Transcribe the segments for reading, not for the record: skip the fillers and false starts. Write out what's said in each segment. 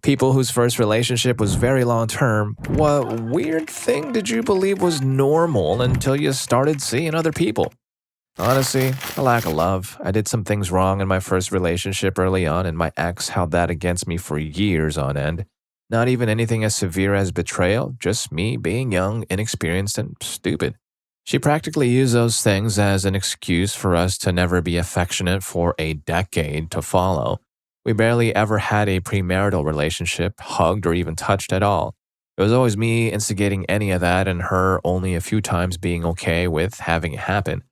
People whose first relationship was very long term, what weird thing did you believe was normal until you started seeing other people? Honestly, a lack of love. I did some things wrong in my first relationship early on, and my ex held that against me for years on end. Not even anything as severe as betrayal, just me being young, inexperienced, and stupid. She practically used those things as an excuse for us to never be affectionate for a decade to follow. We barely ever had a premarital relationship, hugged, or even touched at all. It was always me instigating any of that, and her only a few times being okay with having it happen.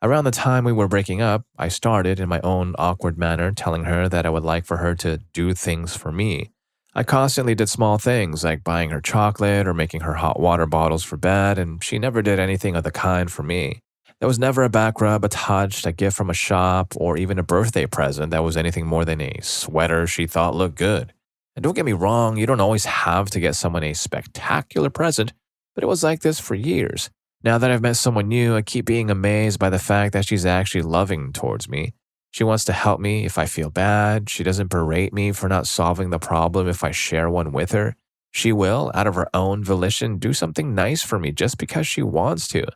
Around the time we were breaking up, I started, in my own awkward manner, telling her that I would like for her to do things for me. I constantly did small things like buying her chocolate or making her hot water bottles for bed, and she never did anything of the kind for me. There was never a back rub, a touch, a gift from a shop, or even a birthday present that was anything more than a sweater she thought looked good. And don't get me wrong, you don't always have to get someone a spectacular present, but it was like this for years. Now that I've met someone new, I keep being amazed by the fact that she's actually loving towards me. She wants to help me if I feel bad. She doesn't berate me for not solving the problem if I share one with her. She will, out of her own volition, do something nice for me just because she wants to.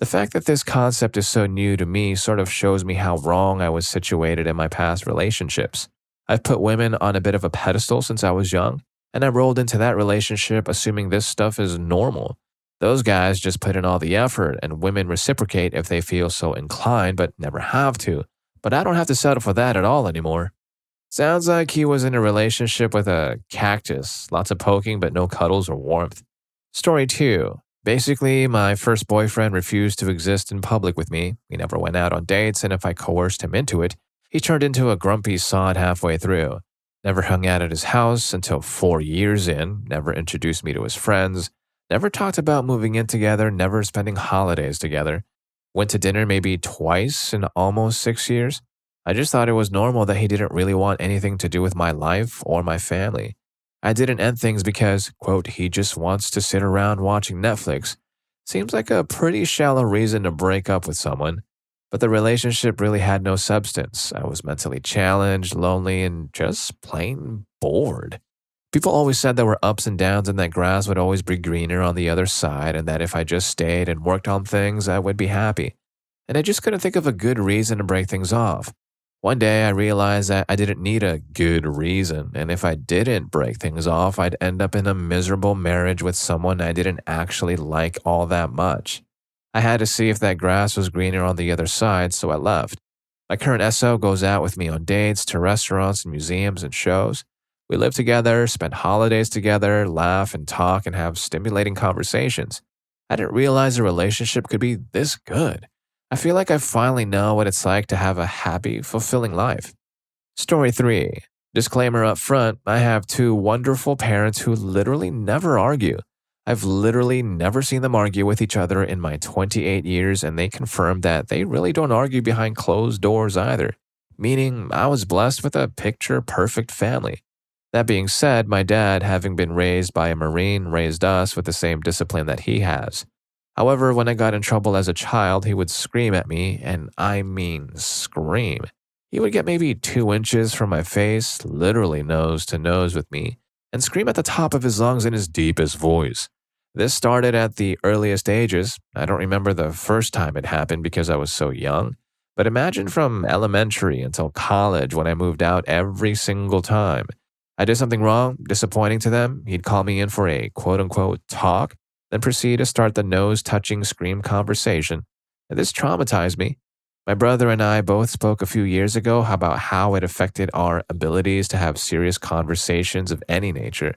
The fact that this concept is so new to me sort of shows me how wrong I was situated in my past relationships. I've put women on a bit of a pedestal since I was young, and I rolled into that relationship assuming this stuff is normal. Those guys just put in all the effort, and women reciprocate if they feel so inclined but never have to. But I don't have to settle for that at all anymore. Sounds like he was in a relationship with a cactus, lots of poking but no cuddles or warmth. Story 2. Basically, my first boyfriend refused to exist in public with me. We never went out on dates, and if I coerced him into it, he turned into a grumpy sod halfway through. Never hung out at his house until 4 years in, never introduced me to his friends, never talked about moving in together, never spending holidays together. Went to dinner maybe twice in almost 6 years. I just thought it was normal that he didn't really want anything to do with my life or my family. I didn't end things because, quote, he just wants to sit around watching Netflix. Seems like a pretty shallow reason to break up with someone. But the relationship really had no substance. I was mentally challenged, lonely, and just plain bored. People always said there were ups and downs and that grass would always be greener on the other side and that if I just stayed and worked on things, I would be happy. And I just couldn't think of a good reason to break things off. One day I realized that I didn't need a good reason, and if I didn't break things off, I'd end up in a miserable marriage with someone I didn't actually like all that much. I had to see if that grass was greener on the other side, so I left. My current SO goes out with me on dates to restaurants and museums and shows. We live together, spend holidays together, laugh and talk and have stimulating conversations. I didn't realize a relationship could be this good. I feel like I finally know what it's like to have a happy, fulfilling life. Story 3. Disclaimer up front, I have 2 wonderful parents who literally never argue. I've literally never seen them argue with each other in my 28 years, and they confirmed that they really don't argue behind closed doors either, meaning I was blessed with a picture-perfect family. That being said, my dad, having been raised by a Marine, raised us with the same discipline that he has. However, when I got in trouble as a child, he would scream at me, and I mean scream. He would get maybe 2 inches from my face, literally nose to nose with me, and scream at the top of his lungs in his deepest voice. This started at the earliest ages. I don't remember the first time it happened because I was so young, but imagine from elementary until college when I moved out every single time. I did something wrong, disappointing to them, he'd call me in for a quote-unquote talk, then proceed to start the nose-touching scream conversation. And this traumatized me. My brother and I both spoke a few years ago about how it affected our abilities to have serious conversations of any nature.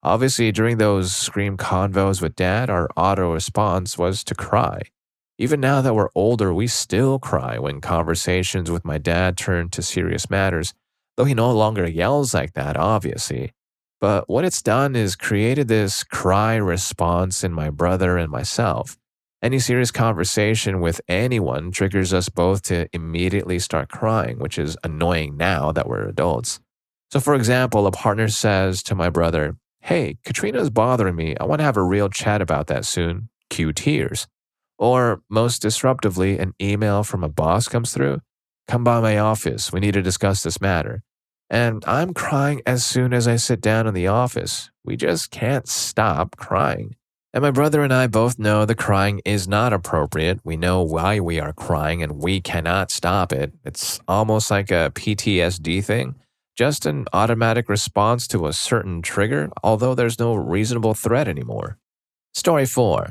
Obviously, during those scream convos with Dad, our auto response was to cry. Even now that we're older, we still cry when conversations with my dad turn to serious matters, though he no longer yells like that, obviously. But what it's done is created this cry response in my brother and myself. Any serious conversation with anyone triggers us both to immediately start crying, which is annoying now that we're adults. So for example, a partner says to my brother, "Hey, Katrina's bothering me. I want to have a real chat about that soon." Cue tears. Or, most disruptively, an email from a boss comes through. "Come by my office. We need to discuss this matter." And I'm crying as soon as I sit down in the office. We just can't stop crying. And my brother and I both know the crying is not appropriate. We know why we are crying and we cannot stop it. It's almost like a PTSD thing, just an automatic response to a certain trigger, although there's no reasonable threat anymore. Story 4.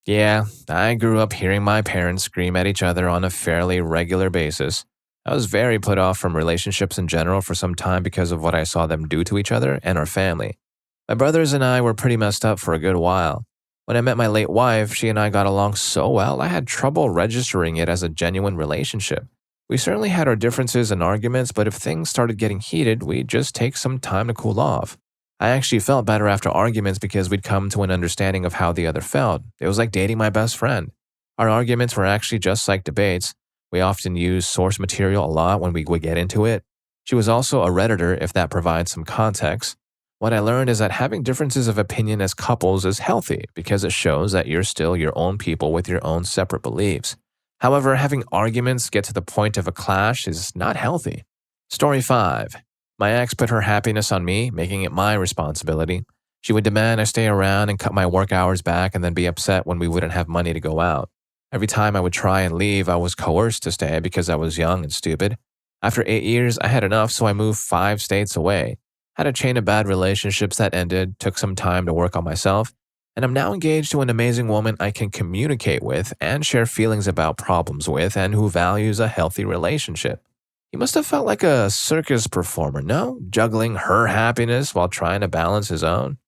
Yeah, I grew up hearing my parents scream at each other on a fairly regular basis. I was very put off from relationships in general for some time because of what I saw them do to each other and our family. My brothers and I were pretty messed up for a good while. When I met my late wife, she and I got along so well, I had trouble registering it as a genuine relationship. We certainly had our differences and arguments, but if things started getting heated, we'd just take some time to cool off. I actually felt better after arguments because we'd come to an understanding of how the other felt. It was like dating my best friend. Our arguments were actually just like debates. We often used source material a lot when we would get into it. She was also a Redditor, if that provides some context. What I learned is that having differences of opinion as couples is healthy because it shows that you're still your own people with your own separate beliefs. However, having arguments get to the point of a clash is not healthy. Story 5. My ex put her happiness on me, making it my responsibility. She would demand I stay around and cut my work hours back and then be upset when we wouldn't have money to go out. Every time I would try and leave, I was coerced to stay because I was young and stupid. After 8 years, I had enough, so I moved 5 states away. Had a chain of bad relationships that ended, took some time to work on myself, and I'm now engaged to an amazing woman I can communicate with and share feelings about problems with and who values a healthy relationship. He must have felt like a circus performer, no? Juggling her happiness while trying to balance his own.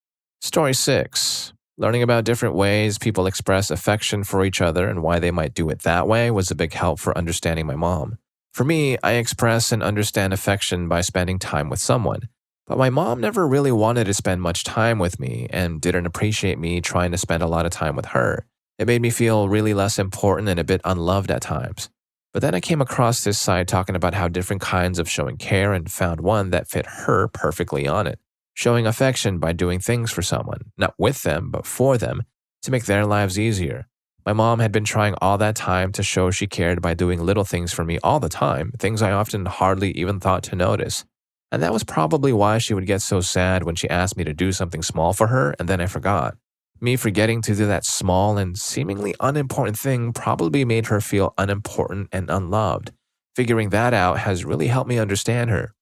Story 6. Learning about different ways people express affection for each other and why they might do it that way was a big help for understanding my mom. For me, I express and understand affection by spending time with someone. But my mom never really wanted to spend much time with me and didn't appreciate me trying to spend a lot of time with her. It made me feel really less important and a bit unloved at times. But then I came across this site talking about how different kinds of showing care and found one that fit her perfectly on it. Showing affection by doing things for someone, not with them, but for them, to make their lives easier. My mom had been trying all that time to show she cared by doing little things for me all the time, things I often hardly even thought to notice. And that was probably why she would get so sad when she asked me to do something small for her and then I forgot. Me forgetting to do that small and seemingly unimportant thing probably made her feel unimportant and unloved. Figuring that out has really helped me understand her.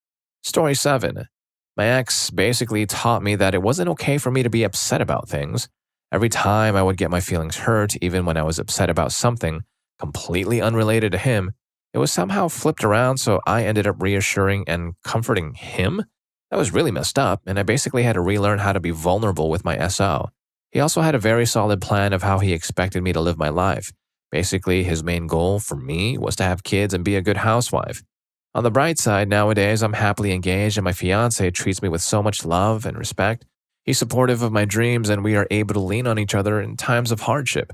Story 7. My ex basically taught me that it wasn't okay for me to be upset about things. Every time I would get my feelings hurt, even when I was upset about something completely unrelated to him, it was somehow flipped around, so I ended up reassuring and comforting him. That was really messed up, and I basically had to relearn how to be vulnerable with my SO. He also had a very solid plan of how he expected me to live my life. Basically, his main goal for me was to have kids and be a good housewife. On the bright side, nowadays I'm happily engaged and my fiancé treats me with so much love and respect. He's supportive of my dreams and we are able to lean on each other in times of hardship.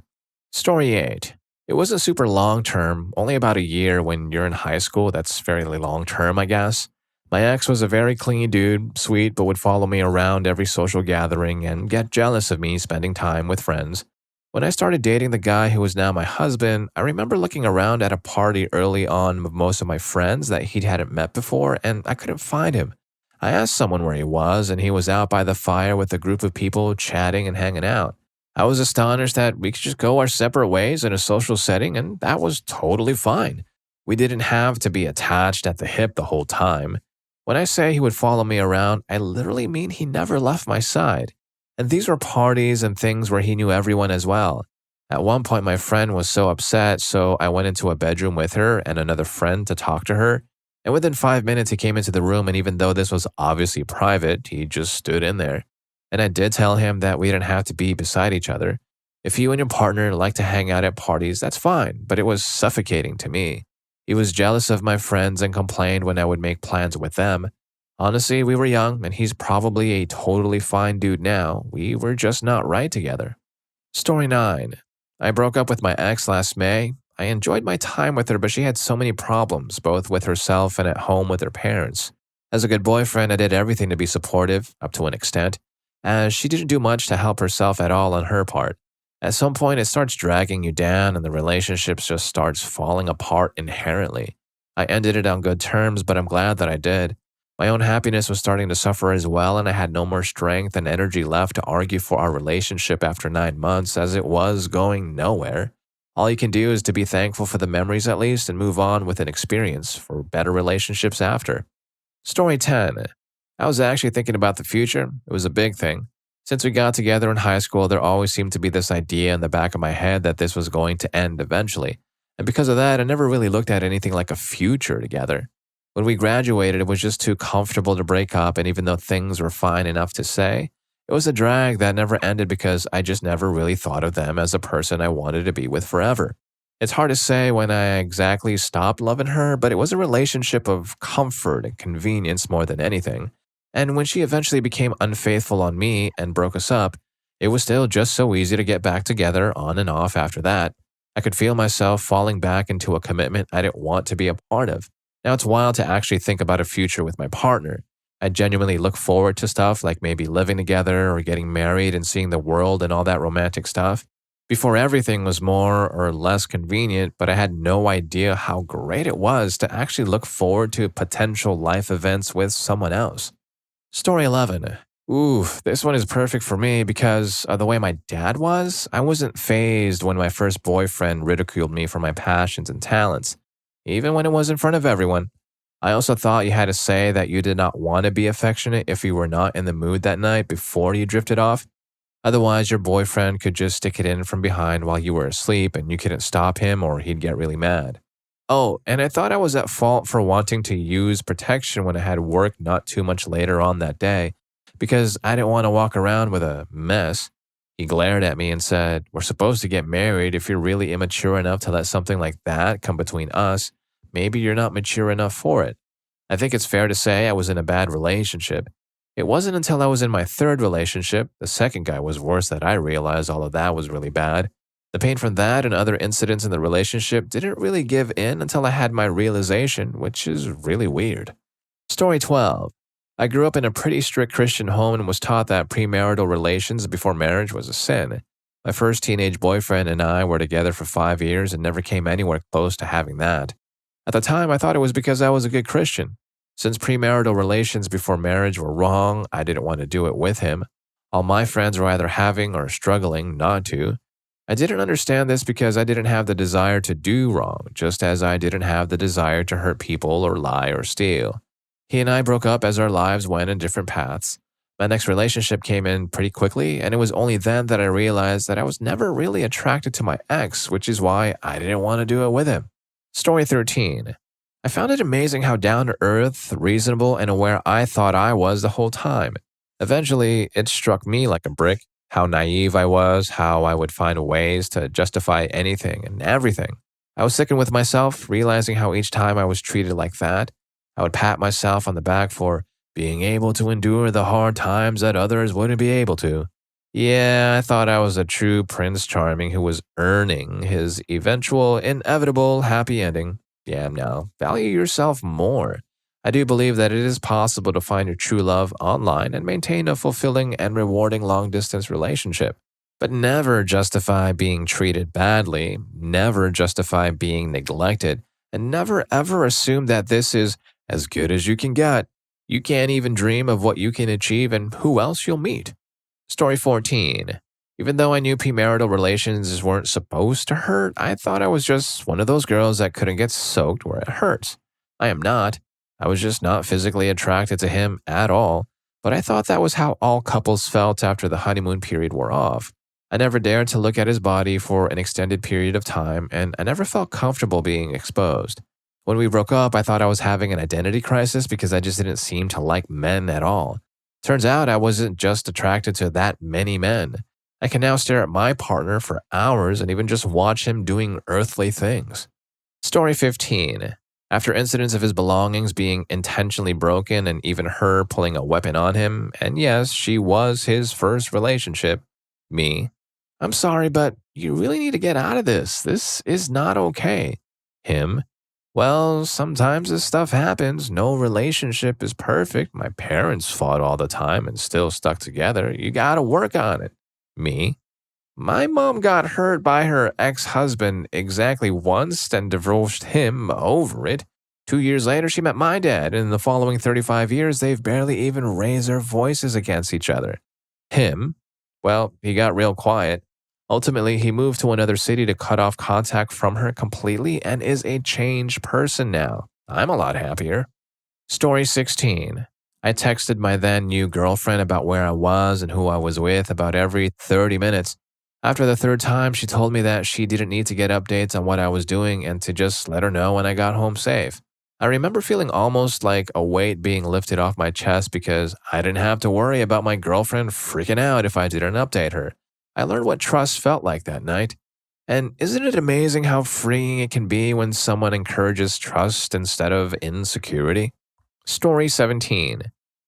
Story 8. It wasn't super long term, only about a year when you're in high school. That's fairly long term, I guess. My ex was a very clingy dude, sweet, but would follow me around every social gathering and get jealous of me spending time with friends. When I started dating the guy who was now my husband, I remember looking around at a party early on with most of my friends that he hadn't met before, and I couldn't find him. I asked someone where he was, and he was out by the fire with a group of people chatting and hanging out. I was astonished that we could just go our separate ways in a social setting, and that was totally fine. We didn't have to be attached at the hip the whole time. When I say he would follow me around, I literally mean he never left my side. And these were parties and things where he knew everyone as well. At one point, my friend was so upset, so I went into a bedroom with her and another friend to talk to her. And within 5 minutes, he came into the room, and even though this was obviously private, he just stood in there. And I did tell him that we didn't have to be beside each other. If you and your partner like to hang out at parties, that's fine, but it was suffocating to me. He was jealous of my friends and complained when I would make plans with them. Honestly, we were young, and he's probably a totally fine dude now. We were just not right together. Story 9. I broke up with my ex last May. I enjoyed my time with her, but she had so many problems, both with herself and at home with her parents. As a good boyfriend, I did everything to be supportive, up to an extent, as she didn't do much to help herself at all on her part. At some point, it starts dragging you down and the relationship just starts falling apart inherently. I ended it on good terms, but I'm glad that I did. My own happiness was starting to suffer as well, and I had no more strength and energy left to argue for our relationship after 9 months, as it was going nowhere. All you can do is to be thankful for the memories at least and move on with an experience for better relationships after. Story 10. I was actually thinking about the future. It was a big thing. Since we got together in high school, there always seemed to be this idea in the back of my head that this was going to end eventually. And because of that, I never really looked at anything like a future together. When we graduated, it was just too comfortable to break up, and even though things were fine enough to say, it was a drag that never ended because I just never really thought of them as a person I wanted to be with forever. It's hard to say when I exactly stopped loving her, but it was a relationship of comfort and convenience more than anything. And when she eventually became unfaithful on me and broke us up, it was still just so easy to get back together on and off after that. I could feel myself falling back into a commitment I didn't want to be a part of. Now it's wild to actually think about a future with my partner. I genuinely look forward to stuff like maybe living together or getting married and seeing the world and all that romantic stuff. Before, everything was more or less convenient, but I had no idea how great it was to actually look forward to potential life events with someone else. Story 11. Ooh, this one is perfect for me because of the way my dad was. I wasn't phased when my first boyfriend ridiculed me for my passions and talents, even when it was in front of everyone. I also thought you had to say that you did not want to be affectionate if you were not in the mood that night before you drifted off. Otherwise, your boyfriend could just stick it in from behind while you were asleep and you couldn't stop him or he'd get really mad. Oh, and I thought I was at fault for wanting to use protection when I had work not too much later on that day because I didn't want to walk around with a mess. He glared at me and said, "We're supposed to get married. If you're really immature enough to let something like that come between us, maybe you're not mature enough for it." I think it's fair to say I was in a bad relationship. It wasn't until I was in my third relationship, the second guy was worse, that I realized all of that was really bad. The pain from that and other incidents in the relationship didn't really give in until I had my realization, which is really weird. Story 12. I grew up in a pretty strict Christian home and was taught that premarital relations before marriage was a sin. My first teenage boyfriend and I were together for 5 years and never came anywhere close to having that. At the time, I thought it was because I was a good Christian. Since premarital relations before marriage were wrong, I didn't want to do it with him. All my friends were either having or struggling not to. I didn't understand this because I didn't have the desire to do wrong, just as I didn't have the desire to hurt people or lie or steal. He and I broke up as our lives went in different paths. My next relationship came in pretty quickly, and it was only then that I realized that I was never really attracted to my ex, which is why I didn't want to do it with him. Story 13. I found it amazing how down to earth, reasonable, and aware I thought I was the whole time. Eventually, it struck me like a brick how naive I was, how I would find ways to justify anything and everything. I was sickened with myself, realizing how each time I was treated like that, I would pat myself on the back for being able to endure the hard times that others wouldn't be able to. Yeah, I thought I was a true Prince Charming who was earning his eventual, inevitable happy ending. Yeah, no. Value yourself more. I do believe that it is possible to find your true love online and maintain a fulfilling and rewarding long distance relationship. But never justify being treated badly, never justify being neglected, and never ever assume that this is as good as you can get. You can't even dream of what you can achieve and who else you'll meet. Story 14. Even though I knew premarital relations weren't supposed to hurt, I thought I was just one of those girls that couldn't get soaked where it hurts. I am not. I was just not physically attracted to him at all, but I thought that was how all couples felt after the honeymoon period wore off. I never dared to look at his body for an extended period of time, and I never felt comfortable being exposed. When we broke up, I thought I was having an identity crisis because I just didn't seem to like men at all. Turns out I wasn't just attracted to that many men. I can now stare at my partner for hours and even just watch him doing earthly things. Story 15. After incidents of his belongings being intentionally broken and even her pulling a weapon on him, and yes, she was his first relationship, me. "I'm sorry, but you really need to get out of this. This is not okay." Him. "Well, sometimes this stuff happens. No relationship is perfect. My parents fought all the time and still stuck together. You gotta work on it." Me. "My mom got hurt by her ex-husband exactly once and divorced him over it. 2 years later, she met my dad, and in the following 35 years, they've barely even raised their voices against each other. Him, well, he got real quiet. Ultimately, he moved to another city to cut off contact from her completely and is a changed person now. I'm a lot happier. Story 16. I texted my then new girlfriend about where I was and who I was with about every 30 minutes. After the third time, she told me that she didn't need to get updates on what I was doing and to just let her know when I got home safe. I remember feeling almost like a weight being lifted off my chest because I didn't have to worry about my girlfriend freaking out if I didn't update her. I learned what trust felt like that night. And isn't it amazing how freeing it can be when someone encourages trust instead of insecurity? Story 17.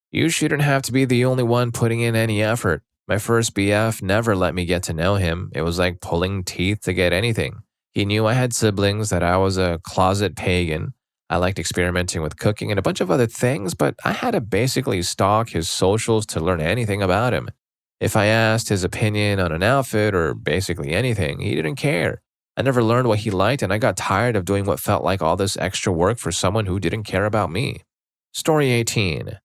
You shouldn't have to be the only one putting in any effort. My first BF never let me get to know him. It was like pulling teeth to get anything. He knew I had siblings, that I was a closet pagan. I liked experimenting with cooking and a bunch of other things, but I had to basically stalk his socials to learn anything about him. If I asked his opinion on an outfit or basically anything, he didn't care. I never learned what he liked, and I got tired of doing what felt like all this extra work for someone who didn't care about me. Story 18.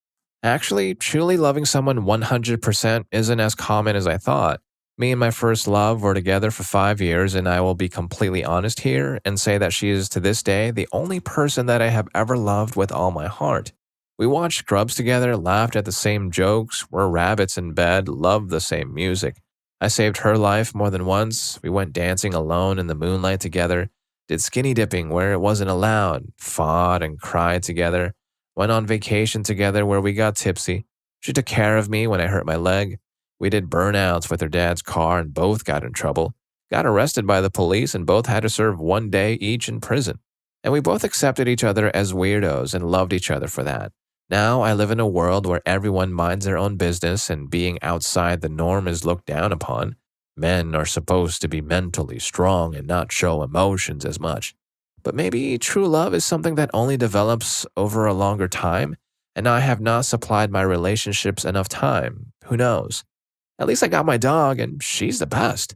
Actually, truly loving someone 100% isn't as common as I thought. Me and my first love were together for 5 years, and I will be completely honest here and say that she is to this day the only person that I have ever loved with all my heart. We watched Scrubs together, laughed at the same jokes, were rabbits in bed, loved the same music. I saved her life more than once. We went dancing alone in the moonlight together, did skinny dipping where it wasn't allowed, fought and cried together, went on vacation together where we got tipsy. She took care of me when I hurt my leg. We did burnouts with her dad's car and both got in trouble. Got arrested by the police and both had to serve 1 day each in prison. And we both accepted each other as weirdos and loved each other for that. Now I live in a world where everyone minds their own business and being outside the norm is looked down upon. Men are supposed to be mentally strong and not show emotions as much. But maybe true love is something that only develops over a longer time, and I have not supplied my relationships enough time. Who knows? At least I got my dog, and she's the best.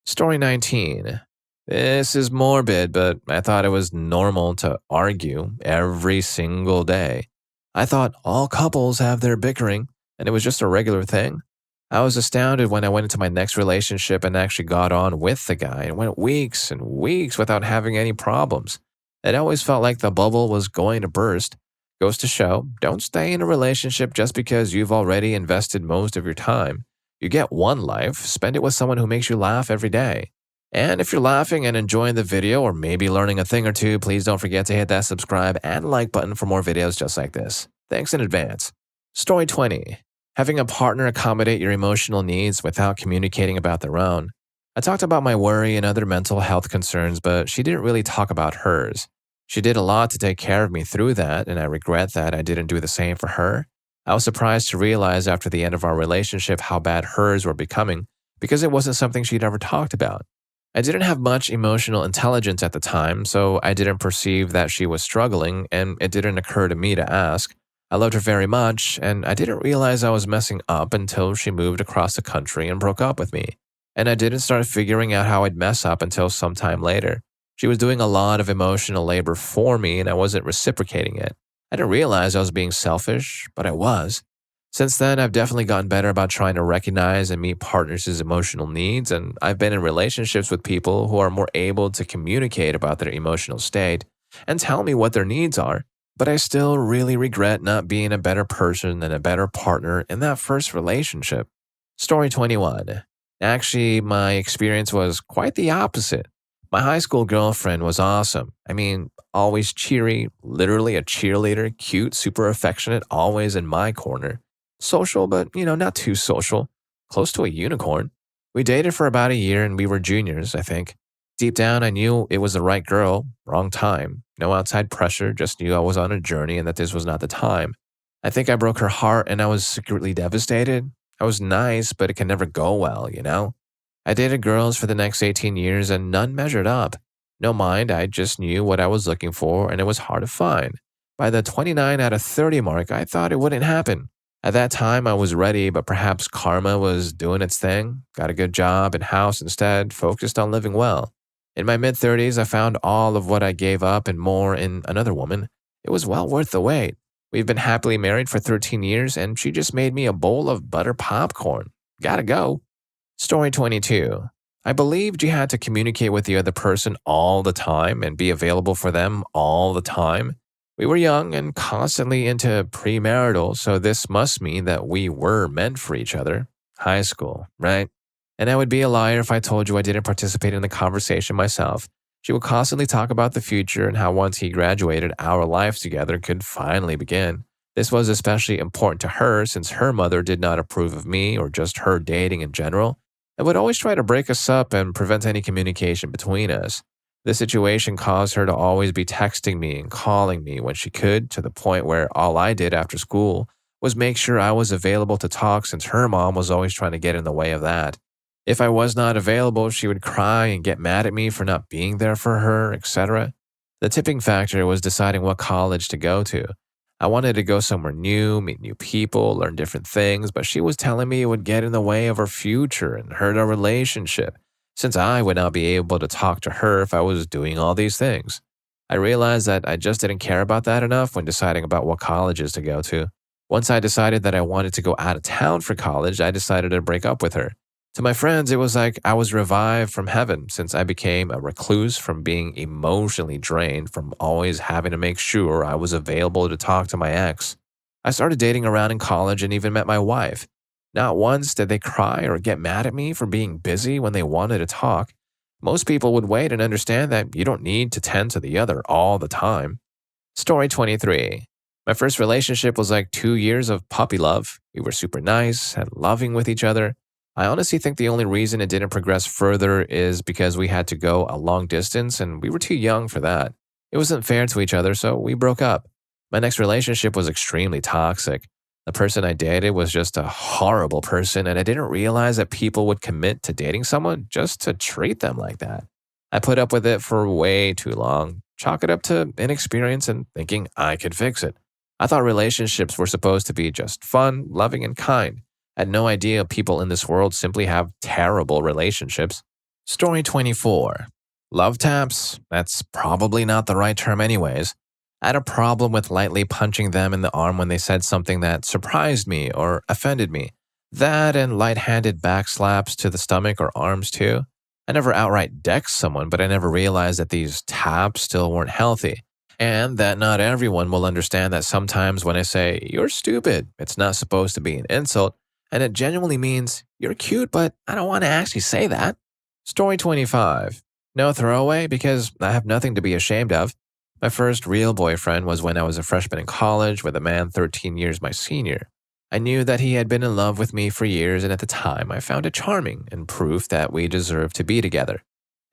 Story 19. This is morbid, but I thought it was normal to argue every single day. I thought all couples have their bickering, and it was just a regular thing. I was astounded when I went into my next relationship and actually got on with the guy and went weeks and weeks without having any problems. It always felt like the bubble was going to burst. Goes to show, don't stay in a relationship just because you've already invested most of your time. You get one life, spend it with someone who makes you laugh every day. And if you're laughing and enjoying the video or maybe learning a thing or two, please don't forget to hit that subscribe and like button for more videos just like this. Thanks in advance. Story 20. Having a partner accommodate your emotional needs without communicating about their own. I talked about my worry and other mental health concerns, but she didn't really talk about hers. She did a lot to take care of me through that, and I regret that I didn't do the same for her. I was surprised to realize after the end of our relationship how bad hers were becoming because it wasn't something she'd ever talked about. I didn't have much emotional intelligence at the time, so I didn't perceive that she was struggling, and it didn't occur to me to ask. I loved her very much, and I didn't realize I was messing up until she moved across the country and broke up with me. And I didn't start figuring out how I'd mess up until some time later. She was doing a lot of emotional labor for me, and I wasn't reciprocating it. I didn't realize I was being selfish, but I was. Since then, I've definitely gotten better about trying to recognize and meet partners' emotional needs, and I've been in relationships with people who are more able to communicate about their emotional state and tell me what their needs are. But I still really regret not being a better person and a better partner in that first relationship. Story 21. Actually, my experience was quite the opposite. My high school girlfriend was awesome. I mean, always cheery, literally a cheerleader, cute, super affectionate, always in my corner. Social, but, not too social. Close to a unicorn. We dated for about a year and we were juniors, I think. Deep down, I knew it was the right girl, wrong time. No outside pressure, just knew I was on a journey and that this was not the time. I think I broke her heart and I was secretly devastated. I was nice, but it can never go well, I dated girls for the next 18 years and none measured up. No mind, I just knew what I was looking for and it was hard to find. By the 29 out of 30 mark, I thought it wouldn't happen. At that time, I was ready, but perhaps karma was doing its thing. Got a good job and house instead, focused on living well. In my mid-30s, I found all of what I gave up and more in another woman. It was well worth the wait. We've been happily married for 13 years, and she just made me a bowl of butter popcorn. Gotta go. Story 22. I believed you had to communicate with the other person all the time and be available for them all the time. We were young and constantly into premarital, so this must mean that we were meant for each other. High school, right? And I would be a liar if I told you I didn't participate in the conversation myself. She would constantly talk about the future and how once he graduated, our lives together could finally begin. This was especially important to her since her mother did not approve of me or just her dating in general and would always try to break us up and prevent any communication between us. This situation caused her to always be texting me and calling me when she could, to the point where all I did after school was make sure I was available to talk since her mom was always trying to get in the way of that. If I was not available, she would cry and get mad at me for not being there for her, etc. The tipping factor was deciding what college to go to. I wanted to go somewhere new, meet new people, learn different things, but she was telling me it would get in the way of our future and hurt our relationship, since I would not be able to talk to her if I was doing all these things. I realized that I just didn't care about that enough when deciding about what colleges to go to. Once I decided that I wanted to go out of town for college, I decided to break up with her. To my friends, it was like I was revived from heaven since I became a recluse from being emotionally drained from always having to make sure I was available to talk to my ex. I started dating around in college and even met my wife. Not once did they cry or get mad at me for being busy when they wanted to talk. Most people would wait and understand that you don't need to tend to the other all the time. Story 23. My first relationship was like 2 years of puppy love. We were super nice and loving with each other. I honestly think the only reason it didn't progress further is because we had to go a long distance and we were too young for that. It wasn't fair to each other, so we broke up. My next relationship was extremely toxic. The person I dated was just a horrible person, and I didn't realize that people would commit to dating someone just to treat them like that. I put up with it for way too long, chalk it up to inexperience and thinking I could fix it. I thought relationships were supposed to be just fun, loving, and kind. I had no idea people in this world simply have terrible relationships. Story 24. Love taps? That's probably not the right term anyways. I had a problem with lightly punching them in the arm when they said something that surprised me or offended me. That and light-handed back slaps to the stomach or arms too. I never outright decked someone, but I never realized that these taps still weren't healthy. And that not everyone will understand that sometimes when I say, "you're stupid," it's not supposed to be an insult, and it genuinely means, "you're cute, but I don't want to actually say that." Story 25. No throwaway because I have nothing to be ashamed of. My first real boyfriend was when I was a freshman in college with a man 13 years my senior. I knew that he had been in love with me for years, and at the time I found it charming and proof that we deserved to be together.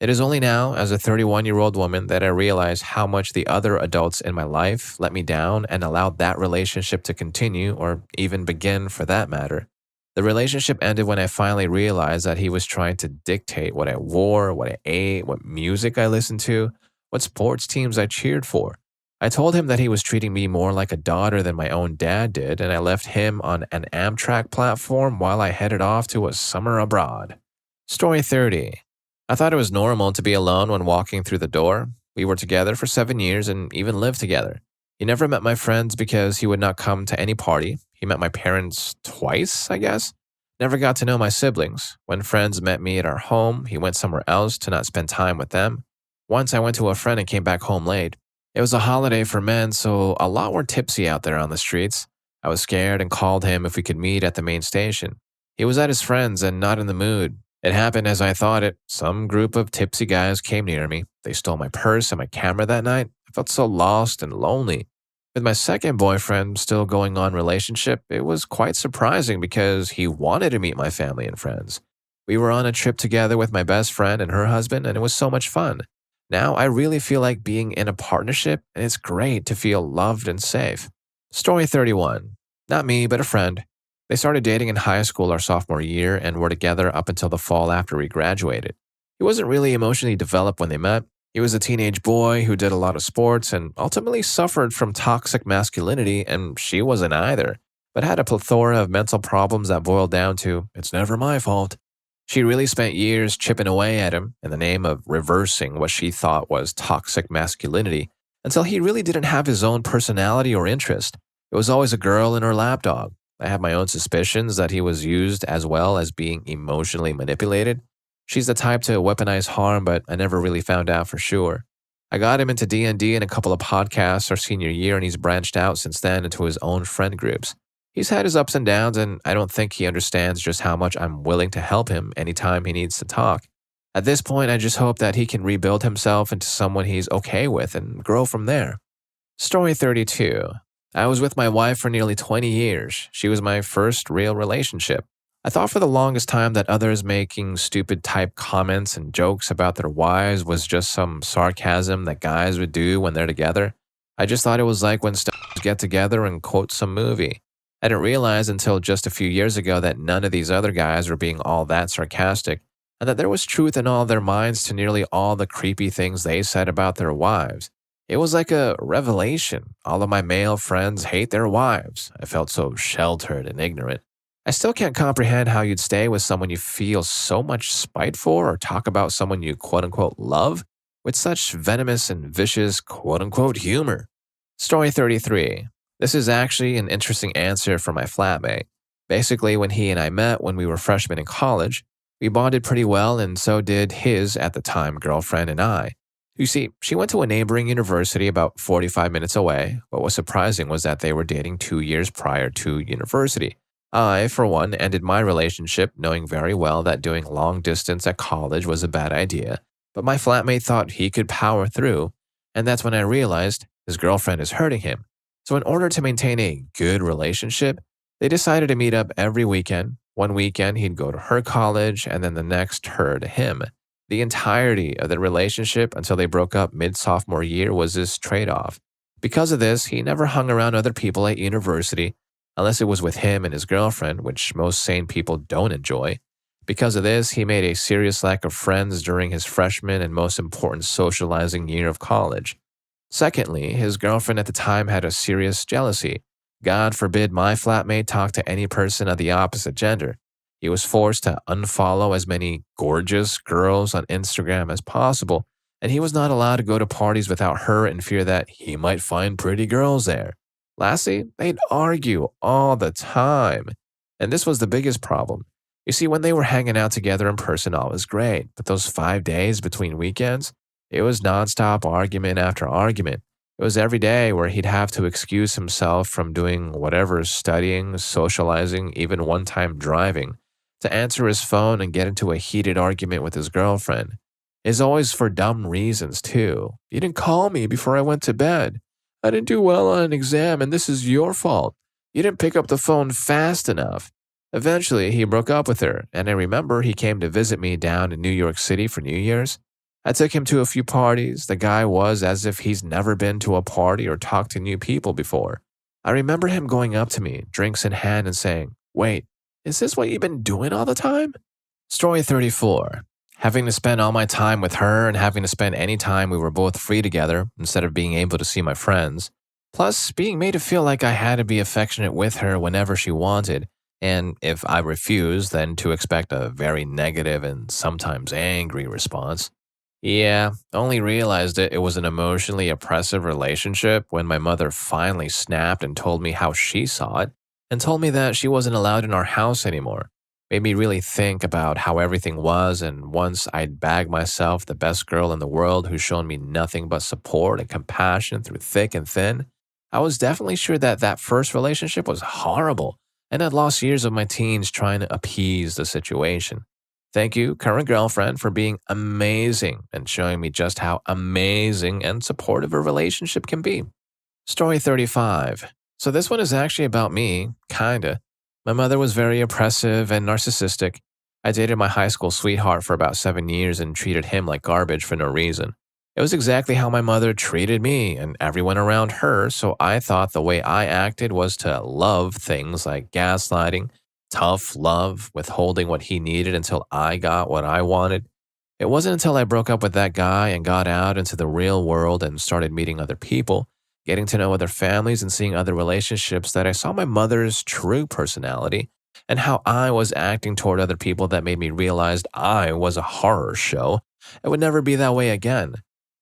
It is only now, as a 31-year-old woman, that I realize how much the other adults in my life let me down and allowed that relationship to continue or even begin for that matter. The relationship ended when I finally realized that he was trying to dictate what I wore, what I ate, what music I listened to, what sports teams I cheered for. I told him that he was treating me more like a daughter than my own dad did, and I left him on an Amtrak platform while I headed off to a summer abroad. Story 30. I thought it was normal to be alone when walking through the door. We were together for 7 years and even lived together. He never met my friends because he would not come to any party. He met my parents twice, I guess. Never got to know my siblings. When friends met me at our home, he went somewhere else to not spend time with them. Once I went to a friend and came back home late. It was a holiday for men, so a lot were tipsy out there on the streets. I was scared and called him if we could meet at the main station. He was at his friend's and not in the mood. It happened as I thought it. Some group of tipsy guys came near me. They stole my purse and my camera that night. I felt so lost and lonely. With my second boyfriend still going on relationship, it was quite surprising because he wanted to meet my family and friends. We were on a trip together with my best friend and her husband, and it was so much fun. Now I really feel like being in a partnership, and it's great to feel loved and safe. Story 31. Not me, but a friend. They started dating in high school our sophomore year and were together up until the fall after we graduated. He wasn't really emotionally developed when they met. He was a teenage boy who did a lot of sports and ultimately suffered from toxic masculinity, and she wasn't either, but had a plethora of mental problems that boiled down to, "it's never my fault." She really spent years chipping away at him in the name of reversing what she thought was toxic masculinity, until he really didn't have his own personality or interest. It was always a girl and her lapdog. I have my own suspicions that he was used as well as being emotionally manipulated. She's the type to weaponize harm, but I never really found out for sure. I got him into D&D and a couple of podcasts our senior year, and he's branched out since then into his own friend groups. He's had his ups and downs, and I don't think he understands just how much I'm willing to help him anytime he needs to talk. At this point, I just hope that he can rebuild himself into someone he's okay with and grow from there. Story 32. I was with my wife for nearly 20 years. She was my first real relationship. I thought for the longest time that others making stupid type comments and jokes about their wives was just some sarcasm that guys would do when they're together. I just thought it was like when stars get together and quote some movie. I didn't realize until just a few years ago that none of these other guys were being all that sarcastic, and that there was truth in all their minds to nearly all the creepy things they said about their wives. It was like a revelation. All of my male friends hate their wives. I felt so sheltered and ignorant. I still can't comprehend how you'd stay with someone you feel so much spite for or talk about someone you quote unquote love with such venomous and vicious quote unquote humor. Story 33. This is actually an interesting answer from my flatmate. Basically, when he and I met when we were freshmen in college, we bonded pretty well, and so did his, at the time, girlfriend and I. You see, she went to a neighboring university about 45 minutes away. What was surprising was that they were dating 2 years prior to university. I, for one, ended my relationship knowing very well that doing long distance at college was a bad idea, but my flatmate thought he could power through, and that's when I realized his girlfriend is hurting him. So in order to maintain a good relationship, they decided to meet up every weekend. One weekend he'd go to her college and then the next her to him. The entirety of the relationship until they broke up mid-sophomore year was this trade-off. Because of this, he never hung around other people at university, unless it was with him and his girlfriend, which most sane people don't enjoy. Because of this, he made a serious lack of friends during his freshman and most important socializing year of college. Secondly, his girlfriend at the time had a serious jealousy. God forbid my flatmate talk to any person of the opposite gender. He was forced to unfollow as many gorgeous girls on Instagram as possible, and he was not allowed to go to parties without her in fear that he might find pretty girls there. Lastly, they'd argue all the time. And this was the biggest problem. You see, when they were hanging out together in person, all was great, but those 5 days between weekends, it was nonstop argument after argument. It was every day where he'd have to excuse himself from doing whatever, studying, socializing, even one time driving, to answer his phone and get into a heated argument with his girlfriend. It's always for dumb reasons, too. You didn't call me before I went to bed. I didn't do well on an exam, and this is your fault. You didn't pick up the phone fast enough. Eventually, he broke up with her, and I remember he came to visit me down in New York City for New Year's. I took him to a few parties. The guy was as if he's never been to a party or talked to new people before. I remember him going up to me, drinks in hand, and saying, "Wait, is this what you've been doing all the time?" Story 34. Having to spend all my time with her and having to spend any time we were both free together instead of being able to see my friends. Plus, being made to feel like I had to be affectionate with her whenever she wanted, and if I refused, then to expect a very negative and sometimes angry response. Yeah, only realized it was an emotionally oppressive relationship when my mother finally snapped and told me how she saw it, and told me that she wasn't allowed in our house anymore. Made me really think about how everything was, and once I'd bagged myself the best girl in the world who's shown me nothing but support and compassion through thick and thin, I was definitely sure that that first relationship was horrible, and I'd lost years of my teens trying to appease the situation. Thank you, current girlfriend, for being amazing and showing me just how amazing and supportive a relationship can be. Story 35. So this one is actually about me, kinda. My mother was very oppressive and narcissistic. I dated my high school sweetheart for about 7 years and treated him like garbage for no reason. It was exactly how my mother treated me and everyone around her, so I thought the way I acted was to love things like gaslighting, tough love, withholding what he needed until I got what I wanted. It wasn't until I broke up with that guy and got out into the real world and started meeting other people, getting to know other families and seeing other relationships that I saw my mother's true personality and how I was acting toward other people that made me realize I was a horror show. It would never be that way again.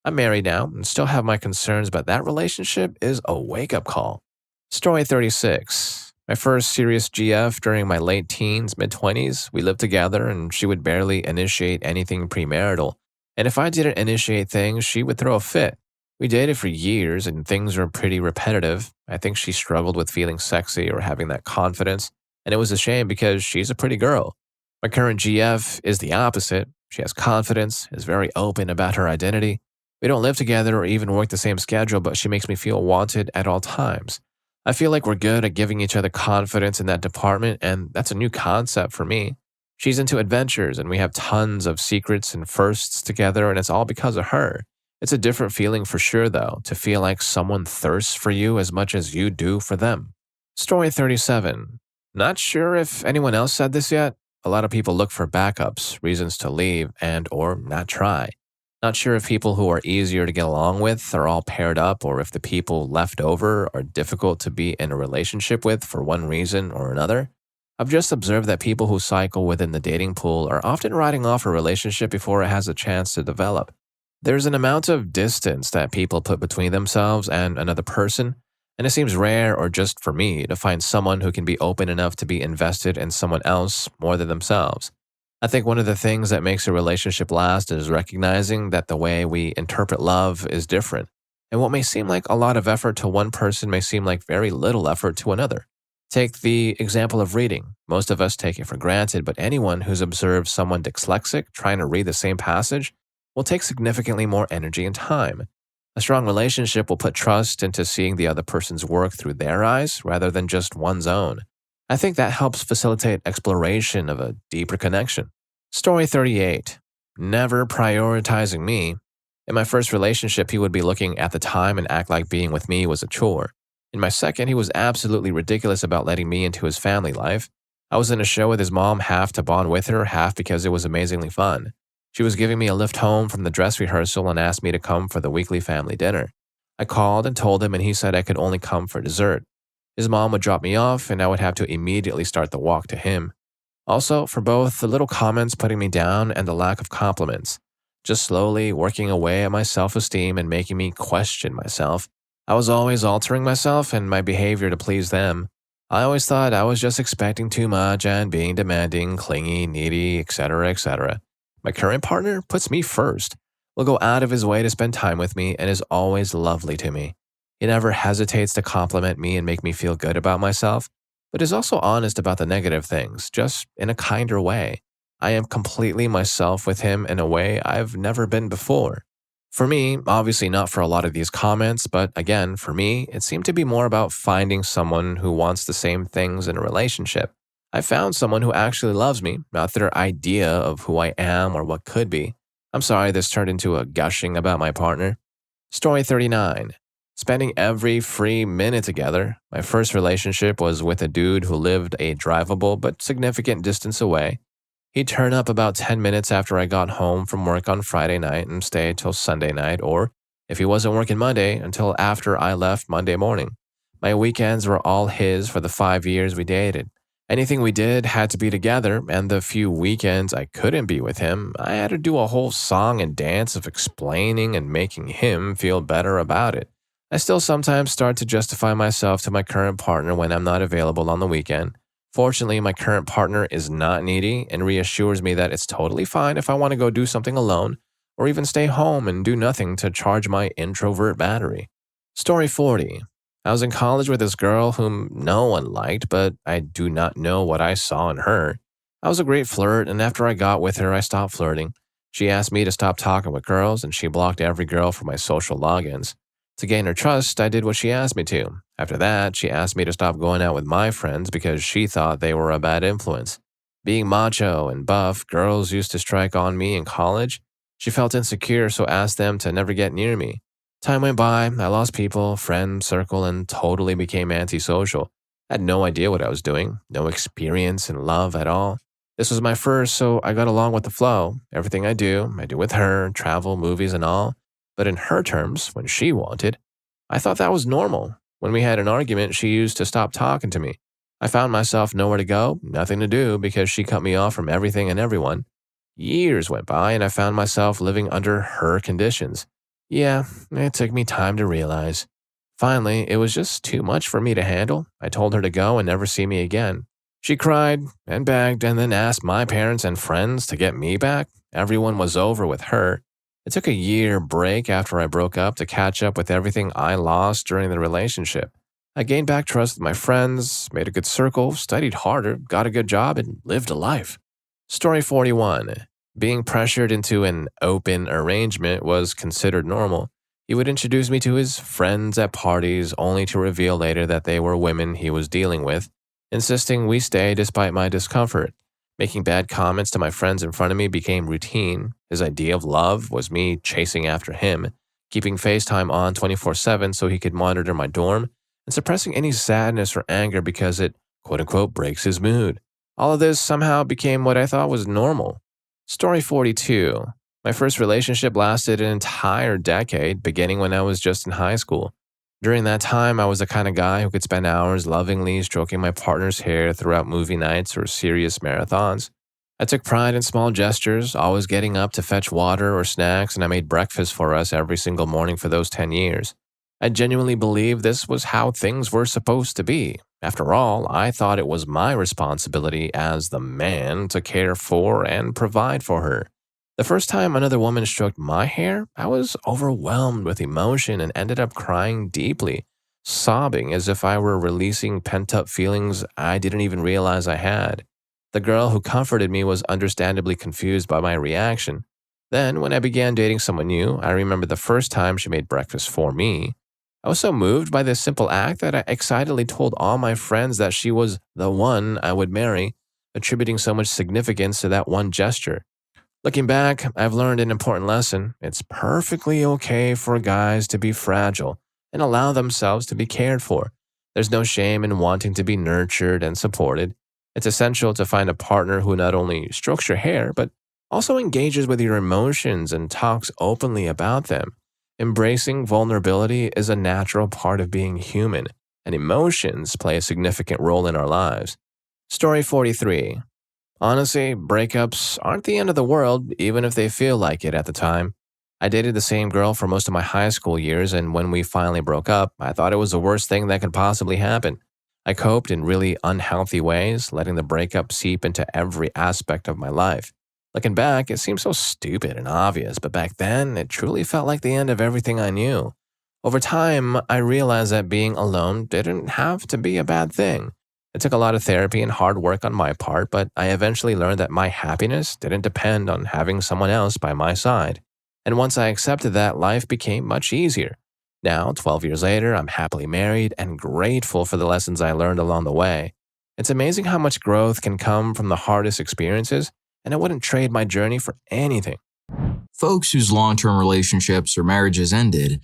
I'm married now and still have my concerns, but that relationship is a wake up call. Story 36. My first serious GF during my late teens, mid 20s. We lived together and she would barely initiate anything premarital. And if I didn't initiate things, she would throw a fit. We dated for years and things were pretty repetitive. I think she struggled with feeling sexy or having that confidence. And it was a shame because she's a pretty girl. My current GF is the opposite. She has confidence, is very open about her identity. We don't live together or even work the same schedule, but she makes me feel wanted at all times. I feel like we're good at giving each other confidence in that department, and that's a new concept for me. She's into adventures, and we have tons of secrets and firsts together, and it's all because of her. It's a different feeling for sure, though, to feel like someone thirsts for you as much as you do for them. Story 37. Not sure if anyone else said this yet. A lot of people look for backups, reasons to leave, and or not try. Not sure if people who are easier to get along with are all paired up or if the people left over are difficult to be in a relationship with for one reason or another. I've just observed that people who cycle within the dating pool are often writing off a relationship before it has a chance to develop. There's an amount of distance that people put between themselves and another person, and it seems rare or just for me to find someone who can be open enough to be invested in someone else more than themselves. I think one of the things that makes a relationship last is recognizing that the way we interpret love is different, and what may seem like a lot of effort to one person may seem like very little effort to another. Take the example of reading. Most of us take it for granted, but anyone who's observed someone dyslexic trying to read the same passage will take significantly more energy and time. A strong relationship will put trust into seeing the other person's work through their eyes rather than just one's own. I think that helps facilitate exploration of a deeper connection. Story 38. Never prioritizing me. In my first relationship, he would be looking at the time and act like being with me was a chore. In my second, he was absolutely ridiculous about letting me into his family life. I was in a show with his mom, half to bond with her, half because it was amazingly fun. She was giving me a lift home from the dress rehearsal and asked me to come for the weekly family dinner. I called and told him, and he said I could only come for dessert. His mom would drop me off, and I would have to immediately start the walk to him. Also, for both the little comments putting me down and the lack of compliments, just slowly working away at my self-esteem and making me question myself. I was always altering myself and my behavior to please them. I always thought I was just expecting too much and being demanding, clingy, needy, etc., etc. My current partner puts me first, will go out of his way to spend time with me, and is always lovely to me. He never hesitates to compliment me and make me feel good about myself, but is also honest about the negative things, just in a kinder way. I am completely myself with him in a way I've never been before. For me, obviously not for a lot of these comments, but again, for me, it seemed to be more about finding someone who wants the same things in a relationship. I found someone who actually loves me, not their idea of who I am or what could be. I'm sorry this turned into a gushing about my partner. Story 39. Spending every free minute together. My first relationship was with a dude who lived a drivable but significant distance away. He'd turn up about 10 minutes after I got home from work on Friday night and stay till Sunday night, or if he wasn't working Monday, until after I left Monday morning. My weekends were all his for the 5 years we dated. Anything we did had to be together, and the few weekends I couldn't be with him, I had to do a whole song and dance of explaining and making him feel better about it. I still sometimes start to justify myself to my current partner when I'm not available on the weekend. Fortunately, my current partner is not needy and reassures me that it's totally fine if I want to go do something alone, or even stay home and do nothing to charge my introvert battery. Story 40. I was in college with this girl whom no one liked, but I do not know what I saw in her. I was a great flirt, and after I got with her, I stopped flirting. She asked me to stop talking with girls, and she blocked every girl from my social logins. To gain her trust, I did what she asked me to. After that, she asked me to stop going out with my friends because she thought they were a bad influence. Being macho and buff, girls used to strike on me in college. She felt insecure, so asked them to never get near me. Time went by, I lost people, friend circle, and totally became antisocial. I had no idea what I was doing, no experience in love at all. This was my first, so I got along with the flow. Everything I do with her, travel, movies, and all. But in her terms, when she wanted, I thought that was normal. When we had an argument, she used to stop talking to me. I found myself nowhere to go, nothing to do, because she cut me off from everything and everyone. Years went by, and I found myself living under her conditions. Yeah, it took me time to realize. Finally, it was just too much for me to handle. I told her to go and never see me again. She cried and begged and then asked my parents and friends to get me back. Everyone was over with her. It took a year break after I broke up to catch up with everything I lost during the relationship. I gained back trust with my friends, made a good circle, studied harder, got a good job, and lived a life. Story 41. Being pressured into an open arrangement was considered normal. He would introduce me to his friends at parties only to reveal later that they were women he was dealing with, insisting we stay despite my discomfort. Making bad comments to my friends in front of me became routine. His idea of love was me chasing after him, keeping FaceTime on 24/7 so he could monitor my dorm, and suppressing any sadness or anger because it, quote unquote, breaks his mood. All of this somehow became what I thought was normal. Story 42. My first relationship lasted an entire decade, beginning when I was just in high school. During that time, I was the kind of guy who could spend hours lovingly stroking my partner's hair throughout movie nights or serious marathons. I took pride in small gestures, always getting up to fetch water or snacks, and I made breakfast for us every single morning for those 10 years. I genuinely believed this was how things were supposed to be. After all, I thought it was my responsibility as the man to care for and provide for her. The first time another woman stroked my hair, I was overwhelmed with emotion and ended up crying deeply, sobbing as if I were releasing pent up feelings I didn't even realize I had. The girl who comforted me was understandably confused by my reaction. Then, when I began dating someone new, I remember the first time she made breakfast for me. I was so moved by this simple act that I excitedly told all my friends that she was the one I would marry, attributing so much significance to that one gesture. Looking back, I've learned an important lesson. It's perfectly okay for guys to be fragile and allow themselves to be cared for. There's no shame in wanting to be nurtured and supported. It's essential to find a partner who not only strokes your hair, but also engages with your emotions and talks openly about them. Embracing vulnerability is a natural part of being human, and emotions play a significant role in our lives. Story 43. Honestly, breakups aren't the end of the world, even if they feel like it at the time. I dated the same girl for most of my high school years, and when we finally broke up, I thought it was the worst thing that could possibly happen. I coped in really unhealthy ways, letting the breakup seep into every aspect of my life. Looking back, it seems so stupid and obvious, but back then, it truly felt like the end of everything I knew. Over time, I realized that being alone didn't have to be a bad thing. It took a lot of therapy and hard work on my part, but I eventually learned that my happiness didn't depend on having someone else by my side. And once I accepted that, life became much easier. Now, 12 years later, I'm happily married and grateful for the lessons I learned along the way. It's amazing how much growth can come from the hardest experiences, and I wouldn't trade my journey for anything. Folks whose long-term relationships or marriages ended,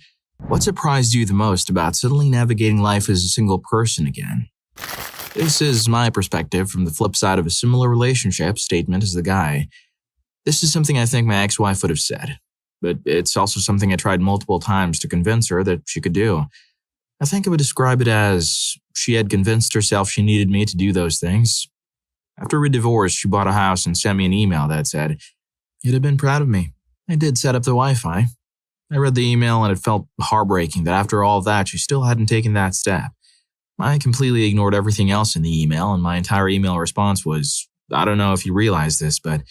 what surprised you the most about suddenly navigating life as a single person again? This is my perspective from the flip side of a similar relationship statement as the guy. This is something I think my ex-wife would have said, but it's also something I tried multiple times to convince her that she could do. I think I would describe it as she had convinced herself she needed me to do those things. After we divorced, she bought a house and sent me an email that said, "You'd have been proud of me. I did set up the Wi-Fi." I read the email and it felt heartbreaking that after all of that, she still hadn't taken that step. I completely ignored everything else in the email, and my entire email response was, "I don't know if you realize this, but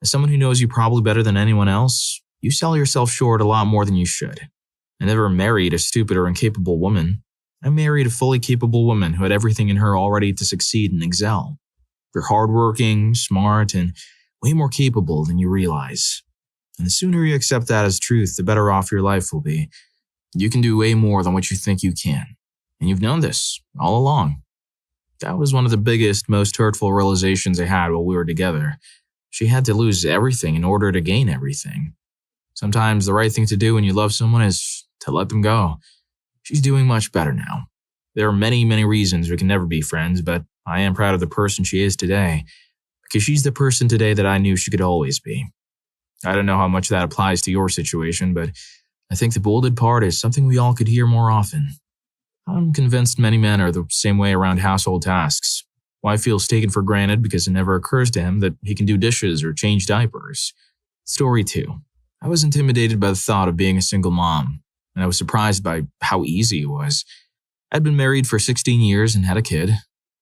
as someone who knows you probably better than anyone else, you sell yourself short a lot more than you should. I never married a stupid or incapable woman. I married a fully capable woman who had everything in her already to succeed and excel. You're hardworking, smart, and way more capable than you realize. And the sooner you accept that as truth, the better off your life will be. You can do way more than what you think you can. And you've known this all along." That was one of the biggest, most hurtful realizations I had while we were together. She had to lose everything in order to gain everything. Sometimes the right thing to do when you love someone is to let them go. She's doing much better now. There are many, many reasons we can never be friends, but I am proud of the person she is today, because she's the person today that I knew she could always be. I don't know how much that applies to your situation, but I think the bolded part is something we all could hear more often. I'm convinced many men are the same way around household tasks. Wife feels taken for granted because it never occurs to him that he can do dishes or change diapers. Story 2. I was intimidated by the thought of being a single mom, and I was surprised by how easy it was. I'd been married for 16 years and had a kid.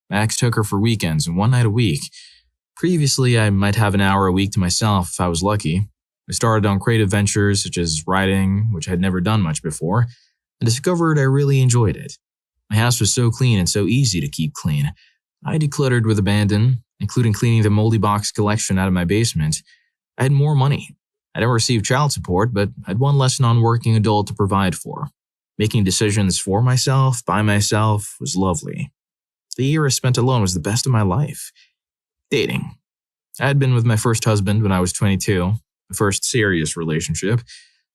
My ex took her for weekends and one night a week. Previously, I might have an hour a week to myself if I was lucky. I started on creative ventures such as writing, which I had never done much before, and discovered I really enjoyed it. My house was so clean and so easy to keep clean. I decluttered with abandon, including cleaning the moldy box collection out of my basement. I had more money. I didn't receive child support, but I had one less non-working adult to provide for. Making decisions for myself, by myself, was lovely. The year I spent alone was the best of my life. Dating. I had been with my first husband when I was 22, my first serious relationship.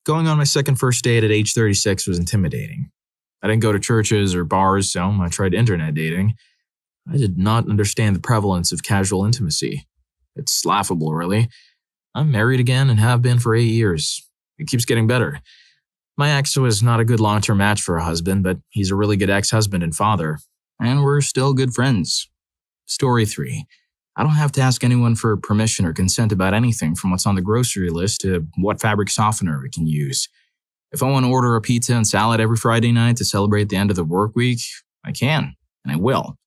Going on my second first date at age 36 was intimidating. I didn't go to churches or bars, so I tried internet dating. I did not understand the prevalence of casual intimacy. It's laughable, really. I'm married again and have been for 8 years. It keeps getting better. My ex was not a good long-term match for a husband, but he's a really good ex-husband and father, and we're still good friends. Story 3. I don't have to ask anyone for permission or consent about anything from what's on the grocery list to what fabric softener we can use. If I want to order a pizza and salad every Friday night to celebrate the end of the work week, I can, and I will.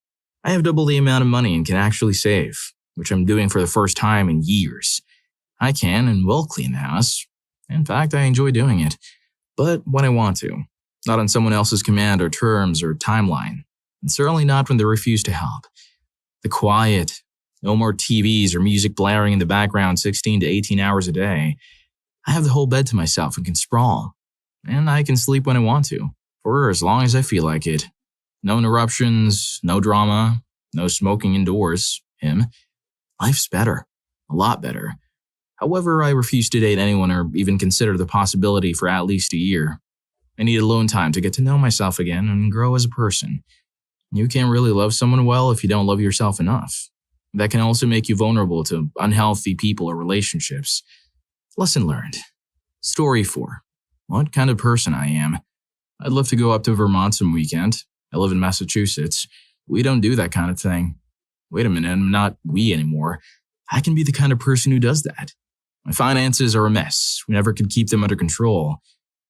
I have double the amount of money and can actually save, which I'm doing for the first time in years. I can and will clean the house. In fact, I enjoy doing it. But when I want to, not on someone else's command or terms or timeline, and certainly not when they refuse to help. The quiet, no more TVs or music blaring in the background 16 to 18 hours a day. I have the whole bed to myself and can sprawl. And I can sleep when I want to, for as long as I feel like it. No interruptions, no drama, no smoking indoors. Him. Life's better. A lot better. However, I refuse to date anyone or even consider the possibility for at least a year. I need alone time to get to know myself again and grow as a person. You can't really love someone well if you don't love yourself enough. That can also make you vulnerable to unhealthy people or relationships. Lesson learned. Story 4. What kind of person I am. I'd love to go up to Vermont some weekend. I live in Massachusetts. We don't do that kind of thing. Wait a minute, I'm not we anymore. I can be the kind of person who does that. My finances are a mess. We never could keep them under control.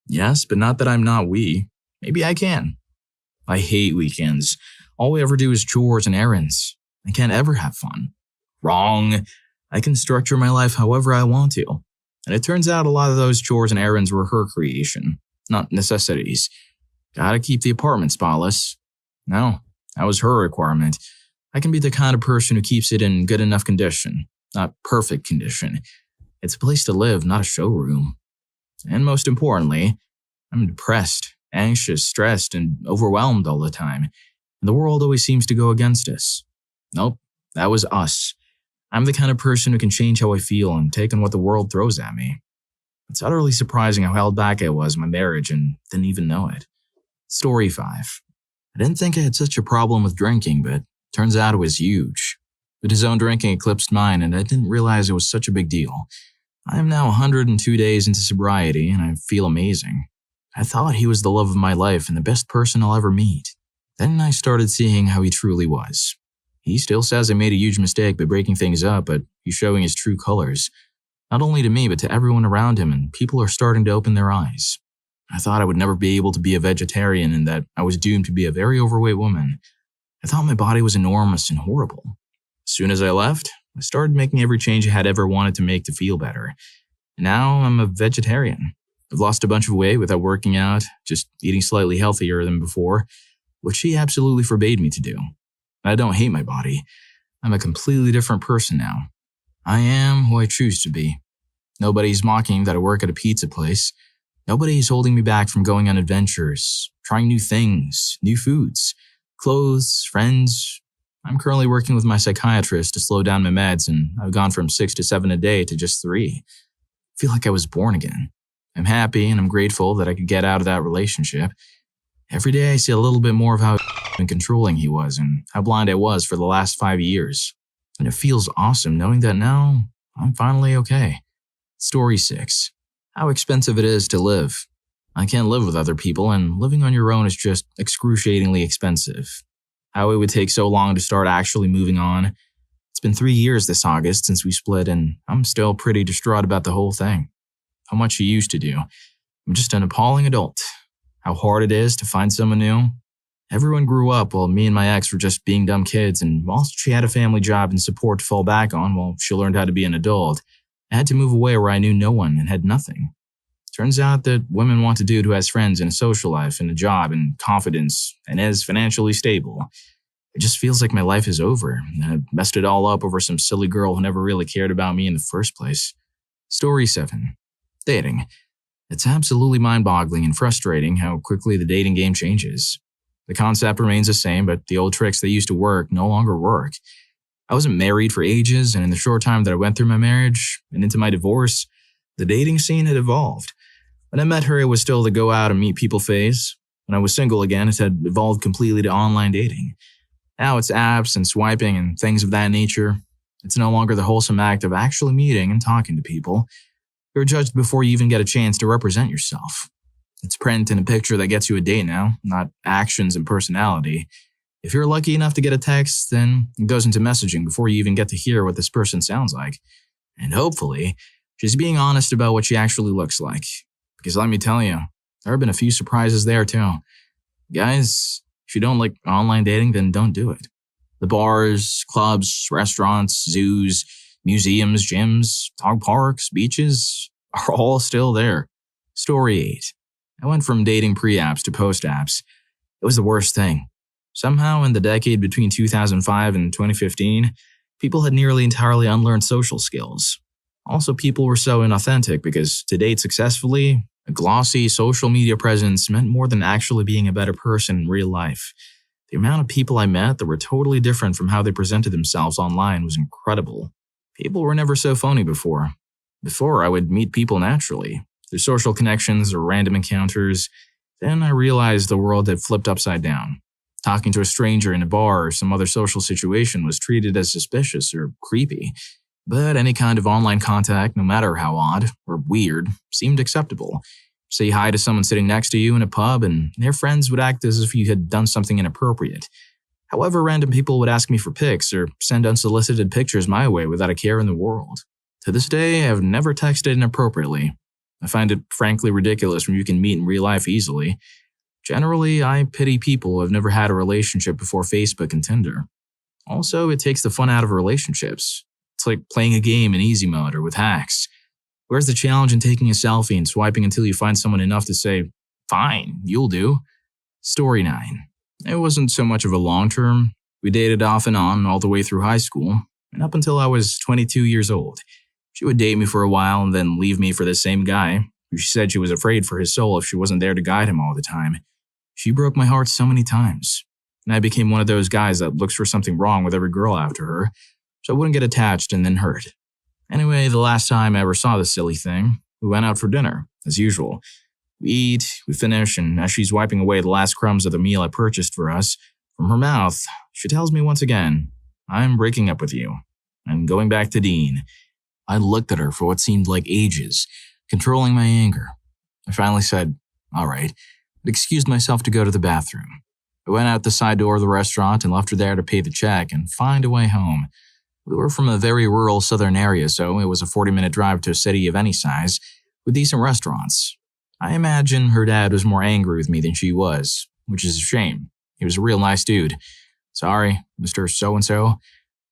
Yes, but not that I'm not we. Maybe I can. I hate weekends. All we ever do is chores and errands. I can't ever have fun. Wrong. I can structure my life however I want to. And it turns out a lot of those chores and errands were her creation, not necessities. Gotta keep the apartment spotless. No, that was her requirement. I can be the kind of person who keeps it in good enough condition, not perfect condition. It's a place to live, not a showroom. And most importantly, I'm depressed, anxious, stressed, and overwhelmed all the time. And the world always seems to go against us. Nope, that was us. I'm the kind of person who can change how I feel and take on what the world throws at me. It's utterly surprising how held back I was in my marriage and didn't even know it. Story 5. I didn't think I had such a problem with drinking, but turns out it was huge. But his own drinking eclipsed mine, and I didn't realize it was such a big deal. I am now 102 days into sobriety, and I feel amazing. I thought he was the love of my life and the best person I'll ever meet. Then I started seeing how he truly was. He still says I made a huge mistake by breaking things up, but he's showing his true colors. Not only to me, but to everyone around him, and people are starting to open their eyes. I thought I would never be able to be a vegetarian and that I was doomed to be a very overweight woman. I thought my body was enormous and horrible. As soon as I left, I started making every change I had ever wanted to make to feel better. And now I'm a vegetarian. I've lost a bunch of weight without working out, just eating slightly healthier than before, which he absolutely forbade me to do. I don't hate my body. I'm a completely different person now. I am who I choose to be. Nobody's mocking that I work at a pizza place. Nobody's holding me back from going on adventures, trying new things, new foods, clothes, friends. I'm currently working with my psychiatrist to slow down my meds, and I've gone from 6 to 7 a day to just 3. I feel like I was born again. I'm happy and I'm grateful that I could get out of that relationship. Every day I see a little bit more of how and controlling he was and how blind I was for the last 5 years. And it feels awesome knowing that now I'm finally okay. Story 6. How expensive it is to live. I can't live with other people, and living on your own is just excruciatingly expensive. How it would take so long to start actually moving on. It's been 3 years this August since we split, and I'm still pretty distraught about the whole thing. how much he used to do. I'm just an appalling adult. How hard it is to find someone new. Everyone grew up while me and my ex were just being dumb kids, and whilst she had a family job and support to fall back on while she learned how to be an adult, I had to move away where I knew no one and had nothing. Turns out that women want a dude who has friends and a social life and a job and confidence and is financially stable. It just feels like my life is over, and I messed it all up over some silly girl who never really cared about me in the first place. Story 7. Dating. It's absolutely mind-boggling and frustrating how quickly the dating game changes. The concept remains the same, but the old tricks that used to work no longer work. I wasn't married for ages, and in the short time that I went through my marriage and into my divorce, the dating scene had evolved. When I met her, it was still the go out and meet people phase. When I was single again, it had evolved completely to online dating. Now it's apps and swiping and things of that nature. It's no longer the wholesome act of actually meeting and talking to people. You're judged before you even get a chance to represent yourself. It's print and a picture that gets you a date now, not actions and personality. If you're lucky enough to get a text, then it goes into messaging before you even get to hear what this person sounds like. And hopefully, she's being honest about what she actually looks like. Because let me tell you, there have been a few surprises there too. Guys, if you don't like online dating, then don't do it. The bars, clubs, restaurants, zoos, museums, gyms, dog parks, beaches are all still there. Story 8. I went from dating pre-apps to post-apps. It was the worst thing. Somehow, in the decade between 2005 and 2015, people had nearly entirely unlearned social skills. Also, people were so inauthentic because to date successfully, a glossy social media presence meant more than actually being a better person in real life. The amount of people I met that were totally different from how they presented themselves online was incredible. People were never so phony before. Before, I would meet people naturally, through social connections or random encounters. Then I realized the world had flipped upside down. Talking to a stranger in a bar or some other social situation was treated as suspicious or creepy. But any kind of online contact, no matter how odd or weird, seemed acceptable. Say hi to someone sitting next to you in a pub and their friends would act as if you had done something inappropriate. However, random people would ask me for pics or send unsolicited pictures my way without a care in the world. To this day, I've never texted inappropriately. I find it frankly ridiculous when you can meet in real life easily. Generally, I pity people who have never had a relationship before Facebook and Tinder. Also, it takes the fun out of relationships. It's like playing a game in easy mode or with hacks. Where's the challenge in taking a selfie and swiping until you find someone enough to say, fine, you'll do? Story 9. It wasn't so much of a long term. We dated off and on all the way through high school, and up until I was 22 years old. She would date me for a while and then leave me for the same guy, who she said she was afraid for his soul if she wasn't there to guide him all the time. She broke my heart so many times, and I became one of those guys that looks for something wrong with every girl after her, so I wouldn't get attached and then hurt. Anyway, the last time I ever saw this silly thing, we went out for dinner, as usual. We eat, we finish, and as she's wiping away the last crumbs of the meal I purchased for us, from her mouth, she tells me once again, I'm breaking up with you. I'm going back to Dean. I looked at her for what seemed like ages, controlling my anger. I finally said, all right, but excused myself to go to the bathroom. I went out the side door of the restaurant and left her there to pay the check and find a way home. We were from a very rural southern area, so it was a 40-minute drive to a city of any size, with decent restaurants. I imagine her dad was more angry with me than she was, which is a shame. He was a real nice dude. Sorry, Mr. So-and-so.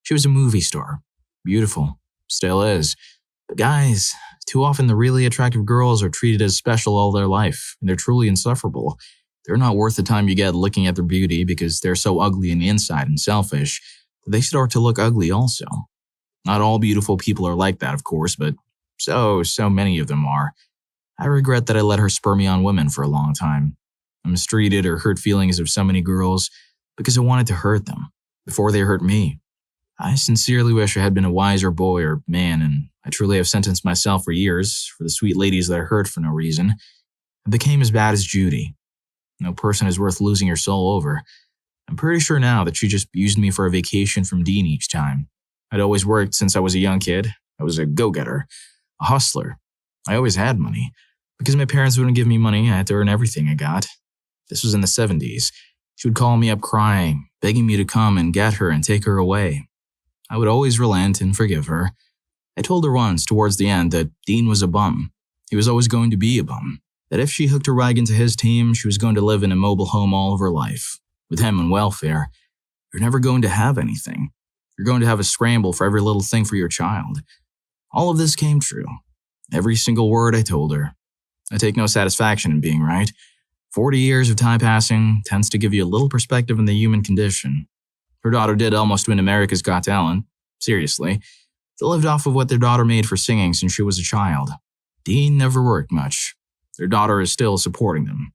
She was a movie star. Beautiful. Still is. But guys, too often the really attractive girls are treated as special all their life, and they're truly insufferable. They're not worth the time you get looking at their beauty because they're so ugly on the inside and selfish. They start to look ugly also. Not all beautiful people are like that, of course, but so many of them are. I regret that I let her spur me on women for a long time. I mistreated or hurt feelings of so many girls because I wanted to hurt them before they hurt me. I sincerely wish I had been a wiser boy or man, and I truly have sentenced myself for years for the sweet ladies that I hurt for no reason. I became as bad as Judy. No person is worth losing your soul over. I'm pretty sure now that she just used me for a vacation from Dean each time. I'd always worked since I was a young kid. I was a go-getter, a hustler. I always had money. Because my parents wouldn't give me money, I had to earn everything I got. This was in the 70s. She would call me up crying, begging me to come and get her and take her away. I would always relent and forgive her. I told her once, towards the end, that Dean was a bum. he was always going to be a bum. That if she hooked a rag into his team, she was going to live in a mobile home all of her life. With him on welfare, you're never going to have anything. You're going to have a scramble for every little thing for your child. All of this came true. Every single word I told her. I take no satisfaction in being right. 40 years of time passing tends to give you a little perspective on the human condition. Her daughter did almost win America's Got Talent. Seriously. They lived off of what their daughter made for singing since she was a child. Dean never worked much. Their daughter is still supporting them.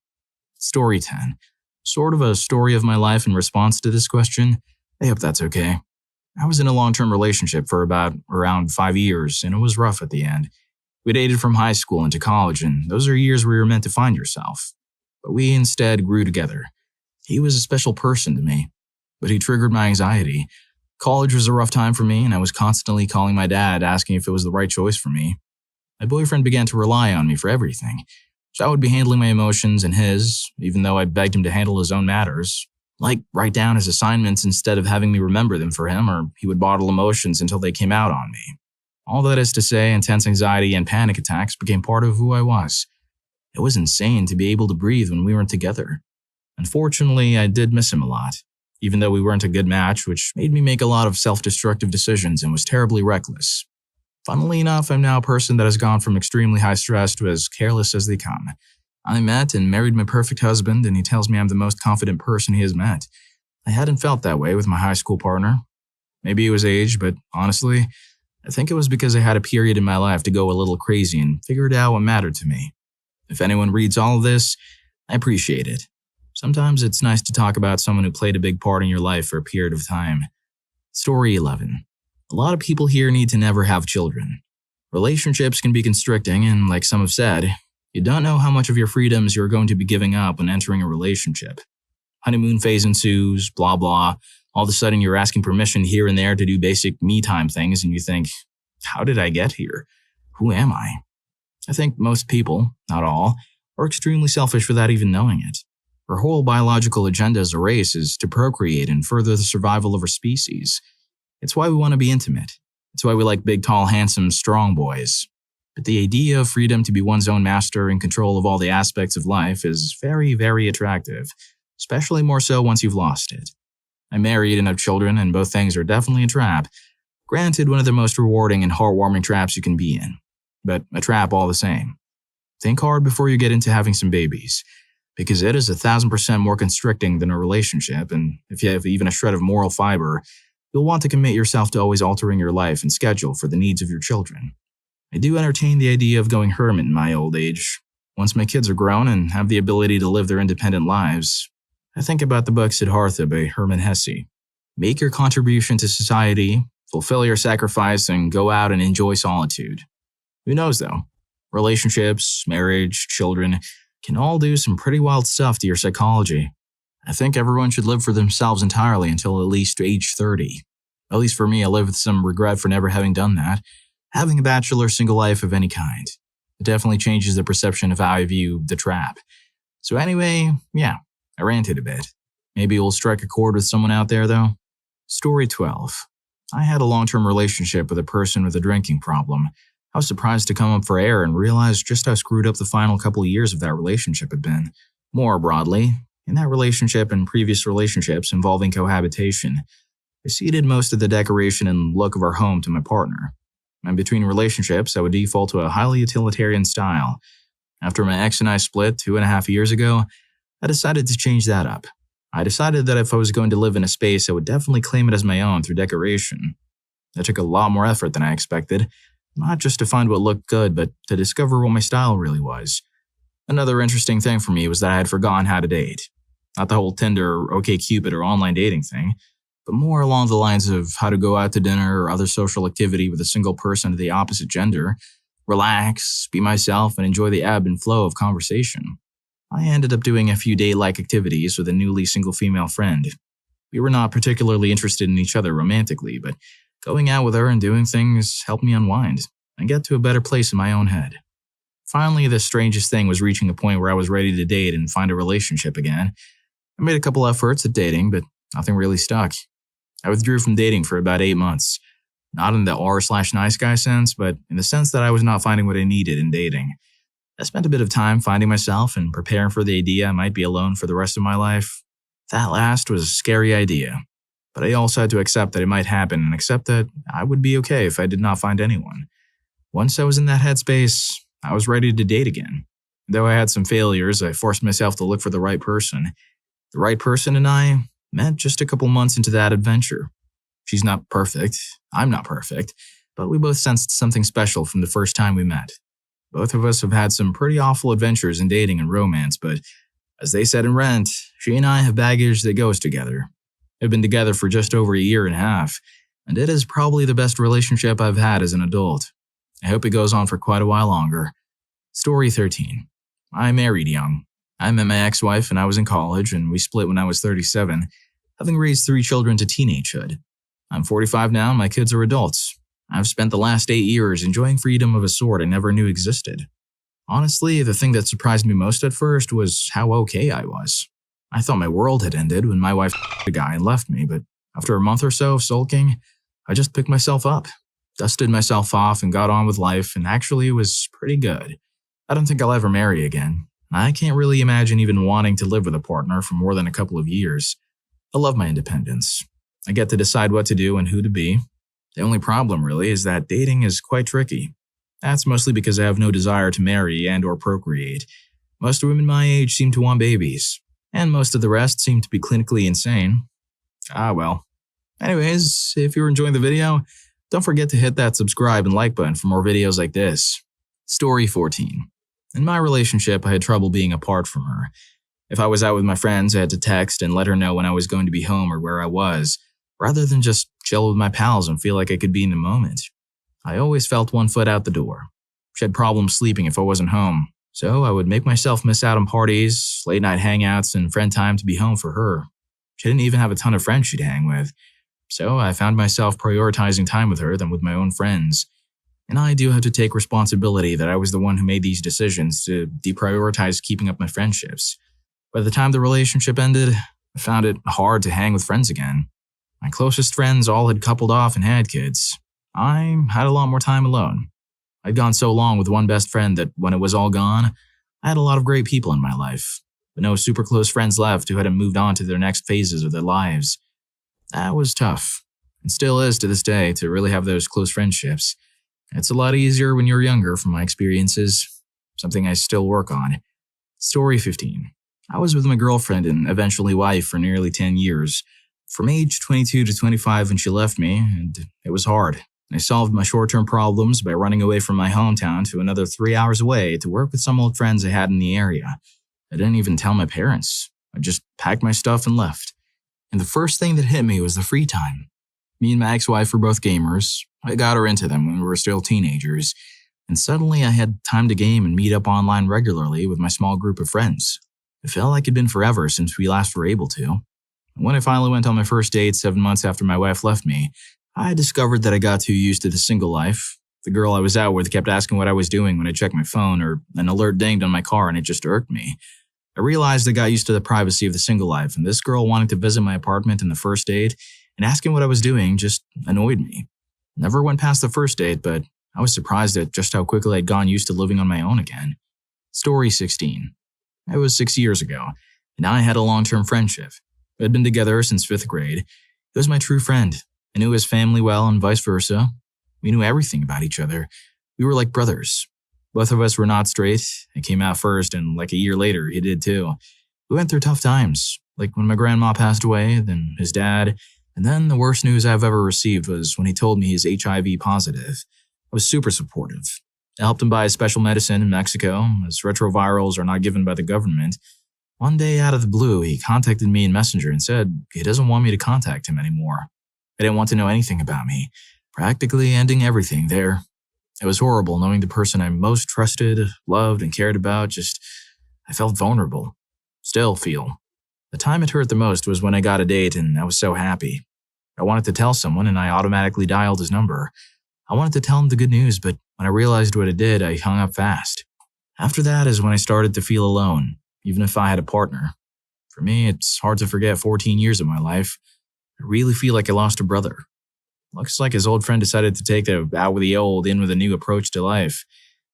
Story 10. Sort of a story of my life in response to this question. I hope that's okay. I was in a long-term relationship for around 5 years, and it was rough at the end. We dated from high school into college, and those are years where you're meant to find yourself. But we instead grew together. He was a special person to me, but he triggered my anxiety. College was a rough time for me, and I was constantly calling my dad asking if it was the right choice for me. My boyfriend began to rely on me for everything, so I would be handling my emotions and his, even though I begged him to handle his own matters. Like write down his assignments instead of having me remember them for him, or he would bottle emotions until they came out on me. All that is to say, intense anxiety and panic attacks became part of who I was. It was insane to be able to breathe when we weren't together. Unfortunately, I did miss him a lot, even though we weren't a good match, which made me make a lot of self-destructive decisions and was terribly reckless. Funnily enough, I'm now a person that has gone from extremely high stress to as careless as they come. I met and married my perfect husband, and he tells me I'm the most confident person he has met. I hadn't felt that way with my high school partner. Maybe it was age, but honestly, I think it was because I had a period in my life to go a little crazy and figured out what mattered to me. If anyone reads all of this, I appreciate it. Sometimes it's nice to talk about someone who played a big part in your life for a period of time. Story 11. A lot of people here need to never have children. Relationships can be constricting, and like some have said, you don't know how much of your freedoms you're going to be giving up when entering a relationship. Honeymoon phase ensues, blah blah. All of a sudden you're asking permission here and there to do basic me-time things, and you think, how did I get here? Who am I? I think most people, not all, are extremely selfish without even knowing it. Our whole biological agenda as a race is to procreate and further the survival of our species. It's why we want to be intimate. It's why we like big, tall, handsome, strong boys. But the idea of freedom to be one's own master in control of all the aspects of life is very, very attractive, especially more so once you've lost it. I'm married and have children, and both things are definitely a trap. Granted, one of the most rewarding and heartwarming traps you can be in, but a trap all the same. Think hard before you get into having some babies, because it is 1,000% more constricting than a relationship, and if you have even a shred of moral fiber, you'll want to commit yourself to always altering your life and schedule for the needs of your children. I do entertain the idea of going hermit in my old age. Once my kids are grown and have the ability to live their independent lives, I think about the book Siddhartha by Hermann Hesse. Make your contribution to society, fulfill your sacrifice, and go out and enjoy solitude. Who knows though? Relationships, marriage, children can all do some pretty wild stuff to your psychology. I think everyone should live for themselves entirely until at least age 30. At least for me, I live with some regret for never having done that. Having a bachelor single life of any kind. It definitely changes the perception of how I view the trap. So anyway, yeah, I ranted a bit. Maybe we'll strike a chord with someone out there though. Story 12. I had a long-term relationship with a person with a drinking problem. I was surprised to come up for air and realize just how screwed up the final couple of years of that relationship had been. More broadly, in that relationship and previous relationships involving cohabitation, I ceded most of the decoration and look of our home to my partner. And between relationships, I would default to a highly utilitarian style. After my ex and I split 2.5 years ago, I decided to change that up. I decided that if I was going to live in a space, I would definitely claim it as my own through decoration. That took a lot more effort than I expected, not just to find what looked good, but to discover what my style really was. Another interesting thing for me was that I had forgotten how to date. Not the whole Tinder or OkCupid or online dating thing, but more along the lines of how to go out to dinner or other social activity with a single person of the opposite gender, relax, be myself, and enjoy the ebb and flow of conversation. I ended up doing a few date-like activities with a newly single female friend. We were not particularly interested in each other romantically, but going out with her and doing things helped me unwind and get to a better place in my own head. Finally, the strangest thing was reaching a point where I was ready to date and find a relationship again. I made a couple efforts at dating, but nothing really stuck. I withdrew from dating for about 8 months. Not in the r/nice guy sense, but in the sense that I was not finding what I needed in dating. I spent a bit of time finding myself and preparing for the idea I might be alone for the rest of my life. That last was a scary idea, but I also had to accept that it might happen and accept that I would be okay if I did not find anyone. Once I was in that headspace, I was ready to date again. Though I had some failures, I forced myself to look for the right person. The right person and I met just a couple months into that adventure. She's not perfect, I'm not perfect, but we both sensed something special from the first time we met. Both of us have had some pretty awful adventures in dating and romance, but as they said in Rent, she and I have baggage that goes together. We've been together for just over a year and a half, and it is probably the best relationship I've had as an adult. I hope it goes on for quite a while longer. Story 13. I married young. I met my ex-wife when I was in college, and we split when I was 37, having raised 3 children to teenagehood. I'm 45 now, and my kids are adults. I've spent the last 8 years enjoying freedom of a sort I never knew existed. Honestly, the thing that surprised me most at first was how okay I was. I thought my world had ended when my wife a guy and left me, but after a month or so of sulking, I just picked myself up, dusted myself off, and got on with life, and actually it was pretty good. I don't think I'll ever marry again. I can't really imagine even wanting to live with a partner for more than a couple of years. I love my independence. I get to decide what to do and who to be. The only problem, really, is that dating is quite tricky. That's mostly because I have no desire to marry and or procreate. Most women my age seem to want babies, and most of the rest seem to be clinically insane. Ah well. Anyways, if you're enjoying the video, don't forget to hit that subscribe and like button for more videos like this. Story 14. In my relationship, I had trouble being apart from her. If I was out with my friends, I had to text and let her know when I was going to be home or where I was, rather than just chill with my pals and feel like I could be in the moment. I always felt one foot out the door. She had problems sleeping if I wasn't home, so I would make myself miss out on parties, late night hangouts, and friend time to be home for her. She didn't even have a ton of friends she'd hang with, so I found myself prioritizing time with her than with my own friends. And I do have to take responsibility that I was the one who made these decisions to deprioritize keeping up my friendships. By the time the relationship ended, I found it hard to hang with friends again. My closest friends all had coupled off and had kids. I had a lot more time alone. I'd gone so long with one best friend that when it was all gone, I had a lot of great people in my life, but no super close friends left who hadn't moved on to their next phases of their lives. That was tough, and still is to this day, to really have those close friendships. It's a lot easier when you're younger from my experiences, something I still work on. Story 15. I was with my girlfriend and eventually wife for nearly 10 years, from age 22 to 25 when she left me, and it was hard. I solved my short-term problems by running away from my hometown to another 3 hours away to work with some old friends I had in the area. I didn't even tell my parents. I just packed my stuff and left. And the first thing that hit me was the free time. Me and my ex-wife were both gamers. I got her into them when we were still teenagers, and suddenly I had time to game and meet up online regularly with my small group of friends. It felt like it'd been forever since we last were able to. When I finally went on my first date 7 months after my wife left me, I discovered that I got too used to the single life. The girl I was out with kept asking what I was doing when I checked my phone, or an alert dinged on my car and it just irked me. I realized I got used to the privacy of the single life, and this girl wanting to visit my apartment in the first date and asking what I was doing just annoyed me. Never went past the first date, but I was surprised at just how quickly I'd gotten used to living on my own again. Story 16. It was 6 years ago, and I had a long-term friendship. We had been together since 5th grade. He was my true friend. I knew his family well and vice versa. We knew everything about each other. We were like brothers. Both of us were not straight. I came out first, and like a year later, he did too. We went through tough times, like when my grandma passed away, then his dad, and then the worst news I've ever received was when he told me he's HIV positive. I was super supportive. I helped him buy special medicine in Mexico, as retrovirals are not given by the government. One day out of the blue, he contacted me in Messenger and said he doesn't want me to contact him anymore. He didn't want to know anything about me, practically ending everything there. It was horrible knowing the person I most trusted, loved, and cared about I felt vulnerable. Still feel. The time it hurt the most was when I got a date and I was so happy. I wanted to tell someone and I automatically dialed his number. I wanted to tell him the good news, but when I realized what it did, I hung up fast. After that is when I started to feel alone, even if I had a partner. For me, it's hard to forget 14 years of my life. I really feel like I lost a brother. Looks like his old friend decided to take the out with the old, in with a new approach to life.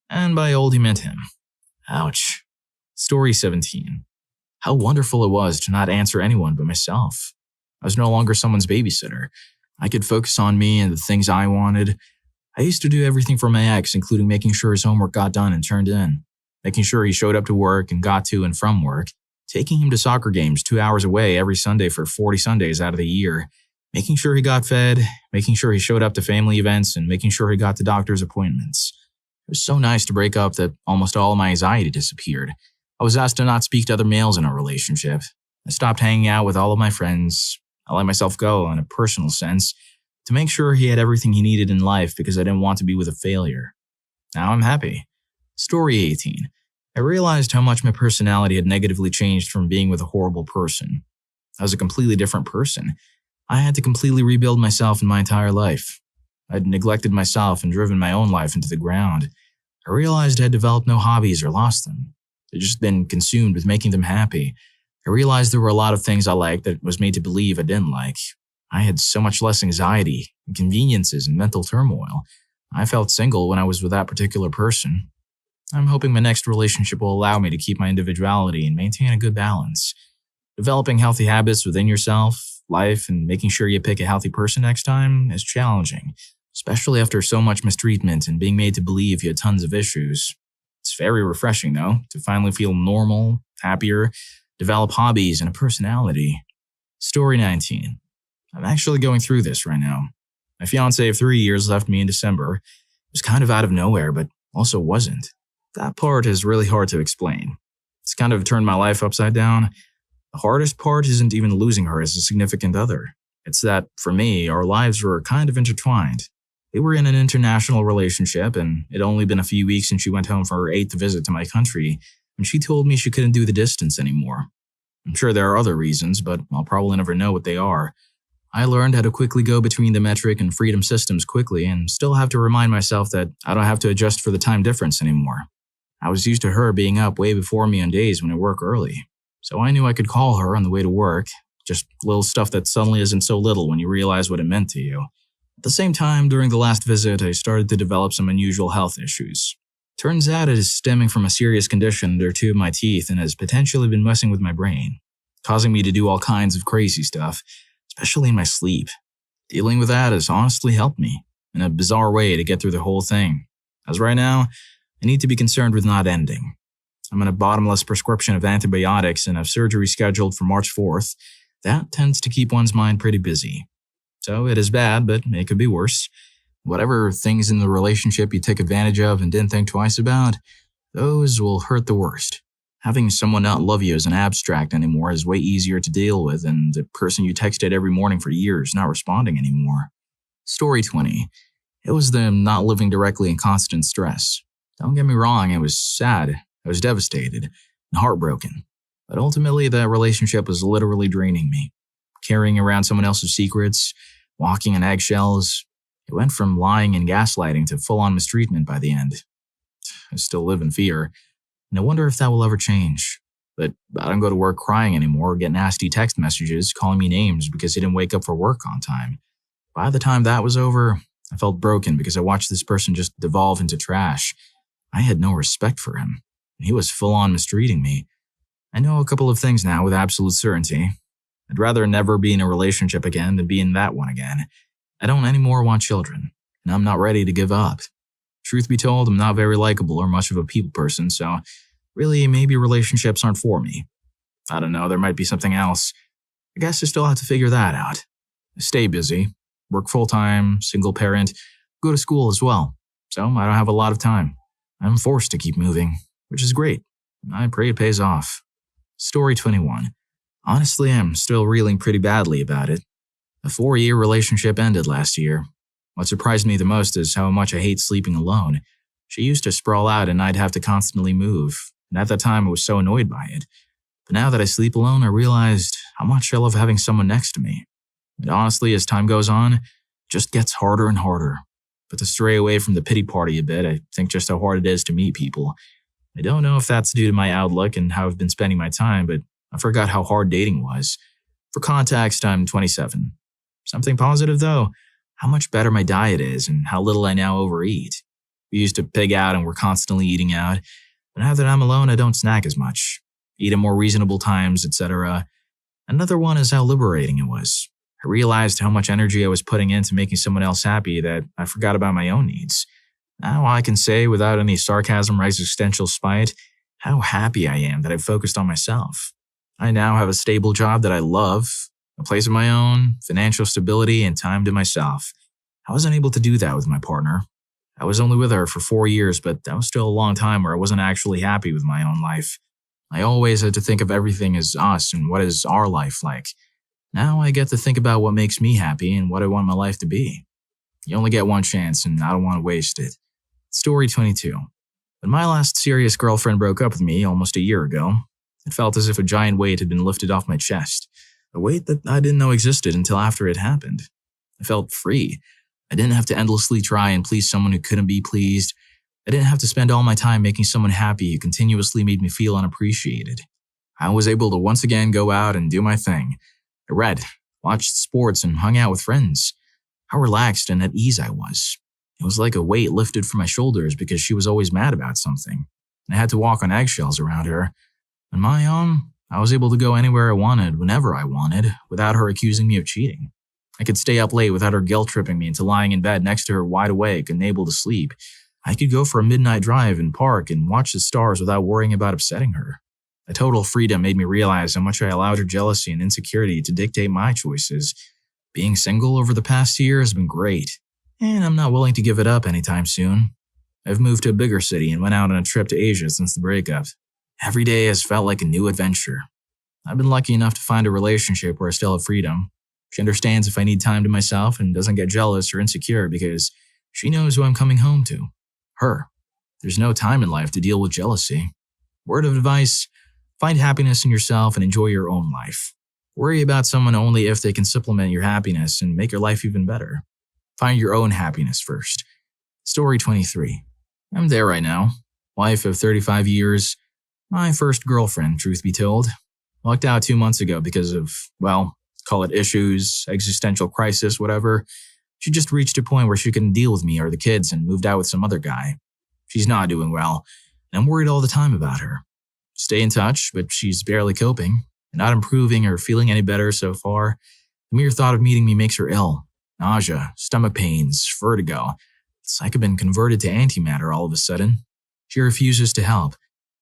And by old, he meant him. Ouch. Story 17. How wonderful it was to not answer anyone but myself. I was no longer someone's babysitter. I could focus on me and the things I wanted. I used to do everything for my ex, including making sure his homework got done and turned in, making sure he showed up to work and got to and from work, taking him to soccer games 2 hours away every Sunday for 40 Sundays out of the year, making sure he got fed, making sure he showed up to family events, and making sure he got to doctor's appointments. It was so nice to break up that almost all of my anxiety disappeared. I was asked to not speak to other males in our relationship. I stopped hanging out with all of my friends. I let myself go in a personal sense to make sure he had everything he needed in life because I didn't want to be with a failure. Now I'm happy. Story 18. I realized how much my personality had negatively changed from being with a horrible person. I was a completely different person. I had to completely rebuild myself in my entire life. I'd neglected myself and driven my own life into the ground. I realized I had developed no hobbies or lost them. I'd just been consumed with making them happy. I realized there were a lot of things I liked that was made to believe I didn't like. I had so much less anxiety, inconveniences, and mental turmoil. I felt single when I was with that particular person. I'm hoping my next relationship will allow me to keep my individuality and maintain a good balance. Developing healthy habits within yourself, life, and making sure you pick a healthy person next time is challenging, especially after so much mistreatment and being made to believe you had tons of issues. It's very refreshing, though, to finally feel normal, happier, develop hobbies and a personality. Story 19. I'm actually going through this right now. My fiancé of 3 years left me in December. It was kind of out of nowhere, but also wasn't. That part is really hard to explain. It's kind of turned my life upside down. The hardest part isn't even losing her as a significant other. It's that, for me, our lives were kind of intertwined. We were in an international relationship, and it'd only been a few weeks since she went home for her 8th visit to my country, and she told me she couldn't do the distance anymore. I'm sure there are other reasons, but I'll probably never know what they are. I learned how to quickly go between the metric and freedom systems quickly, and still have to remind myself that I don't have to adjust for the time difference anymore. I was used to her being up way before me on days when I work early, so I knew I could call her on the way to work, just little stuff that suddenly isn't so little when you realize what it meant to you. At the same time, during the last visit, I started to develop some unusual health issues. Turns out it is stemming from a serious condition under 2 of my teeth and has potentially been messing with my brain, causing me to do all kinds of crazy stuff, especially in my sleep. Dealing with that has honestly helped me, in a bizarre way, to get through the whole thing. As right now, I need to be concerned with not ending. I'm on a bottomless prescription of antibiotics and have surgery scheduled for March 4th. That tends to keep one's mind pretty busy. So it is bad, but it could be worse. Whatever things in the relationship you took advantage of and didn't think twice about, those will hurt the worst. Having someone not love you as an abstract anymore is way easier to deal with than the person you texted every morning for years not responding anymore. Story 20. It was them not living directly in constant stress. Don't get me wrong, it was sad, I was devastated, and heartbroken. But ultimately, that relationship was literally draining me. Carrying around someone else's secrets, walking on eggshells. It went from lying and gaslighting to full-on mistreatment by the end. I still live in fear, and I wonder if that will ever change. But I don't go to work crying anymore or get nasty text messages calling me names because he didn't wake up for work on time. By the time that was over, I felt broken because I watched this person just devolve into trash. I had no respect for him, and he was full-on mistreating me. I know a couple of things now with absolute certainty. I'd rather never be in a relationship again than be in that one again. I don't anymore want children, and I'm not ready to give up. Truth be told, I'm not very likable or much of a people person, so really maybe relationships aren't for me. I don't know, there might be something else. I guess I still have to figure that out. I stay busy, work full-time, single parent, go to school as well, so I don't have a lot of time. I'm forced to keep moving, which is great. I pray it pays off. Story 21. Honestly, I'm still reeling pretty badly about it. A 4-year relationship ended last year. What surprised me the most is how much I hate sleeping alone. She used to sprawl out and I'd have to constantly move, and at that time I was so annoyed by it. But now that I sleep alone, I realized how much I love having someone next to me. And honestly, as time goes on, it just gets harder and harder. But to stray away from the pity party a bit, I think just how hard it is to meet people. I don't know if that's due to my outlook and how I've been spending my time, but I forgot how hard dating was. For context, I'm 27. Something positive, though, how much better my diet is and how little I now overeat. We used to pig out and we're constantly eating out, But now that I'm alone, I don't snack as much, eat at more reasonable times, etc. Another one is how liberating it was. I realized how much energy I was putting into making someone else happy that I forgot about my own needs. Now I can say, without any sarcasm or existential spite, how happy I am that I focused on myself. I now have a stable job that I love, a place of my own, financial stability, and time to myself. I wasn't able to do that with my partner. I was only with her for 4 years, but that was still a long time where I wasn't actually happy with my own life. I always had to think of everything as us and what is our life like. Now I get to think about what makes me happy and what I want my life to be. You only get one chance, and I don't want to waste it. Story 22. When my last serious girlfriend broke up with me almost a year ago, it felt as if a giant weight had been lifted off my chest. A weight that I didn't know existed until after it happened. I felt free. I didn't have to endlessly try and please someone who couldn't be pleased. I didn't have to spend all my time making someone happy who continuously made me feel unappreciated. I was able to once again go out and do my thing. I read, watched sports, and hung out with friends. How relaxed and at ease I was. It was like a weight lifted from my shoulders because she was always mad about something. I had to walk on eggshells around her. On my own, I was able to go anywhere I wanted, whenever I wanted, without her accusing me of cheating. I could stay up late without her guilt-tripping me into lying in bed next to her wide awake and able to sleep. I could go for a midnight drive and park and watch the stars without worrying about upsetting her. The total freedom made me realize how much I allowed her jealousy and insecurity to dictate my choices. Being single over the past year has been great, and I'm not willing to give it up anytime soon. I've moved to a bigger city and went out on a trip to Asia since the breakup. Every day has felt like a new adventure. I've been lucky enough to find a relationship where I still have freedom. She understands if I need time to myself and doesn't get jealous or insecure because she knows who I'm coming home to. Her. There's no time in life to deal with jealousy. Word of advice, find happiness in yourself and enjoy your own life. Worry about someone only if they can supplement your happiness and make your life even better. Find your own happiness first. Story 23. I'm there right now. Wife of 35 years. My first girlfriend, truth be told. Walked out 2 months ago because of, well, call it issues, existential crisis, whatever. She just reached a point where she couldn't deal with me or the kids and moved out with some other guy. She's not doing well, and I'm worried all the time about her. Stay in touch, but she's barely coping, not improving or feeling any better so far. The mere thought of meeting me makes her ill. Nausea, stomach pains, vertigo. It's like I've been converted to antimatter all of a sudden. She refuses to help.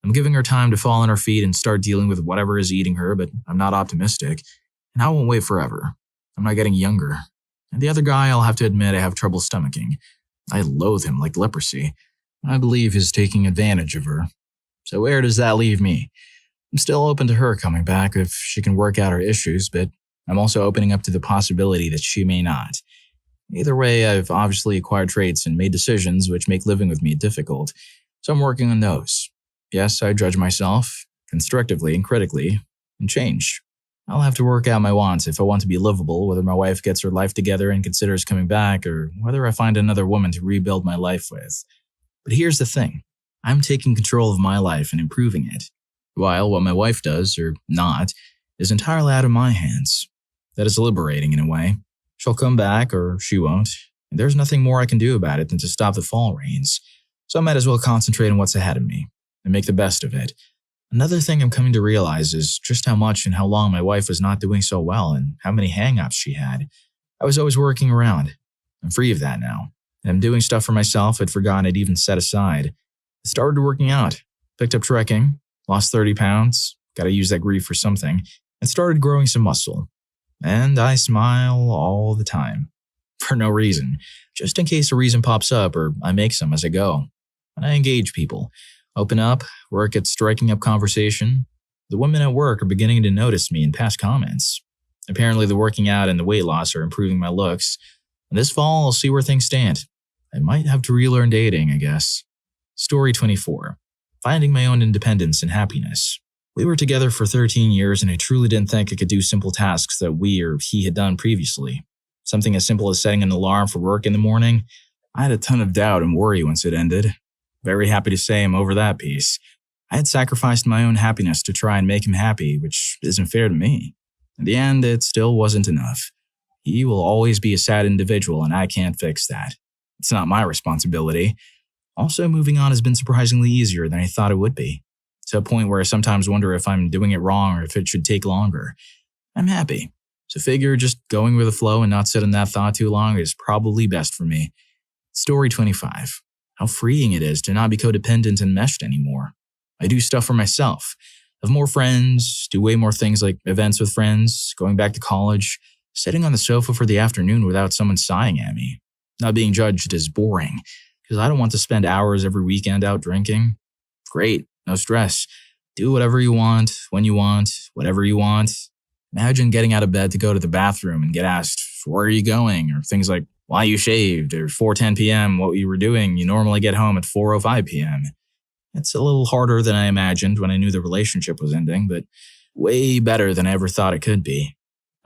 I'm giving her time to fall on her feet and start dealing with whatever is eating her, but I'm not optimistic. And I won't wait forever. I'm not getting younger. And the other guy, I'll have to admit I have trouble stomaching. I loathe him like leprosy. I believe he's taking advantage of her. So where does that leave me? I'm still open to her coming back if she can work out her issues, but I'm also opening up to the possibility that she may not. Either way, I've obviously acquired traits and made decisions which make living with me difficult, so I'm working on those. Yes, I judge myself, constructively and critically, and change. I'll have to work out my wants if I want to be livable, whether my wife gets her life together and considers coming back, or whether I find another woman to rebuild my life with. But here's the thing. I'm taking control of my life and improving it, while what my wife does, or not, is entirely out of my hands. That is liberating in a way. She'll come back, or she won't, and there's nothing more I can do about it than to stop the fall rains. So I might as well concentrate on what's ahead of me, and make the best of it. Another thing I'm coming to realize is just how much and how long my wife was not doing so well and how many hang-ups she had. I was always working around. I'm free of that now. And I'm doing stuff for myself I'd forgotten I'd even set aside. I started working out, picked up trekking, lost 30 pounds, gotta use that grief for something, and started growing some muscle. And I smile all the time. For no reason, just in case a reason pops up or I make some as I go. And I engage people. Open up, work at striking up conversation. The women at work are beginning to notice me and pass comments. Apparently the working out and the weight loss are improving my looks. And this fall, I'll see where things stand. I might have to relearn dating, I guess. Story 24. Finding my own independence and happiness. We were together for 13 years and I truly didn't think I could do simple tasks that we or he had done previously. Something as simple as setting an alarm for work in the morning. I had a ton of doubt and worry once it ended. Very happy to say I'm over that piece. I had sacrificed my own happiness to try and make him happy, which isn't fair to me. In the end, it still wasn't enough. He will always be a sad individual and I can't fix that. It's not my responsibility. Also, moving on has been surprisingly easier than I thought it would be, to a point where I sometimes wonder if I'm doing it wrong or if it should take longer. I'm happy. So figure just going with the flow and not sitting in that thought too long is probably best for me. Story 25. How freeing it is to not be codependent and meshed anymore. I do stuff for myself. Have more friends, do way more things like events with friends, going back to college, sitting on the sofa for the afternoon without someone sighing at me. Not being judged as boring, because I don't want to spend hours every weekend out drinking. Great, no stress. Do whatever you want, when you want, whatever you want. Imagine getting out of bed to go to the bathroom and get asked, where are you going? Or things like, why you shaved? Or 4:10 p.m., what you were doing. You normally get home at 4:05 p.m. It's a little harder than I imagined when I knew the relationship was ending, but way better than I ever thought it could be.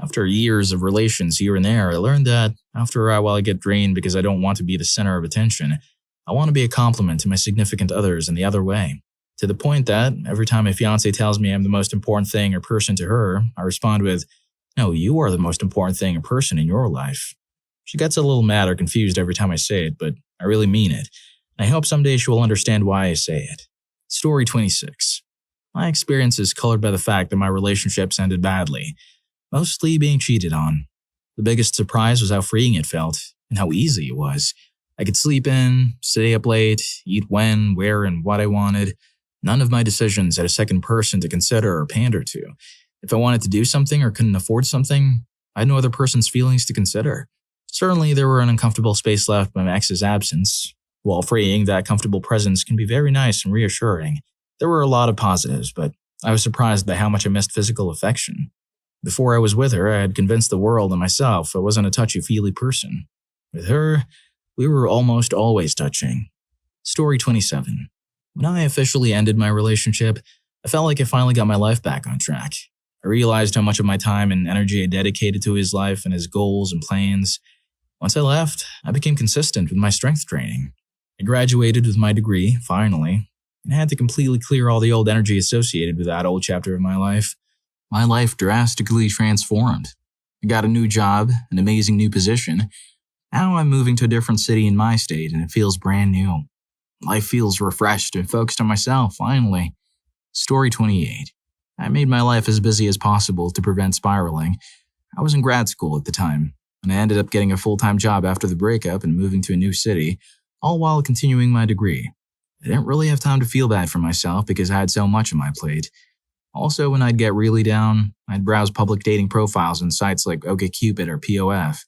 After years of relations here and there, I learned that after a while I get drained because I don't want to be the center of attention. I want to be a compliment to my significant others in the other way. To the point that every time my fiancé tells me I'm the most important thing or person to her, I respond with, no, you are the most important thing or person in your life. She gets a little mad or confused every time I say it, but I really mean it. I hope someday she will understand why I say it. Story 26. My experience is colored by the fact that my relationships ended badly, mostly being cheated on. The biggest surprise was how freeing it felt and how easy it was. I could sleep in, stay up late, eat when, where, and what I wanted. None of my decisions had a second person to consider or pander to. If I wanted to do something or couldn't afford something, I had no other person's feelings to consider. Certainly, there were an uncomfortable space left by my ex's absence. While freeing, that comfortable presence can be very nice and reassuring. There were a lot of positives, but I was surprised by how much I missed physical affection. Before I was with her, I had convinced the world and myself I wasn't a touchy-feely person. With her, we were almost always touching. Story 27. When I officially ended my relationship, I felt like I finally got my life back on track. I realized how much of my time and energy I dedicated to his life and his goals and plans. Once I left, I became consistent with my strength training. I graduated with my degree, finally, and I had to completely clear all the old energy associated with that old chapter of my life. My life drastically transformed. I got a new job, an amazing new position. Now I'm moving to a different city in my state and it feels brand new. Life feels refreshed and focused on myself, finally. Story 28. I made my life as busy as possible to prevent spiraling. I was in grad school at the time, and I ended up getting a full-time job after the breakup and moving to a new city, all while continuing my degree. I didn't really have time to feel bad for myself because I had so much on my plate. Also, when I'd get really down, I'd browse public dating profiles on sites like OkCupid or POF.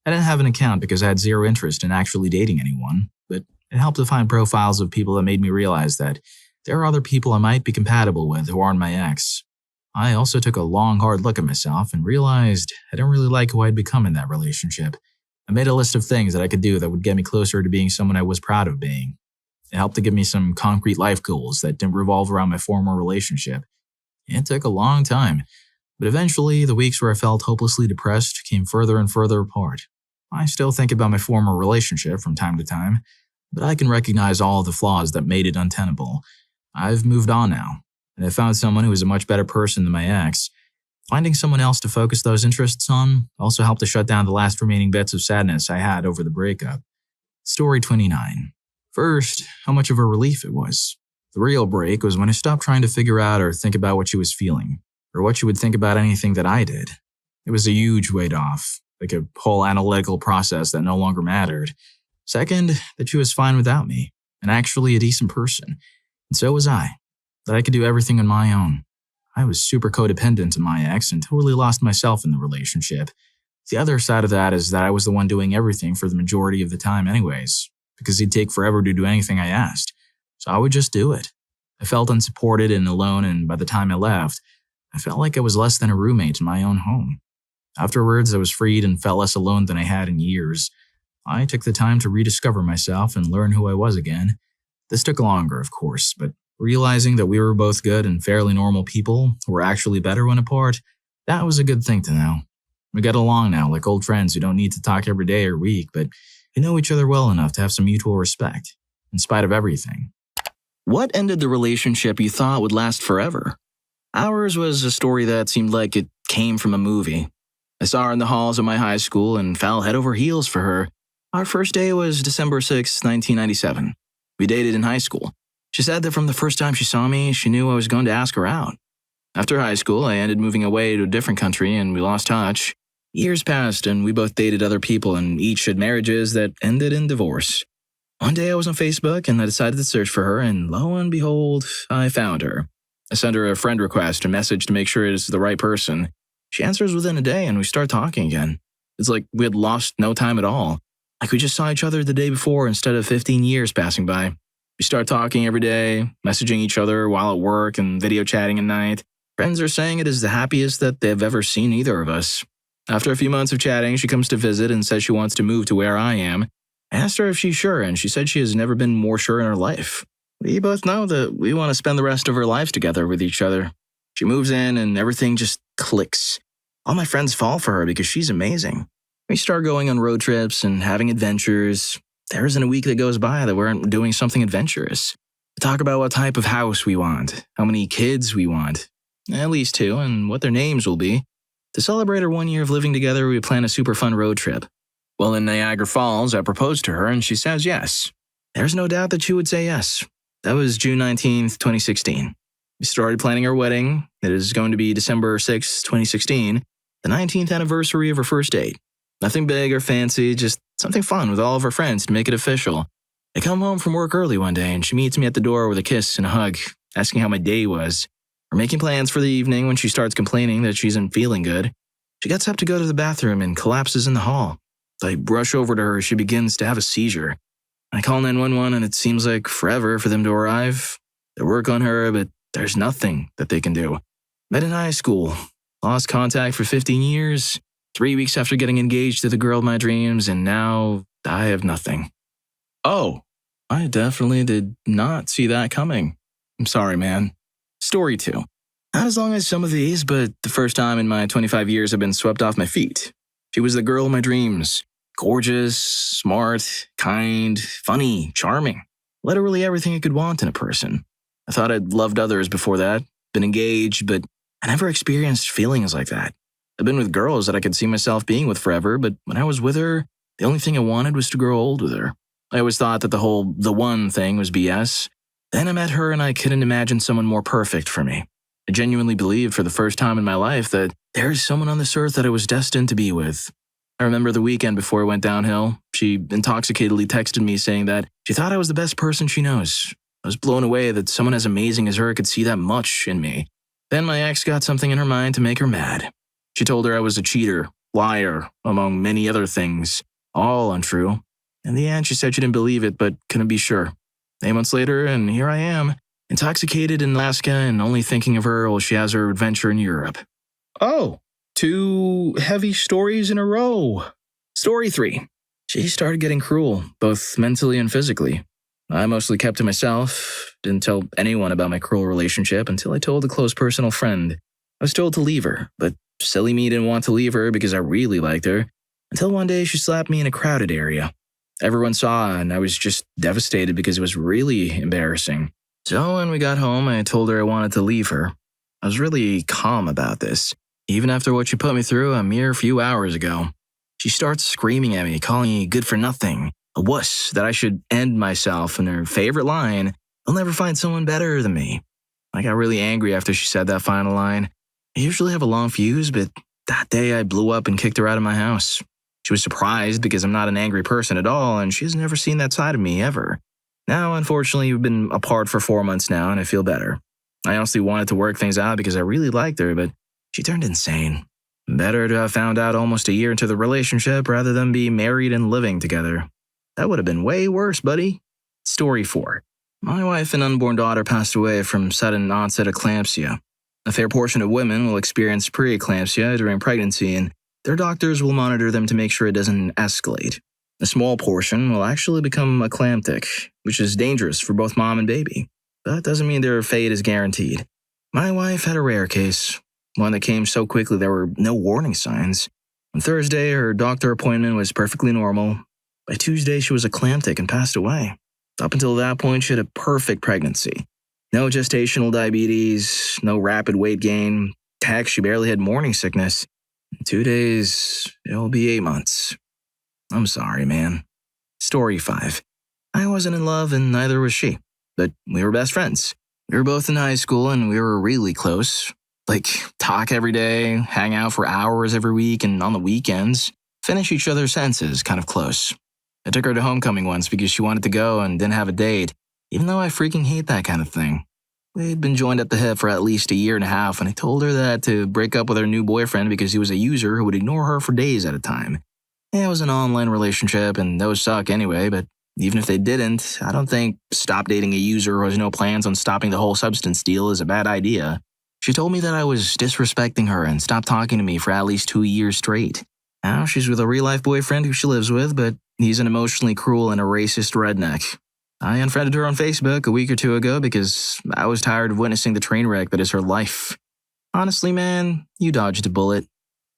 I didn't have an account because I had zero interest in actually dating anyone, but it helped to find profiles of people that made me realize that there are other people I might be compatible with who aren't my ex. I also took a long, hard look at myself and realized I didn't really like who I'd become in that relationship. I made a list of things that I could do that would get me closer to being someone I was proud of being. It helped to give me some concrete life goals that didn't revolve around my former relationship. It took a long time, but eventually the weeks where I felt hopelessly depressed came further and further apart. I still think about my former relationship from time to time, but I can recognize all of the flaws that made it untenable. I've moved on now, and I found someone who is a much better person than my ex. Finding someone else to focus those interests on also helped to shut down the last remaining bits of sadness I had over the breakup. Story 29. First, how much of a relief it was. The real break was when I stopped trying to figure out or think about what she was feeling, or what she would think about anything that I did. It was a huge weight off, like a whole analytical process that no longer mattered. Second, that she was fine without me, and actually a decent person. And so was I. That I could do everything on my own. I was super codependent to my ex and totally lost myself in the relationship. The other side of that is that I was the one doing everything for the majority of the time anyways, because he'd take forever to do anything I asked. So I would just do it. I felt unsupported and alone, and by the time I left, I felt like I was less than a roommate in my own home. Afterwards, I was freed and felt less alone than I had in years. I took the time to rediscover myself and learn who I was again. This took longer, of course, but realizing that we were both good and fairly normal people who were actually better when apart, that was a good thing to know. We get along now like old friends who don't need to talk every day or week, but who know each other well enough to have some mutual respect, in spite of everything. What ended the relationship you thought would last forever? Ours was a story that seemed like it came from a movie. I saw her in the halls of my high school and fell head over heels for her. Our first day was December 6, 1997. We dated in high school. She said that from the first time she saw me, she knew I was going to ask her out. After high school, I ended moving away to a different country and we lost touch. Years passed and we both dated other people and each had marriages that ended in divorce. One day I was on Facebook and I decided to search for her and lo and behold, I found her. I sent her a friend request, a message to make sure it's the right person. She answers within a day and we start talking again. It's like we had lost no time at all. Like we just saw each other the day before instead of 15 years passing by. We start talking every day, messaging each other while at work and video chatting at night. Friends are saying it is the happiest that they've ever seen either of us. After a few months of chatting, she comes to visit and says she wants to move to where I am. I asked her if she's sure, and she said she has never been more sure in her life. We both know that we want to spend the rest of our lives together with each other. She moves in and everything just clicks. All my friends fall for her because she's amazing. We start going on road trips and having adventures. There isn't a week that goes by that we aren't doing something adventurous. We talk about what type of house we want, how many kids we want, at least 2, and what their names will be. To celebrate our 1 year of living together, we plan a super fun road trip. Well, in Niagara Falls, I proposed to her and she says yes. There's no doubt that she would say yes. That was June 19th, 2016. We started planning our wedding. It is going to be December 6th, 2016, the 19th anniversary of our first date. Nothing big or fancy, just something fun with all of our friends to make it official. I come home from work early one day and she meets me at the door with a kiss and a hug, asking how my day was. We're making plans for the evening when she starts complaining that she isn't feeling good. She gets up to go to the bathroom and collapses in the hall. I rush over to her as she begins to have a seizure. I call 911 and it seems like forever for them to arrive. They work on her, but there's nothing that they can do. Met in high school, lost contact for 15 years, 3 weeks after getting engaged to the girl of my dreams, and now I have nothing. Oh, I definitely did not see that coming. I'm sorry, man. Story 2. Not as long as some of these, but the first time in my 25 years I've been swept off my feet. She was the girl of my dreams. Gorgeous, smart, kind, funny, charming. Literally everything I could want in a person. I thought I'd loved others before that, been engaged, but I never experienced feelings like that. I've been with girls that I could see myself being with forever, but when I was with her, the only thing I wanted was to grow old with her. I always thought that the whole the one thing was BS. Then I met her and I couldn't imagine someone more perfect for me. I genuinely believed for the first time in my life that there is someone on this earth that I was destined to be with. I remember the weekend before it went downhill, she intoxicatedly texted me saying that she thought I was the best person she knows. I was blown away that someone as amazing as her could see that much in me. Then my ex got something in her mind to make her mad. She told her I was a cheater, liar, among many other things, all untrue. In the end, she said she didn't believe it, but couldn't be sure. 8 months later, and here I am, intoxicated in Alaska and only thinking of her while she has her adventure in Europe. Oh, 2 heavy stories in a row. Story 3. She started getting cruel, both mentally and physically. I mostly kept to myself, didn't tell anyone about my cruel relationship until I told a close personal friend. I was told to leave her, but silly me didn't want to leave her because I really liked her, until one day she slapped me in a crowded area. Everyone saw and I was just devastated because it was really embarrassing. So when we got home, I told her I wanted to leave her. I was really calm about this, even after what she put me through a mere few hours ago. She starts screaming at me, calling me good for nothing, a wuss, that I should end myself, and her favorite line, "I'll never find someone better than me." I got really angry after she said that final line. I usually have a long fuse, but that day I blew up and kicked her out of my house. She was surprised because I'm not an angry person at all, and she has never seen that side of me ever. Now, unfortunately, we've been apart for 4 months now, and I feel better. I honestly wanted to work things out because I really liked her, but she turned insane. Better to have found out almost a year into the relationship rather than be married and living together. That would have been way worse, buddy. Story 4. My wife and unborn daughter passed away from sudden onset eclampsia. A fair portion of women will experience preeclampsia during pregnancy, and their doctors will monitor them to make sure it doesn't escalate. A small portion will actually become eclamptic, which is dangerous for both mom and baby. That doesn't mean their fate is guaranteed. My wife had a rare case, one that came so quickly there were no warning signs. On Thursday, her doctor appointment was perfectly normal. By Tuesday, she was eclamptic and passed away. Up until that point, she had a perfect pregnancy. No gestational diabetes, no rapid weight gain. Heck, she barely had morning sickness. In 2 days, it'll be 8 months. I'm sorry, man. Story 5. I wasn't in love and neither was she, but we were best friends. We were both in high school and we were really close. Like, talk every day, hang out for hours every week and on the weekends, finish each other's sentences kind of close. I took her to homecoming once because she wanted to go and didn't have a date, even though I freaking hate that kind of thing. We'd been joined at the hip for at least a year and a half, and I told her that to break up with her new boyfriend because he was a user who would ignore her for days at a time. It was an online relationship, and those suck anyway, but even if they didn't, I don't think stop dating a user who has no plans on stopping the whole substance deal is a bad idea. She told me that I was disrespecting her and stopped talking to me for at least 2 years straight. Now she's with a real-life boyfriend who she lives with, but he's an emotionally cruel and a racist redneck. I unfriended her on Facebook a week or two ago because I was tired of witnessing the train wreck that is her life. Honestly, man, you dodged a bullet.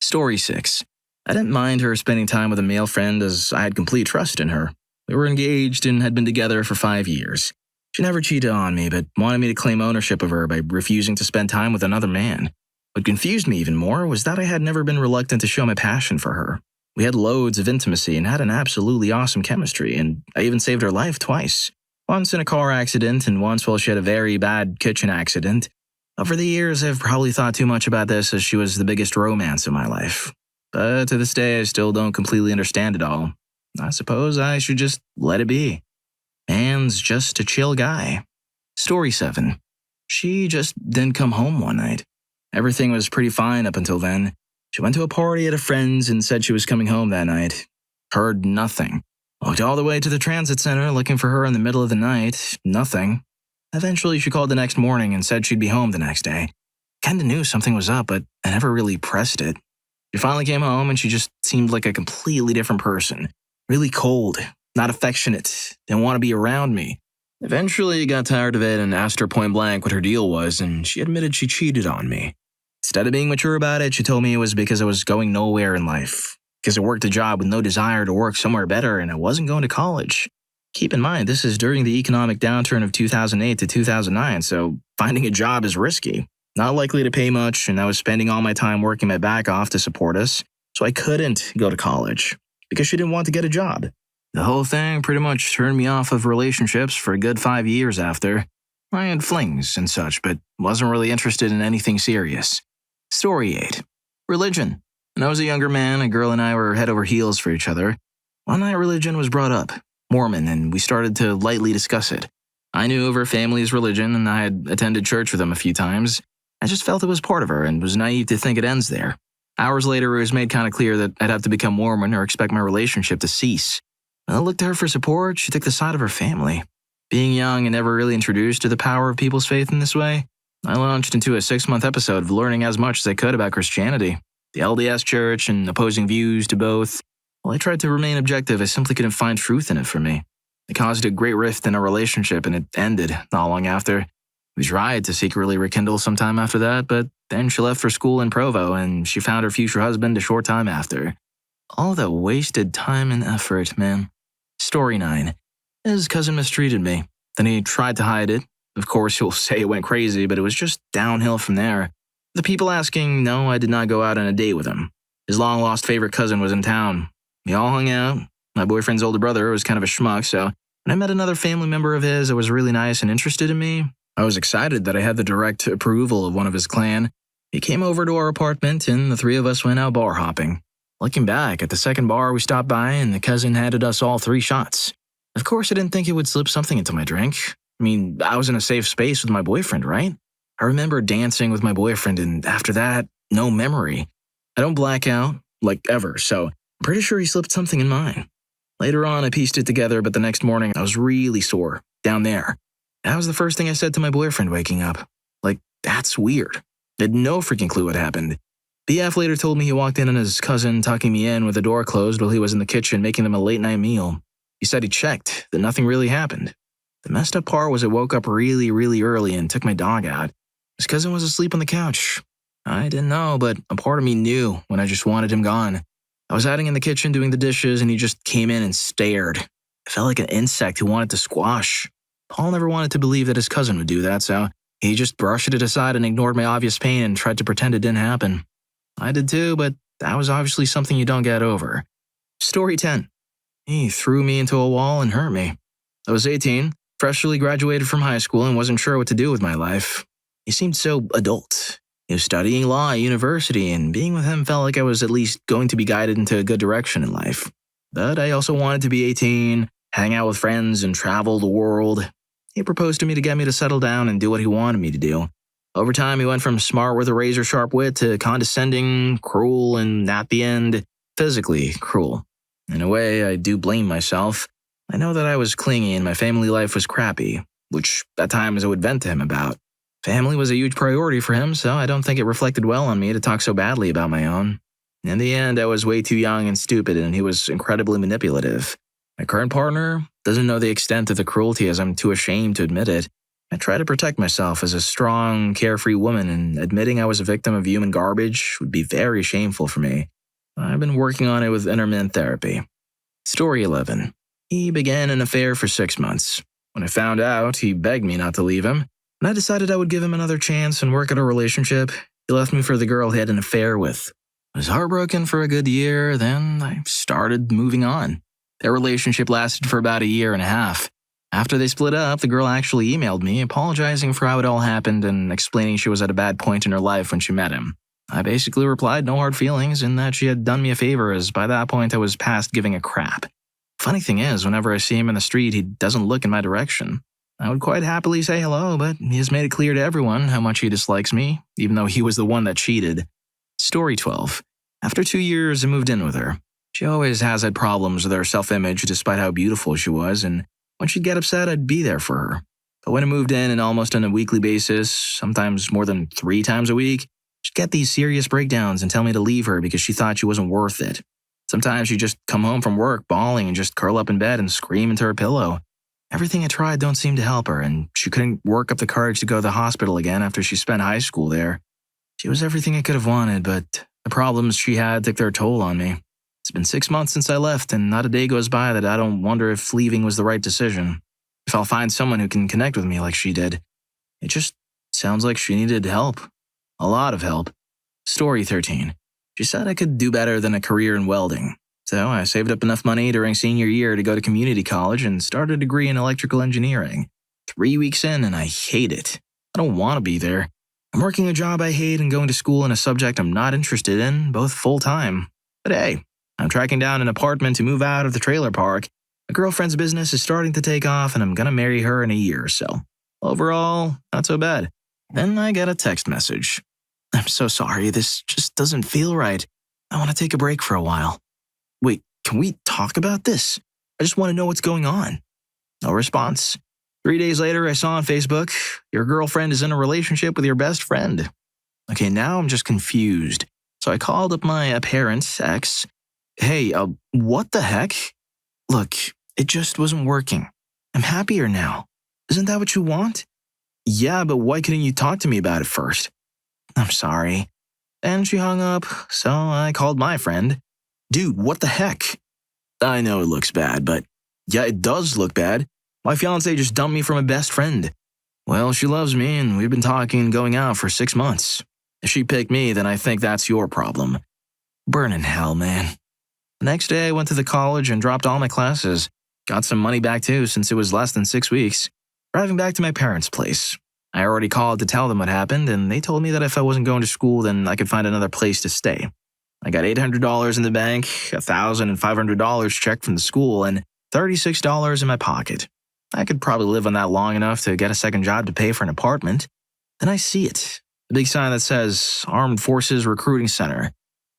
Story 6. I didn't mind her spending time with a male friend as I had complete trust in her. We were engaged and had been together for 5 years. She never cheated on me, but wanted me to claim ownership of her by refusing to spend time with another man. What confused me even more was that I had never been reluctant to show my passion for her. We had loads of intimacy and had an absolutely awesome chemistry, and I even saved her life twice. Once in a car accident and once while she had a very bad kitchen accident. Over the years, I've probably thought too much about this as she was the biggest romance in my life. But to this day, I still don't completely understand it all. I suppose I should just let it be. Anne's just a chill guy. Story 7. She just didn't come home one night. Everything was pretty fine up until then. She went to a party at a friend's and said she was coming home that night. Heard nothing. Walked all the way to the transit center looking for her in the middle of the night. Nothing. Eventually, she called the next morning and said she'd be home the next day. Kinda knew something was up, but I never really pressed it. She finally came home and she just seemed like a completely different person. Really cold, not affectionate, didn't want to be around me. Eventually, I got tired of it and asked her point blank what her deal was, and she admitted she cheated on me. Instead of being mature about it, she told me it was because I was going nowhere in life. Because I worked a job with no desire to work somewhere better and I wasn't going to college. Keep in mind, this is during the economic downturn of 2008 to 2009, so finding a job is risky. Not likely to pay much, and I was spending all my time working my back off to support us, so I couldn't go to college. Because she didn't want to get a job. The whole thing pretty much turned me off of relationships for a good 5 years after. I had flings and such, but wasn't really interested in anything serious. Story 8. Religion. When I was a younger man, a girl and I were head over heels for each other. One night religion was brought up, Mormon, and we started to lightly discuss it. I knew of her family's religion and I had attended church with them a few times. I just felt it was part of her and was naive to think it ends there. Hours later, it was made kind of clear that I'd have to become Mormon or expect my relationship to cease. When I looked to her for support, she took the side of her family. Being young and never really introduced to the power of people's faith in this way, I launched into a 6-month episode of learning as much as I could about Christianity, the LDS Church, and opposing views to both. While I tried to remain objective, I simply couldn't find truth in it for me. It caused a great rift in our relationship, and it ended not long after. We tried to secretly rekindle sometime after that, but then she left for school in Provo, and she found her future husband a short time after. All that wasted time and effort, man. Story 9. His cousin mistreated me. Then he tried to hide it. Of course, he'll say it went crazy, but it was just downhill from there. The people asking, no, I did not go out on a date with him. His long-lost favorite cousin was in town. We all hung out. My boyfriend's older brother was kind of a schmuck, so when I met another family member of his that was really nice and interested in me, I was excited that I had the direct approval of one of his clan. He came over to our apartment, and the three of us went out bar hopping. Looking back, at the second bar we stopped by, and the cousin handed us all 3 shots. Of course, I didn't think he would slip something into my drink. I mean, I was in a safe space with my boyfriend, right? I remember dancing with my boyfriend, and after that, no memory. I don't black out, like ever, so I'm pretty sure he slipped something in mine. Later on, I pieced it together, but the next morning, I was really sore, down there. That was the first thing I said to my boyfriend waking up. Like, that's weird. I had no freaking clue what happened. BF later told me he walked in on his cousin tucking me in with the door closed while he was in the kitchen making them a late-night meal. He said he checked, that nothing really happened. The messed up part was I woke up really, really early and took my dog out. His cousin was asleep on the couch. I didn't know, but a part of me knew when I just wanted him gone. I was hiding in the kitchen doing the dishes and he just came in and stared. I felt like an insect who wanted to squash. Paul never wanted to believe that his cousin would do that, so he just brushed it aside and ignored my obvious pain and tried to pretend it didn't happen. I did too, but that was obviously something you don't get over. Story 10. He threw me into a wall and hurt me. I was 18, freshly graduated from high school, and wasn't sure what to do with my life. He seemed so adult. He was studying law at university, and being with him felt like I was at least going to be guided into a good direction in life. But I also wanted to be 18, hang out with friends, and travel the world. He proposed to me to get me to settle down and do what he wanted me to do. Over time, he went from smart with a razor-sharp wit to condescending, cruel, and at the end, physically cruel. In a way, I do blame myself. I know that I was clingy and my family life was crappy, which at times I would vent to him about. Family was a huge priority for him, so I don't think it reflected well on me to talk so badly about my own. In the end, I was way too young and stupid, and he was incredibly manipulative. My current partner doesn't know the extent of the cruelty, as I'm too ashamed to admit it. I try to protect myself as a strong, carefree woman, and admitting I was a victim of human garbage would be very shameful for me. I've been working on it with intermittent therapy. Story 11. He began an affair for 6 months. When I found out, he begged me not to leave him, and I decided I would give him another chance and work at a relationship. He left me for the girl he had an affair with. I was heartbroken for a good year, then I started moving on. Their relationship lasted for about a year and a half. After they split up, the girl actually emailed me, apologizing for how it all happened and explaining she was at a bad point in her life when she met him. I basically replied no hard feelings and that she had done me a favor, as by that point I was past giving a crap. Funny thing is, whenever I see him in the street, he doesn't look in my direction. I would quite happily say hello, but he has made it clear to everyone how much he dislikes me, even though he was the one that cheated. Story 12. After 2 years, I moved in with her. She always has had problems with her self-image despite how beautiful she was, and when she'd get upset, I'd be there for her. But when I moved in and almost on a weekly basis, sometimes more than 3 times a week, she'd get these serious breakdowns and tell me to leave her because she thought she wasn't worth it. Sometimes she'd just come home from work bawling and just curl up in bed and scream into her pillow. Everything I tried don't seem to help her, and she couldn't work up the courage to go to the hospital again after she spent high school there. She was everything I could have wanted, but the problems she had took their toll on me. It's been 6 months since I left, and not a day goes by that I don't wonder if leaving was the right decision. If I'll find someone who can connect with me like she did. It just sounds like she needed help. A lot of help. Story 13. She said I could do better than a career in welding. So I saved up enough money during senior year to go to community college and start a degree in electrical engineering. 3 weeks in and I hate it. I don't want to be there. I'm working a job I hate and going to school in a subject I'm not interested in, both full-time. But hey, I'm tracking down an apartment to move out of the trailer park. My girlfriend's business is starting to take off and I'm gonna marry her in a year or so. Overall, not so bad. Then I get a text message. I'm so sorry, this just doesn't feel right. I want to take a break for a while. Wait, can we talk about this? I just want to know what's going on. No response. 3 days later, I saw on Facebook, your girlfriend is in a relationship with your best friend. Okay, now I'm just confused. So I called up my apparent ex. Hey, what the heck? Look, it just wasn't working. I'm happier now. Isn't that what you want? Yeah, but why couldn't you talk to me about it first? I'm sorry. And she hung up, so I called my friend. Dude, what the heck? I know it looks bad, but yeah, it does look bad. My fiancée just dumped me from my best friend. Well, she loves me, and we've been talking and going out for 6 months. If she picked me, then I think that's your problem. Burn in hell, man. The next day, I went to the college and dropped all my classes. Got some money back too, since it was less than 6 weeks. Driving back to my parents' place. I already called to tell them what happened, and they told me that if I wasn't going to school, then I could find another place to stay. I got $800 in the bank, $1,500 checked from the school, and $36 in my pocket. I could probably live on that long enough to get a second job to pay for an apartment. Then I see it. The big sign that says Armed Forces Recruiting Center.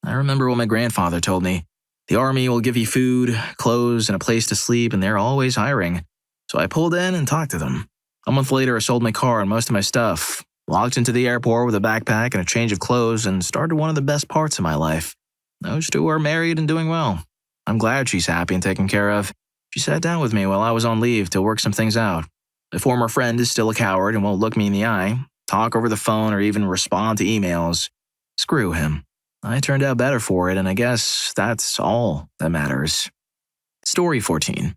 I remember what my grandfather told me. The Army will give you food, clothes, and a place to sleep, and they're always hiring. So I pulled in and talked to them. A month later, I sold my car and most of my stuff, walked into the airport with a backpack and a change of clothes, and started one of the best parts of my life. Those two are married and doing well. I'm glad she's happy and taken care of. She sat down with me while I was on leave to work some things out. My former friend is still a coward and won't look me in the eye, talk over the phone, or even respond to emails. Screw him. I turned out better for it, and I guess that's all that matters. Story 14.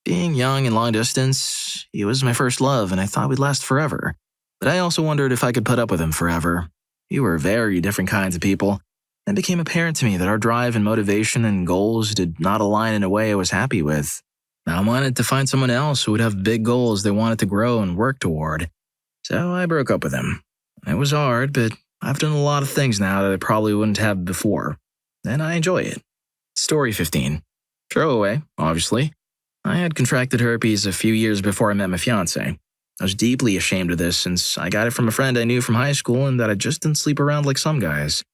Being young and long distance, he was my first love, and I thought we'd last forever. But I also wondered if I could put up with him forever. We were very different kinds of people. It became apparent to me that our drive and motivation and goals did not align in a way I was happy with. I wanted to find someone else who would have big goals they wanted to grow and work toward. So I broke up with him. It was hard, but I've done a lot of things now that I probably wouldn't have before, and I enjoy it. Story 15. Throwaway, obviously. I had contracted herpes a few years before I met my fiancé. I was deeply ashamed of this since I got it from a friend I knew from high school and that I just didn't sleep around like some guys.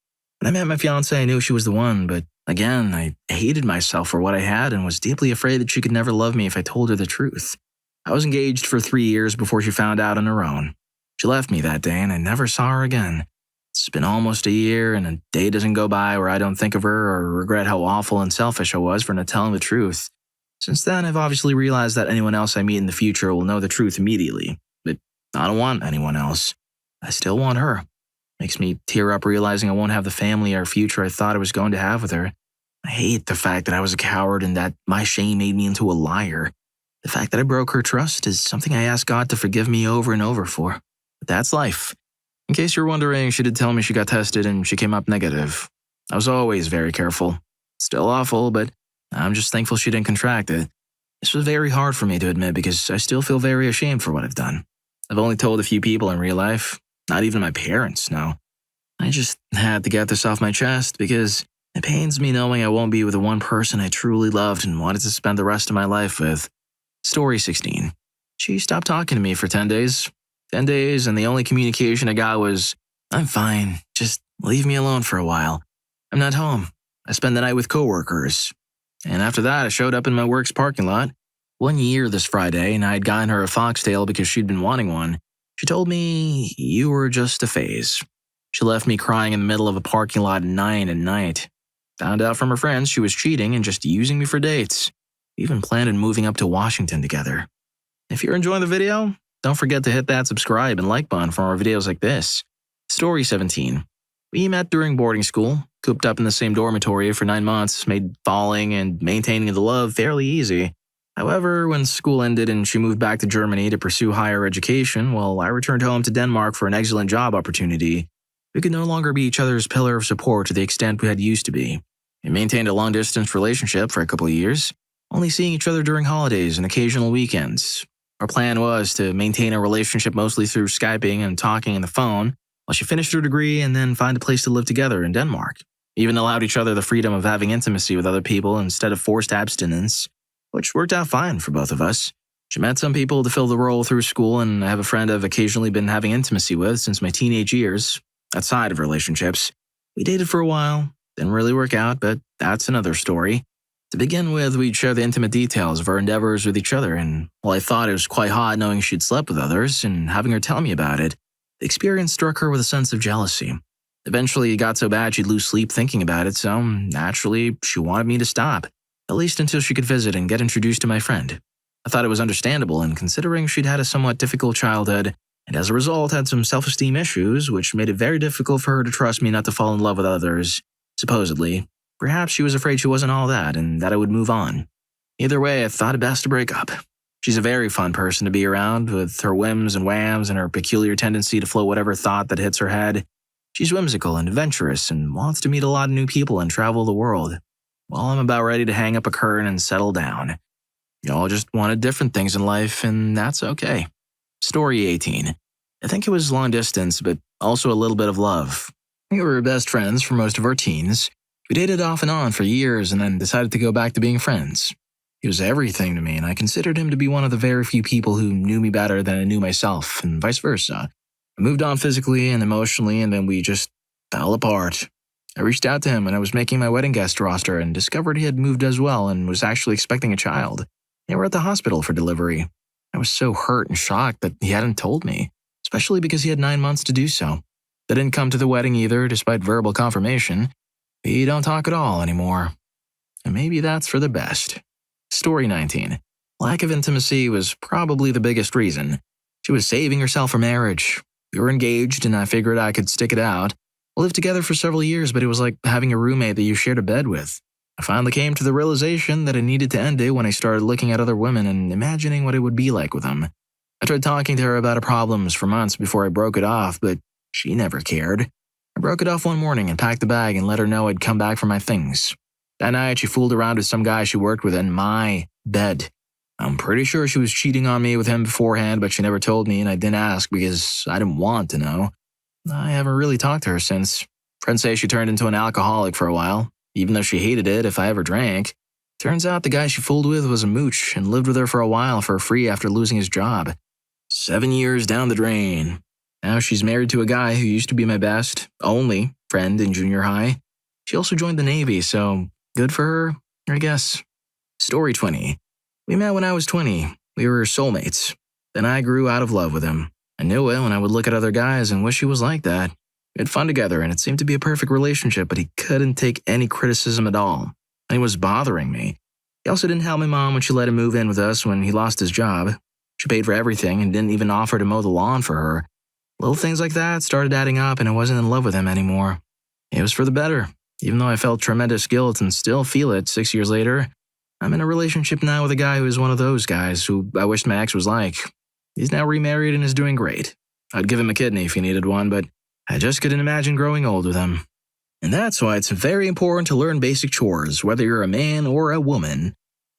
When I met my fiancé, I knew she was the one, but again, I hated myself for what I had and was deeply afraid that she could never love me if I told her the truth. I was engaged for 3 years before she found out on her own. She left me that day and I never saw her again. It's been almost a year and a day doesn't go by where I don't think of her or regret how awful and selfish I was for not telling the truth. Since then, I've obviously realized that anyone else I meet in the future will know the truth immediately, but I don't want anyone else. I still want her. Makes me tear up realizing I won't have the family or future I thought I was going to have with her. I hate the fact that I was a coward and that my shame made me into a liar. The fact that I broke her trust is something I ask God to forgive me over and over for. But that's life. In case you're wondering, she did tell me she got tested and she came up negative. I was always very careful. Still awful, but I'm just thankful she didn't contract it. This was very hard for me to admit because I still feel very ashamed for what I've done. I've only told a few people in real life, not even my parents, no. I just had to get this off my chest because it pains me knowing I won't be with the one person I truly loved and wanted to spend the rest of my life with. Story 16. She stopped talking to me for 10 days. 10 days, and the only communication I got was, "I'm fine, just leave me alone for a while. I'm not home. I spend the night with coworkers." And after that, I showed up in my work's parking lot. 1 year this Friday, and I had gotten her a foxtail because she'd been wanting one. She told me, "You were just a phase." She left me crying in the middle of a parking lot at 9 at night. Found out from her friends she was cheating and just using me for dates. We even planned on moving up to Washington together. If you're enjoying the video, don't forget to hit that subscribe and like button for more videos like this. Story 17. We met during boarding school, cooped up in the same dormitory for 9 months, made falling and maintaining the love fairly easy. However, when school ended and she moved back to Germany to pursue higher education, while I returned home to Denmark for an excellent job opportunity, we could no longer be each other's pillar of support to the extent we had used to be. We maintained a long-distance relationship for a couple of years, only seeing each other during holidays and occasional weekends. Our plan was to maintain a relationship mostly through Skyping and talking on the phone while she finished her degree and then find a place to live together in Denmark. We even allowed each other the freedom of having intimacy with other people instead of forced abstinence, which worked out fine for both of us. She met some people to fill the role through school, and I have a friend I've occasionally been having intimacy with since my teenage years, outside of relationships. We dated for a while, didn't really work out, but that's another story. To begin with, we'd share the intimate details of our endeavors with each other, and while I thought it was quite hot knowing she'd slept with others and having her tell me about it, the experience struck her with a sense of jealousy. Eventually, it got so bad she'd lose sleep thinking about it, so naturally, she wanted me to stop, at least until she could visit and get introduced to my friend. I thought it was understandable, and considering she'd had a somewhat difficult childhood, and as a result had some self-esteem issues, which made it very difficult for her to trust me not to fall in love with others, supposedly. Perhaps she was afraid she wasn't all that and that I would move on. Either way, I thought it best to break up. She's a very fun person to be around, with her whims and whams and her peculiar tendency to float whatever thought that hits her head. She's whimsical and adventurous and wants to meet a lot of new people and travel the world. Well, I'm about ready to hang up a curtain and settle down. Y'all just wanted different things in life, and that's okay. Story 18. I think it was long distance, but also a little bit of love. We were best friends for most of our teens. We dated off and on for years and then decided to go back to being friends. He was everything to me, and I considered him to be one of the very few people who knew me better than I knew myself, and vice versa. I moved on physically and emotionally, and then we just fell apart. I reached out to him when I was making my wedding guest roster and discovered he had moved as well and was actually expecting a child. They were at the hospital for delivery. I was so hurt and shocked that he hadn't told me, especially because he had 9 months to do so. They didn't come to the wedding either, despite verbal confirmation. We don't talk at all anymore. And maybe that's for the best. Story 19. Lack of intimacy was probably the biggest reason. She was saving herself for marriage. We were engaged, and I figured I could stick it out. We lived together for several years, but it was like having a roommate that you shared a bed with. I finally came to the realization that I needed to end it when I started looking at other women and imagining what it would be like with them. I tried talking to her about her problems for months before I broke it off, but she never cared. I broke it off one morning and packed the bag and let her know I'd come back for my things. That night, she fooled around with some guy she worked with in my bed. I'm pretty sure she was cheating on me with him beforehand, but she never told me and I didn't ask because I didn't want to know. I haven't really talked to her since. Friends say she turned into an alcoholic for a while, even though she hated it if I ever drank. Turns out the guy she fooled with was a mooch and lived with her for a while for free after losing his job. 7 years down the drain. Now she's married to a guy who used to be my best, only friend in junior high. She also joined the Navy, so good for her, I guess. Story 20. We met when I was 20. We were soulmates. Then I grew out of love with him. I knew it when I would look at other guys and wish he was like that. We had fun together and it seemed to be a perfect relationship, but he couldn't take any criticism at all. And it was bothering me. He also didn't help my mom when she let him move in with us when he lost his job. She paid for everything and didn't even offer to mow the lawn for her. Little things like that started adding up and I wasn't in love with him anymore. It was for the better. Even though I felt tremendous guilt and still feel it 6 years later, I'm in a relationship now with a guy who is one of those guys who I wished my ex was like. He's now remarried and is doing great. I'd give him a kidney if he needed one, but I just couldn't imagine growing old with him. And that's why it's very important to learn basic chores, whether you're a man or a woman.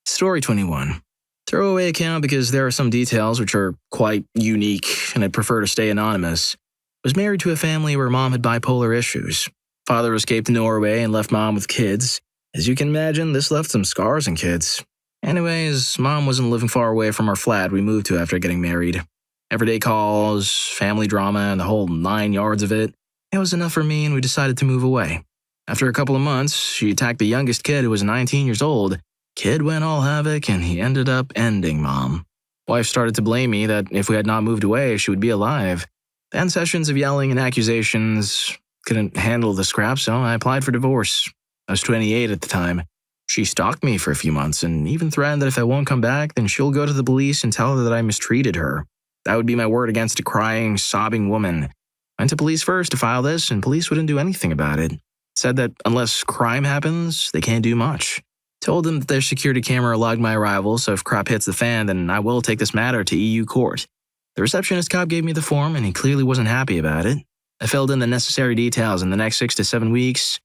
Story 21. Throwaway account because there are some details which are quite unique and I'd prefer to stay anonymous. Was married to a family where mom had bipolar issues. Father escaped to Norway and left mom with kids. As you can imagine, this left some scars in kids. Anyways, mom wasn't living far away from our flat we moved to after getting married. Everyday calls, family drama, and the whole 9 yards of it. It was enough for me and we decided to move away. After a couple of months, she attacked the youngest kid who was 19 years old. Kid went all havoc and he ended up ending mom. Wife started to blame me that if we had not moved away, she would be alive. Then sessions of yelling and accusations. Couldn't handle the scrap, so I applied for divorce. I was 28 at the time. She stalked me for a few months and even threatened that if I won't come back, then she'll go to the police and tell her that I mistreated her. That would be my word against a crying, sobbing woman. Went to police first to file this, and police wouldn't do anything about it. Said that unless crime happens, they can't do much. Told them that their security camera logged my arrival, so if crap hits the fan, then I will take this matter to EU court. The receptionist cop gave me the form, and he clearly wasn't happy about it. I filled in the necessary details in the next 6 to 7 weeks.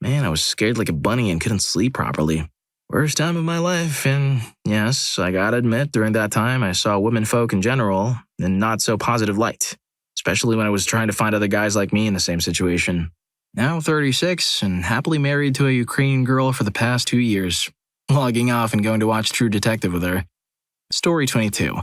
Man, I was scared like a bunny and couldn't sleep properly. Worst time of my life, and yes, I gotta admit, during that time, I saw womenfolk in general in not so positive light, especially when I was trying to find other guys like me in the same situation. Now 36 and happily married to a Ukrainian girl for the past 2 years, logging off and going to watch True Detective with her. Story 22.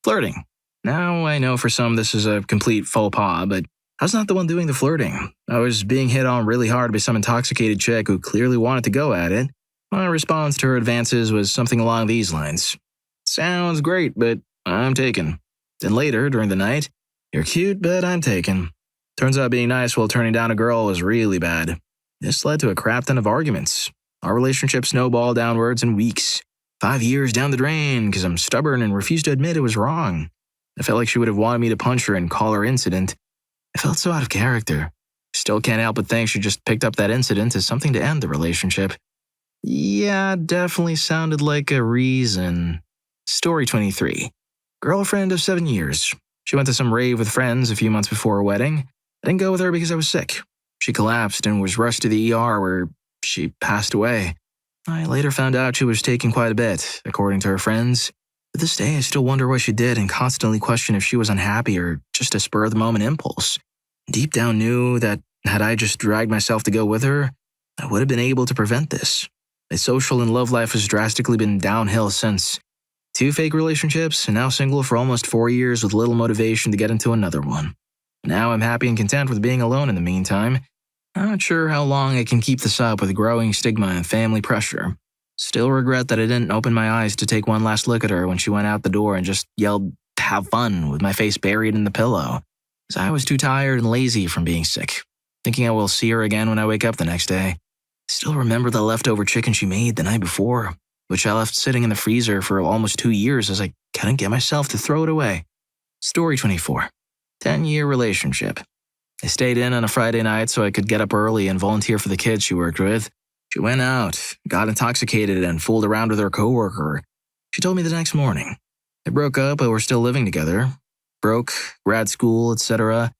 Flirting. Now I know for some this is a complete faux pas, but I was not the one doing the flirting. I was being hit on really hard by some intoxicated chick who clearly wanted to go at it. My response to her advances was something along these lines. Sounds great, but I'm taken. Then later, during the night, you're cute, but I'm taken. Turns out being nice while turning down a girl was really bad. This led to a crap ton of arguments. Our relationship snowballed downwards in weeks. 5 years down the drain because I'm stubborn and refused to admit it was wrong. I felt like she would have wanted me to punch her and call her incident. I felt so out of character. Still can't help but think she just picked up that incident as something to end the relationship. Yeah, definitely sounded like a reason. Story 23. Girlfriend of 7 years. She went to some rave with friends a few months before her wedding. I didn't go with her because I was sick. She collapsed and was rushed to the ER where she passed away. I later found out she was taking quite a bit, according to her friends. To this day, I still wonder what she did and constantly question if she was unhappy or just a spur-of-the-moment impulse. Deep down knew that had I just dragged myself to go with her, I would have been able to prevent this. My social and love life has drastically been downhill since. 2 fake relationships, and now single for almost 4 years with little motivation to get into another one. Now I'm happy and content with being alone in the meantime. I'm not sure how long I can keep this up with growing stigma and family pressure. Still regret that I didn't open my eyes to take one last look at her when she went out the door and just yelled, "Have fun," with my face buried in the pillow. As I was too tired and lazy from being sick, thinking I will see her again when I wake up the next day. Still remember the leftover chicken she made the night before, which I left sitting in the freezer for almost 2 years as I couldn't get myself to throw it away. Story 24. 10-year relationship. I stayed in on a Friday night so I could get up early and volunteer for the kids she worked with. She went out, got intoxicated, and fooled around with her coworker. She told me the next morning. They broke up, but were still living together. Broke, grad school, etc.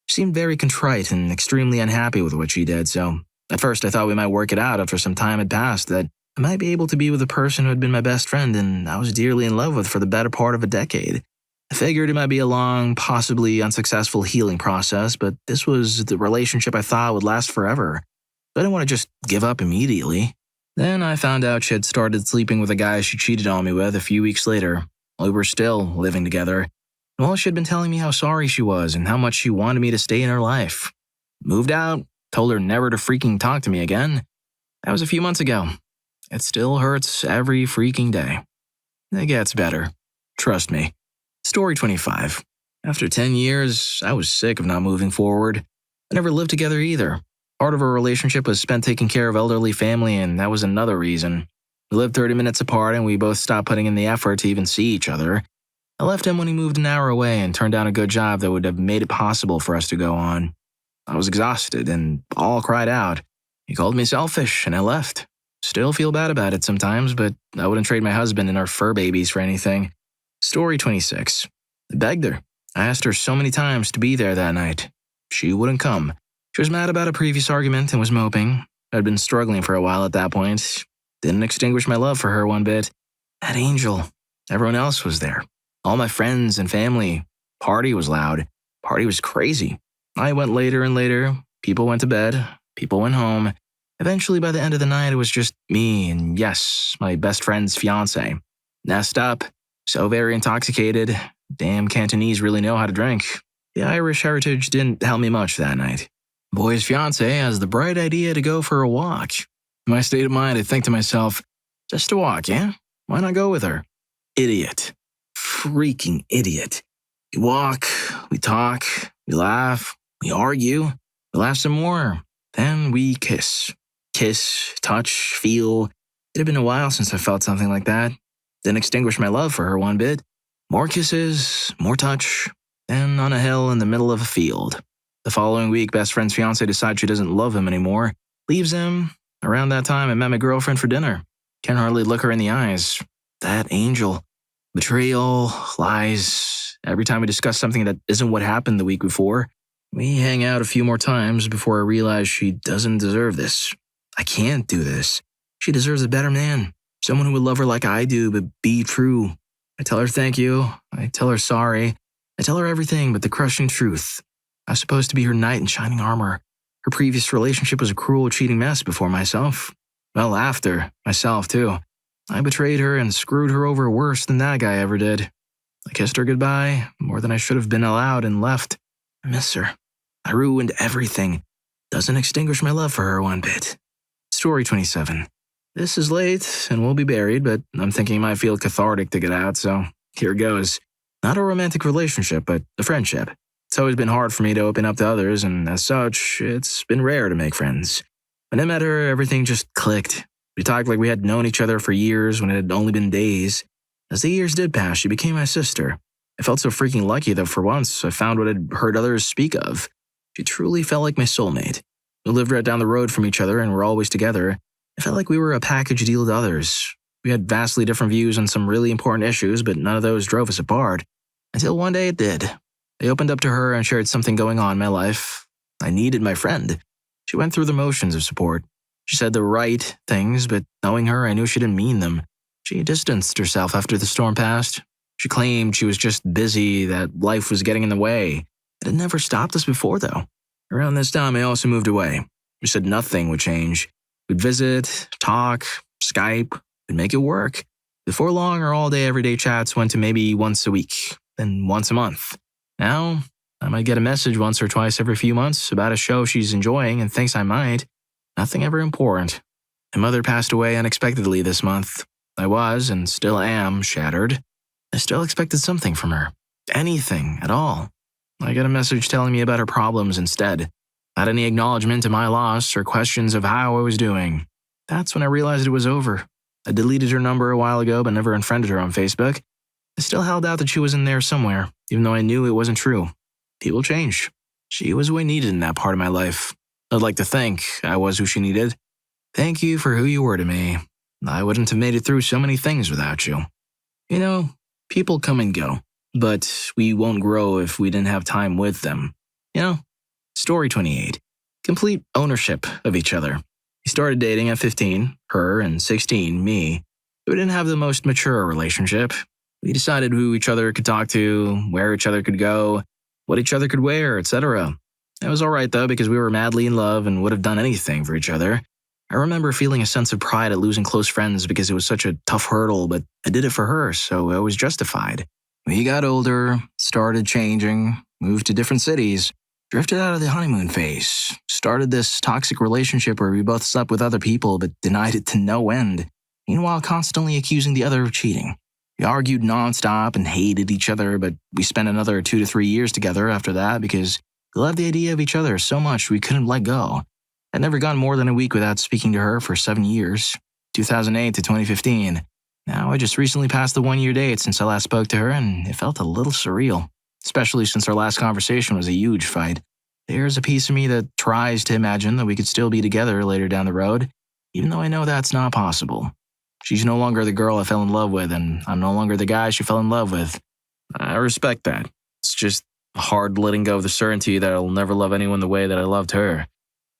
She seemed very contrite and extremely unhappy with what she did, so at first I thought we might work it out after some time had passed, that I might be able to be with a person who had been my best friend and I was dearly in love with for the better part of a decade. I figured it might be a long, possibly unsuccessful healing process, but this was the relationship I thought would last forever. So I didn't want to just give up immediately. Then I found out she had started sleeping with a guy she cheated on me with a few weeks later. We were still living together. And while she had been telling me how sorry she was and how much she wanted me to stay in her life. Moved out, told her never to freaking talk to me again. That was a few months ago. It still hurts every freaking day. It gets better. Trust me. Story 25. After 10 years, I was sick of not moving forward. I never lived together either. Part of our relationship was spent taking care of elderly family, and that was another reason. We lived 30 minutes apart, and we both stopped putting in the effort to even see each other. I left him when he moved an hour away and turned down a good job that would have made it possible for us to go on. I was exhausted and all cried out. He called me selfish, and I left. Still feel bad about it sometimes, but I wouldn't trade my husband and our fur babies for anything. Story 26. I begged her. I asked her so many times to be there that night. She wouldn't come. She was mad about a previous argument and was moping. I'd been struggling for a while at that point. Didn't extinguish my love for her one bit. That angel. Everyone else was there. All my friends and family. Party was loud. Party was crazy. I went later and later. People went to bed. People went home. Eventually, by the end of the night, it was just me and, yes, my best friend's fiancé. Messed up. So very intoxicated. Damn Cantonese really know how to drink. The Irish heritage didn't help me much that night. Boy's fiancé has the bright idea to go for a walk. In my state of mind, I think to myself, just a walk, yeah? Why not go with her? Idiot. Freaking idiot. We walk, we talk, we laugh, we argue, we laugh some more. Then we kiss. Kiss, touch, feel. It had been a while since I felt something like that. Didn't extinguish my love for her one bit. More kisses, more touch, then on a hill in the middle of a field. The following week, best friend's fiancé decides she doesn't love him anymore. Leaves him. Around that time, I met my girlfriend for dinner. Can hardly look her in the eyes. That angel. Betrayal, lies. Every time we discuss something that isn't what happened the week before, we hang out a few more times before I realize she doesn't deserve this. I can't do this. She deserves a better man. Someone who would love her like I do, but be true. I tell her thank you. I tell her sorry. I tell her everything but the crushing truth. I was supposed to be her knight in shining armor. Her previous relationship was a cruel, cheating mess before myself. Well, after myself, too. I betrayed her and screwed her over worse than that guy ever did. I kissed her goodbye, more than I should have been allowed, and left. I miss her. I ruined everything. Doesn't extinguish my love for her one bit. Story 27. This is late and we'll be buried, but I'm thinking it might feel cathartic to get out, so here goes. Not a romantic relationship, but a friendship. It's always been hard for me to open up to others, and as such, it's been rare to make friends. When I met her, everything just clicked. We talked like we had known each other for years when it had only been days. As the years did pass, she became my sister. I felt so freaking lucky that for once I found what I'd heard others speak of. She truly felt like my soulmate. We lived right down the road from each other and were always together. I felt like we were a package deal to others. We had vastly different views on some really important issues, but none of those drove us apart. Until one day it did. I opened up to her and shared something going on in my life. I needed my friend. She went through the motions of support. She said the right things, but knowing her, I knew she didn't mean them. She distanced herself after the storm passed. She claimed she was just busy, that life was getting in the way. It had never stopped us before, though. Around this time, I also moved away. We said nothing would change. We'd visit, talk, Skype, we'd make it work. Before long, our all-day, everyday chats went to maybe once a week, then once a month. Now, I might get a message once or twice every few months about a show she's enjoying and thinks I might. Nothing ever important. My mother passed away unexpectedly this month. I was, and still am, shattered. I still expected something from her. Anything at all. I got a message telling me about her problems instead. Not any acknowledgement to my loss or questions of how I was doing. That's when I realized it was over. I deleted her number a while ago but never unfriended her on Facebook. I still held out that she was in there somewhere, even though I knew it wasn't true. People change. She was who I needed in that part of my life. I'd like to think I was who she needed. Thank you for who you were to me. I wouldn't have made it through so many things without you. You know, people come and go, but we won't grow if we didn't have time with them. You know? Story 28. Complete ownership of each other. We started dating at 15, her, and 16, me. We didn't have the most mature relationship. We decided who each other could talk to, where each other could go, what each other could wear, etc. It was alright though because we were madly in love and would have done anything for each other. I remember feeling a sense of pride at losing close friends because it was such a tough hurdle, but I did it for her, so I was justified. We got older, started changing, moved to different cities, drifted out of the honeymoon phase, started this toxic relationship where we both slept with other people but denied it to no end, meanwhile constantly accusing the other of cheating. We argued nonstop and hated each other, but we spent another 2 to 3 years together after that because we loved the idea of each other so much we couldn't let go. I'd never gone more than a week without speaking to her for 7 years, 2008 to 2015. Now I just recently passed the 1-year date since I last spoke to her, and it felt a little surreal, especially since our last conversation was a huge fight. There's a piece of me that tries to imagine that we could still be together later down the road, even though I know that's not possible. She's no longer the girl I fell in love with, and I'm no longer the guy she fell in love with. I respect that. It's just hard letting go of the certainty that I'll never love anyone the way that I loved her.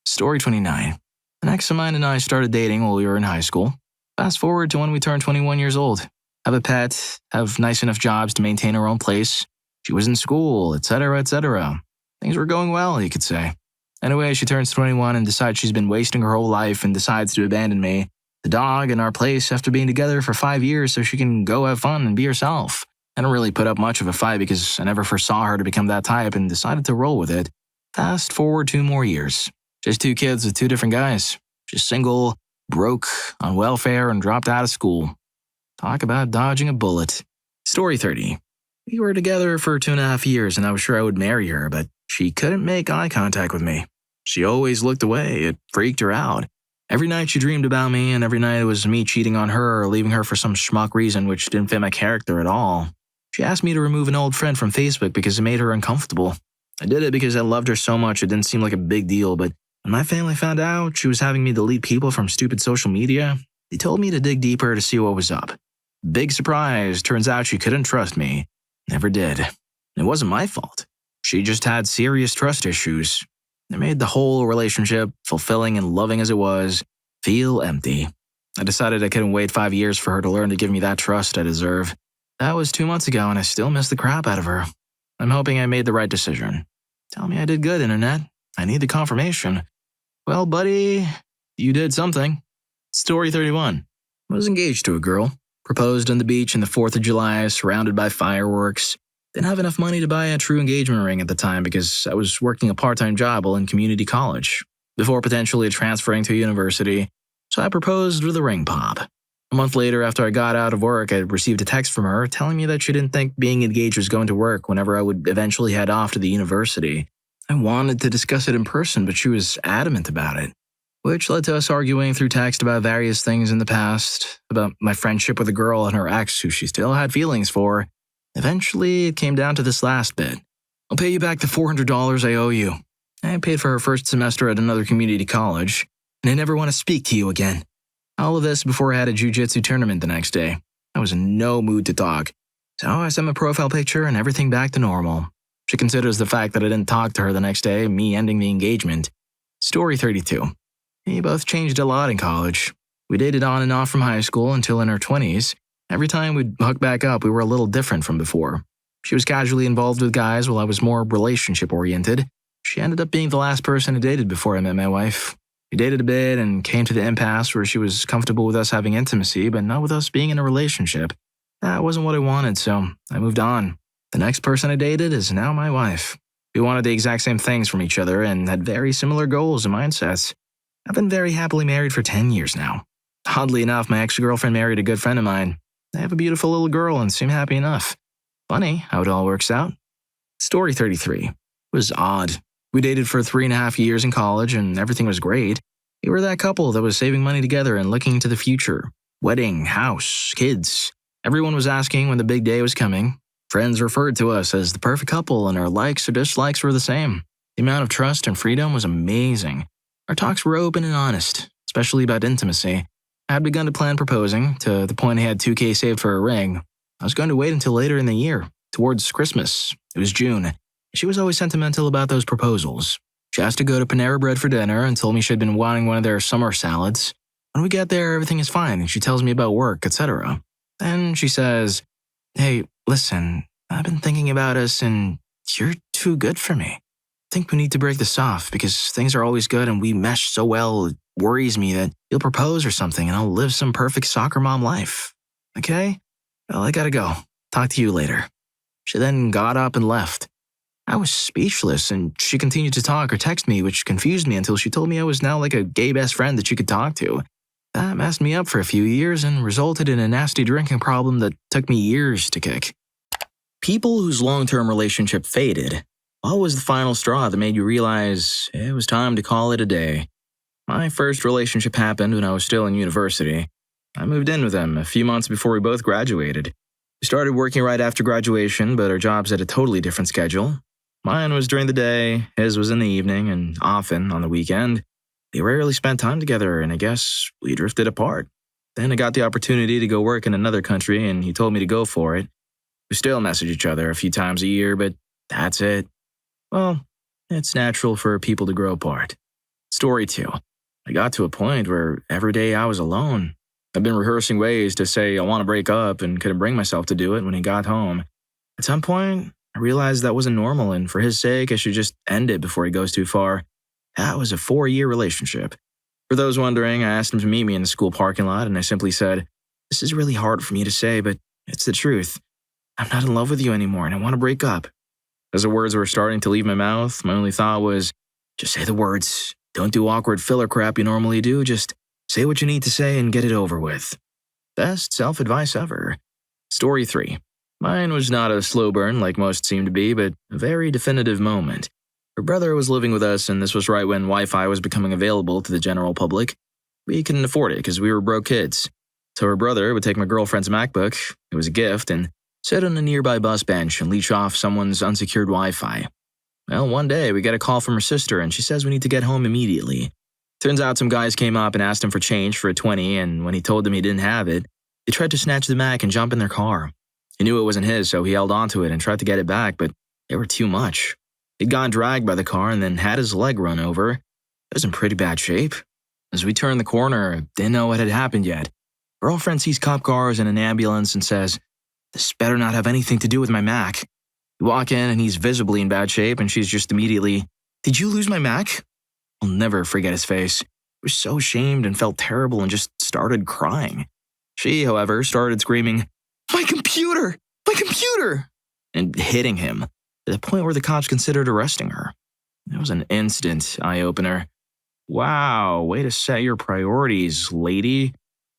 Story 29. An ex of mine and I started dating while we were in high school. Fast forward to when we turned 21 years old. Have a pet, have nice enough jobs to maintain our own place. She was in school, etc., etc. Things were going well, you could say. Anyway, she turns 21 and decides she's been wasting her whole life and decides to abandon me, the dog, and our place after being together for 5 years so she can go have fun and be herself. I don't really put up much of a fight because I never foresaw her to become that type and decided to roll with it. Fast forward 2 more years. Just 2 kids with 2 different guys. Just single, broke, on welfare, and dropped out of school. Talk about dodging a bullet. Story 30. We were together for 2.5 years and I was sure I would marry her, but she couldn't make eye contact with me. She always looked away. It freaked her out. Every night she dreamed about me, and every night it was me cheating on her or leaving her for some schmuck reason which didn't fit my character at all. She asked me to remove an old friend from Facebook because it made her uncomfortable. I did it because I loved her so much it didn't seem like a big deal, but when my family found out she was having me delete people from stupid social media, they told me to dig deeper to see what was up. Big surprise, turns out she couldn't trust me. Never did. It wasn't my fault. She just had serious trust issues. It made the whole relationship, fulfilling and loving as it was, feel empty. I decided I couldn't wait 5 years for her to learn to give me that trust I deserve. That was 2 months ago and I still miss the crap out of her. I'm hoping I made the right decision. Tell me I did good, Internet. I need the confirmation. Well, buddy, you did something. Story 31. I was engaged to a girl. Proposed on the beach on the 4th of July, surrounded by fireworks. Didn't have enough money to buy a true engagement ring at the time because I was working a part-time job while in community college, before potentially transferring to university, so I proposed with a ring pop. A month later, after I got out of work, I received a text from her telling me that she didn't think being engaged was going to work whenever I would eventually head off to the university. I wanted to discuss it in person, but she was adamant about it, which led to us arguing through text about various things in the past, about my friendship with a girl and her ex who she still had feelings for. Eventually, it came down to this last bit. I'll pay you back the $400 I owe you. I paid for her first semester at another community college, and I never want to speak to you again. All of this before I had a jiu-jitsu tournament the next day. I was in no mood to talk, so I sent my profile picture and everything back to normal. She considers the fact that I didn't talk to her the next day me ending the engagement. Story 32. We both changed a lot in college. We dated on and off from high school until in our 20s. Every time we'd hook back up, we were a little different from before. She was casually involved with guys while I was more relationship-oriented. She ended up being the last person I dated before I met my wife. We dated a bit and came to the impasse where she was comfortable with us having intimacy, but not with us being in a relationship. That wasn't what I wanted, so I moved on. The next person I dated is now my wife. We wanted the exact same things from each other and had very similar goals and mindsets. I've been very happily married for 10 years now. Oddly enough, my ex-girlfriend married a good friend of mine. They have a beautiful little girl and seem happy enough. Funny how it all works out. Story 33. It was odd. We dated for 3.5 years in college and everything was great. We were that couple that was saving money together and looking into the future. Wedding, house, kids. Everyone was asking when the big day was coming. Friends referred to us as the perfect couple and our likes or dislikes were the same. The amount of trust and freedom was amazing. Our talks were open and honest, especially about intimacy. I had begun to plan proposing, to the point I had $2,000 saved for a ring. I was going to wait until later in the year, towards Christmas. It was June. She was always sentimental about those proposals. She asked to go to Panera Bread for dinner and told me she'd been wanting one of their summer salads. When we get there, everything is fine, and she tells me about work, etc. Then she says, "Hey, listen, I've been thinking about us, and you're too good for me. I think we need to break this off because things are always good and we mesh so well, it worries me that you'll propose or something and I'll live some perfect soccer mom life. Okay? Well, I gotta go. Talk to you later." She then got up and left. I was speechless, and she continued to talk or text me, which confused me until she told me I was now like a gay best friend that she could talk to. That messed me up for a few years and resulted in a nasty drinking problem that took me years to kick. People whose long-term relationship faded. What was the final straw that made you realize it was time to call it a day? My first relationship happened when I was still in university. I moved in with him a few months before we both graduated. We started working right after graduation, but our jobs had a totally different schedule. Mine was during the day, his was in the evening, and often on the weekend. We rarely spent time together, and I guess we drifted apart. Then I got the opportunity to go work in another country, and he told me to go for it. We still message each other a few times a year, but that's it. Well, it's natural for people to grow apart. Story 2. I got to a point where every day I was alone. I've been rehearsing ways to say I want to break up and couldn't bring myself to do it when he got home. At some point, I realized that wasn't normal, and for his sake, I should just end it before he goes too far. That was a 4-year relationship. For those wondering, I asked him to meet me in the school parking lot, and I simply said, "This is really hard for me to say, but it's the truth. I'm not in love with you anymore, and I want to break up." As the words were starting to leave my mouth, my only thought was, just say the words. Don't do awkward filler crap you normally do. Just say what you need to say and get it over with. Best self-advice ever. Story 3. Mine was not a slow burn like most seem to be, but a very definitive moment. Her brother was living with us, and this was right when Wi-Fi was becoming available to the general public. We couldn't afford it because we were broke kids. So her brother would take my girlfriend's MacBook, it was a gift, and sit on a nearby bus bench and leech off someone's unsecured Wi-Fi. Well, one day we get a call from her sister, and she says we need to get home immediately. Turns out some guys came up and asked him for change for a 20, and when he told them he didn't have it, they tried to snatch the Mac and jump in their car. He knew it wasn't his, so he held onto it and tried to get it back, but they were too much. He'd gotten dragged by the car and then had his leg run over. It was in pretty bad shape. As we turned the corner, didn't know what had happened yet. Girlfriend sees cop cars and an ambulance and says, "This better not have anything to do with my Mac." We walk in and he's visibly in bad shape, and she's just immediately, "Did you lose my Mac?" I'll never forget his face. He was so ashamed and felt terrible and just started crying. She, however, started screaming, "My computer! My computer!" and hitting him to the point where the cops considered arresting her. It was an instant eye-opener. Wow, way to set your priorities, lady.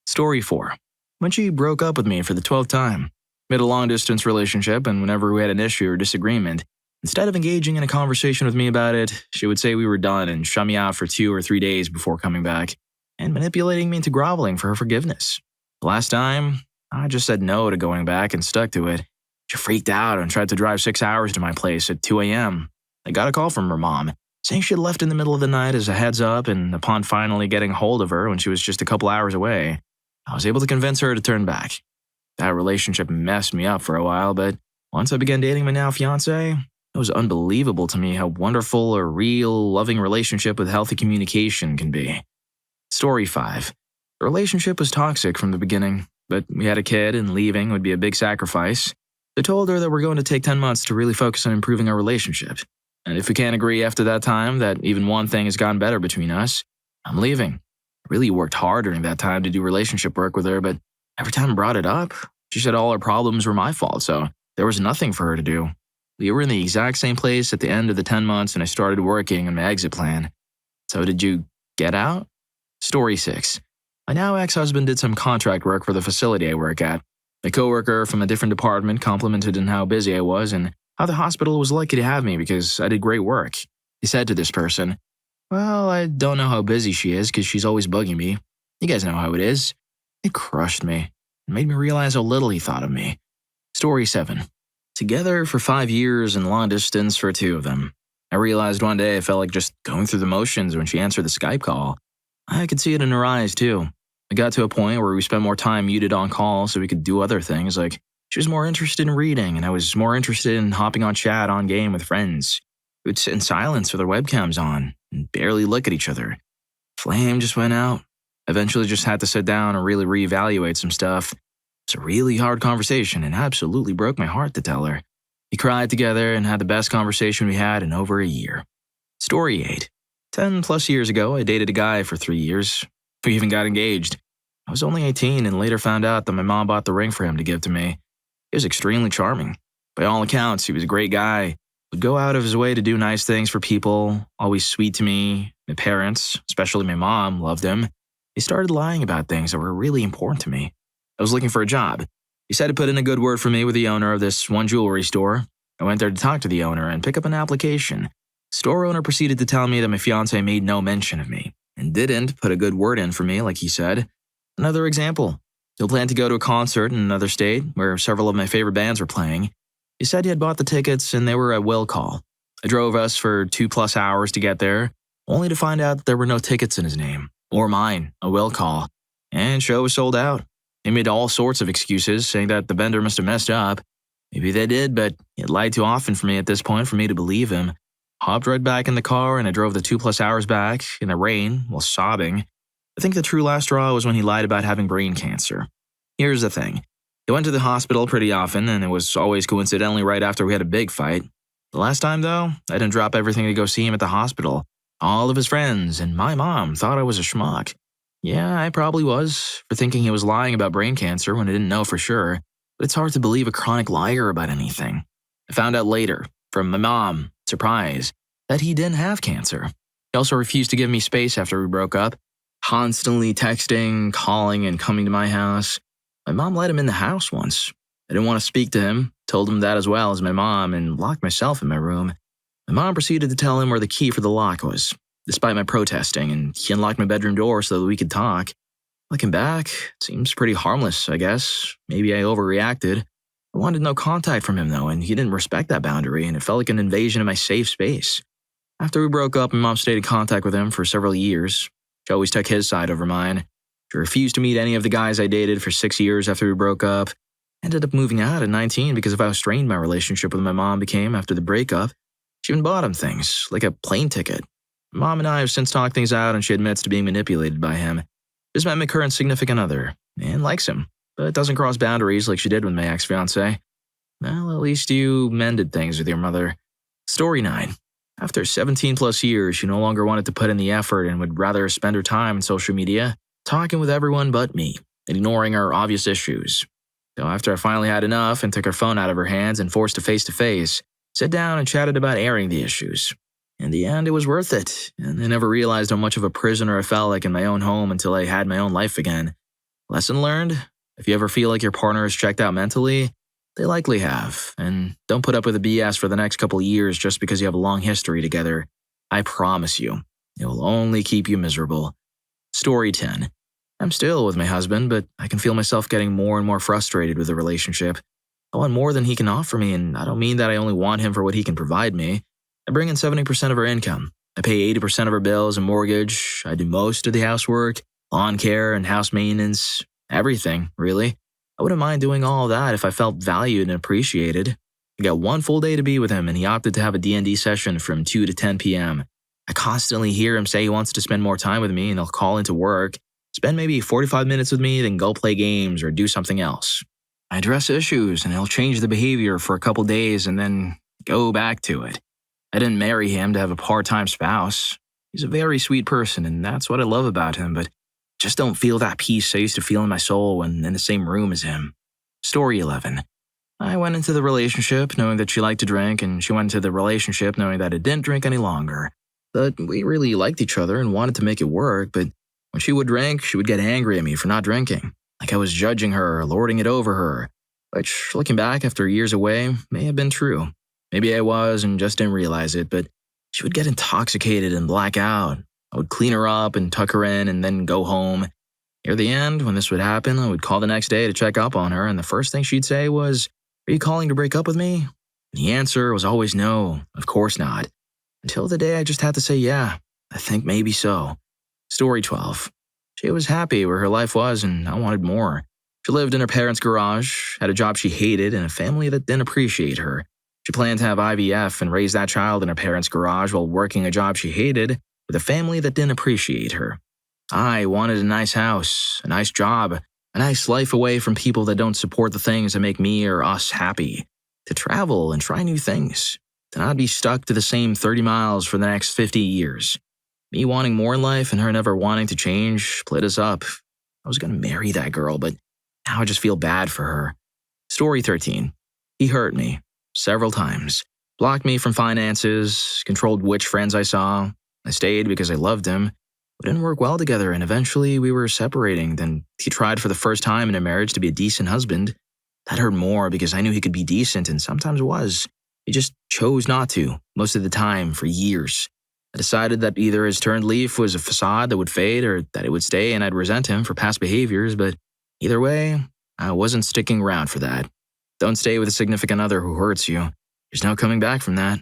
Story 4. When she broke up with me for the 12th time. We had a long-distance relationship, and whenever we had an issue or disagreement, instead of engaging in a conversation with me about it, she would say we were done and shut me out for 2 or 3 days before coming back, and manipulating me into groveling for her forgiveness. The last time, I just said no to going back and stuck to it. She freaked out and tried to drive 6 hours to my place at 2 a.m. I got a call from her mom, saying she had left in the middle of the night as a heads up, and upon finally getting a hold of her when she was just a couple hours away, I was able to convince her to turn back. That relationship messed me up for a while, but once I began dating my now fiancé, it was unbelievable to me how wonderful a real, loving relationship with healthy communication can be. Story 5. The relationship was toxic from the beginning, but we had a kid and leaving would be a big sacrifice. I told her that we're going to take 10 months to really focus on improving our relationship. And if we can't agree after that time that even one thing has gotten better between us, I'm leaving. I really worked hard during that time to do relationship work with her, but every time I brought it up, she said all our problems were my fault, so there was nothing for her to do. We were in the exact same place at the end of the 10 months, and I started working on my exit plan. So did you get out? Story 6. My now ex-husband did some contract work for the facility I work at. A coworker from a different department complimented on how busy I was and how the hospital was lucky to have me because I did great work. He said to this person, "Well, I don't know how busy she is because she's always bugging me. You guys know how it is." It crushed me and made me realize how little he thought of me. Story 7. Together for 5 years and long distance for 2 of them. I realized one day I felt like just going through the motions when she answered the Skype call. I could see it in her eyes too. It got to a point where we spent more time muted on call so we could do other things, like she was more interested in reading and I was more interested in hopping on chat on game with friends. We would sit in silence with our webcams on and barely look at each other. Flame just went out. Eventually just had to sit down and really reevaluate some stuff. It's a really hard conversation and absolutely broke my heart to tell her. We cried together and had the best conversation we had in over a year. Story 8. 10 plus years ago, I dated a guy for 3 years. We even got engaged. I was only 18 and later found out that my mom bought the ring for him to give to me. He was extremely charming. By all accounts, he was a great guy. Would go out of his way to do nice things for people, always sweet to me. My parents, especially my mom, loved him. He started lying about things that were really important to me. I was looking for a job. He said to put in a good word for me with the owner of this one jewelry store. I went there to talk to the owner and pick up an application. Store owner proceeded to tell me that my fiancé made no mention of me and didn't put a good word in for me like he said. Another example. He'll plan to go to a concert in another state where several of my favorite bands were playing. He said he had bought the tickets and they were a will call. I drove us for 2+ hours to get there, only to find out that there were no tickets in his name, or mine, a will call, and show was sold out. He made all sorts of excuses, saying that the vendor must have messed up. Maybe they did, but he had lied too often for me at this point for me to believe him. Hopped right back in the car and I drove the 2+ hours back in the rain while sobbing. I think the true last straw was when he lied about having brain cancer. Here's the thing. He went to the hospital pretty often, and it was always coincidentally right after we had a big fight. The last time, though, I didn't drop everything to go see him at the hospital. All of his friends and my mom thought I was a schmuck. Yeah, I probably was, for thinking he was lying about brain cancer when I didn't know for sure, but it's hard to believe a chronic liar about anything. I found out later, from my mom, surprise, that he didn't have cancer. He also refused to give me space after we broke up, constantly texting, calling, and coming to my house. My mom let him in the house once. I didn't want to speak to him, told him that as well as my mom, and locked myself in my room. My mom proceeded to tell him where the key for the lock was, despite my protesting, and he unlocked my bedroom door so that we could talk. Looking back, it seems pretty harmless, I guess. Maybe I overreacted. I wanted no contact from him, though, and he didn't respect that boundary, and it felt like an invasion of my safe space. After we broke up, my mom stayed in contact with him for several years. She always took his side over mine. She refused to meet any of the guys I dated for 6 years after we broke up. Ended up moving out at 19 because of how strained my relationship with my mom became after the breakup. She even bought him things, like a plane ticket. Mom and I have since talked things out and she admits to being manipulated by him. Just met my current significant other, and likes him, but doesn't cross boundaries like she did with my ex-fiancé. Well, at least you mended things with your mother. Story 9. After 17+ years, she no longer wanted to put in the effort and would rather spend her time on social media, talking with everyone but me, and ignoring our obvious issues. So after I finally had enough and took her phone out of her hands and forced her face-to-face, sat down and chatted about airing the issues. In the end, it was worth it, and I never realized how much of a prisoner I felt like in my own home until I had my own life again. Lesson learned? If you ever feel like your partner is checked out mentally, they likely have, and don't put up with the BS for the next couple of years just because you have a long history together. I promise you, it will only keep you miserable. Story 10. I'm still with my husband, but I can feel myself getting more and more frustrated with the relationship. I want more than he can offer me, and I don't mean that I only want him for what he can provide me. I bring in 70% of our income. I pay 80% of our bills and mortgage. I do most of the housework, lawn care, and house maintenance. Everything, really. I wouldn't mind doing all of that if I felt valued and appreciated. I got one full day to be with him, and he opted to have a D&D session from 2 to 10 p.m. I constantly hear him say he wants to spend more time with me, and he'll call into work, spend maybe 45 minutes with me, then go play games or do something else. I address issues, and he'll change the behavior for a couple days and then go back to it. I didn't marry him to have a part-time spouse. He's a very sweet person, and that's what I love about him, but just don't feel that peace I used to feel in my soul when in the same room as him. Story 11. I went into the relationship knowing that she liked to drink, and she went into the relationship knowing that I didn't drink any longer. But we really liked each other and wanted to make it work, but when she would drink, she would get angry at me for not drinking, like I was judging her or lording it over her, which, looking back after years away, may have been true. Maybe I was and just didn't realize it, but she would get intoxicated and black out. I would clean her up and tuck her in and then go home. Near the end, when this would happen, I would call the next day to check up on her, and the first thing she'd say was, "Are you calling to break up with me?" And the answer was always no, of course not. Until the day I just had to say, yeah, I think maybe so. Story 12. She was happy where her life was, and I wanted more. She lived in her parents' garage, had a job she hated, and a family that didn't appreciate her. She planned to have IVF and raise that child in her parents' garage while working a job she hated with a family that didn't appreciate her. I wanted a nice house, a nice job, a nice life away from people that don't support the things that make me or us happy, to travel and try new things, to not be stuck to the same 30 miles for the next 50 years. Me wanting more in life and her never wanting to change split us up. I was going to marry that girl, but now I just feel bad for her. Story 13. He hurt me several times, blocked me from finances, controlled which friends I saw. I stayed because I loved him. We didn't work well together, and eventually we were separating. Then he tried for the first time in a marriage to be a decent husband. That hurt more because I knew he could be decent and sometimes was. He just chose not to, most of the time, for years. I decided that either his turned leaf was a facade that would fade or that it would stay and I'd resent him for past behaviors, but either way, I wasn't sticking around for that. Don't stay with a significant other who hurts you. There's no coming back from that.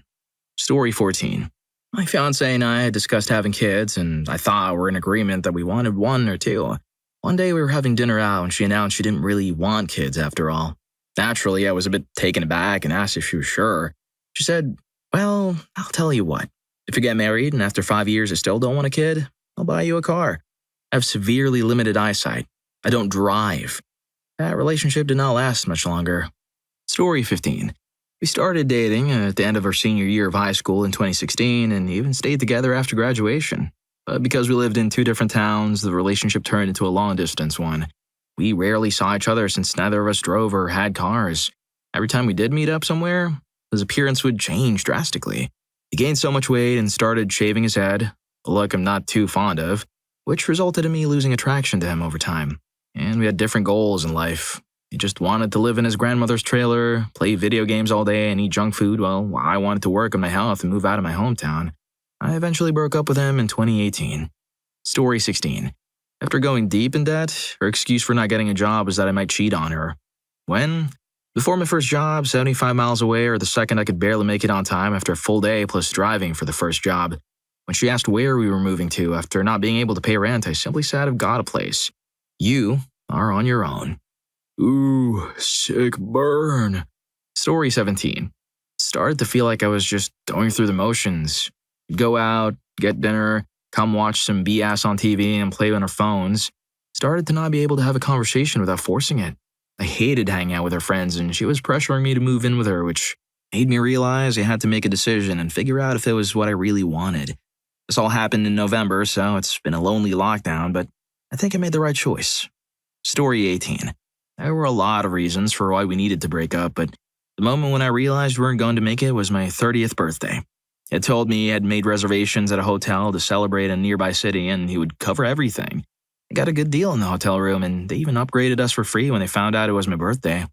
Story 14. My fiancé and I had discussed having kids, and I thought we were in agreement that we wanted one or two. One day we were having dinner out, and she announced she didn't really want kids after all. Naturally, I was a bit taken aback and asked if she was sure. She said, "Well, I'll tell you what. If you get married and after 5 years you still don't want a kid, I'll buy you a car. I have severely limited eyesight. I don't drive." That relationship did not last much longer. Story 15. We started dating at the end of our senior year of high school in 2016 and even stayed together after graduation. But because we lived in two different towns, the relationship turned into a long-distance one. We rarely saw each other since neither of us drove or had cars. Every time we did meet up somewhere, his appearance would change drastically. He gained so much weight and started shaving his head, a look I'm not too fond of, which resulted in me losing attraction to him over time. And we had different goals in life. He just wanted to live in his grandmother's trailer, play video games all day, and eat junk food, while I wanted to work on my health and move out of my hometown. I eventually broke up with him in 2018. Story 16. After going deep in debt, her excuse for not getting a job was that I might cheat on her. When? Before my first job, 75 miles away, or the second I could barely make it on time after a full day plus driving for the first job. When she asked where we were moving to after not being able to pay rent, I simply said I've got a place. You are on your own. Ooh, sick burn. Story 17. It started to feel like I was just going through the motions. We'd go out, get dinner, come watch some BS on TV and play on our phones. Started to not be able to have a conversation without forcing it. I hated hanging out with her friends, and she was pressuring me to move in with her, which made me realize I had to make a decision and figure out if it was what I really wanted. This all happened in November, so it's been a lonely lockdown, but I think I made the right choice. Story 18. There were a lot of reasons for why we needed to break up, but the moment when I realized we weren't going to make it was my 30th birthday. He had told me he had made reservations at a hotel to celebrate in a nearby city, and he would cover everything. I got a good deal in the hotel room, and they even upgraded us for free when they found out it was my birthday.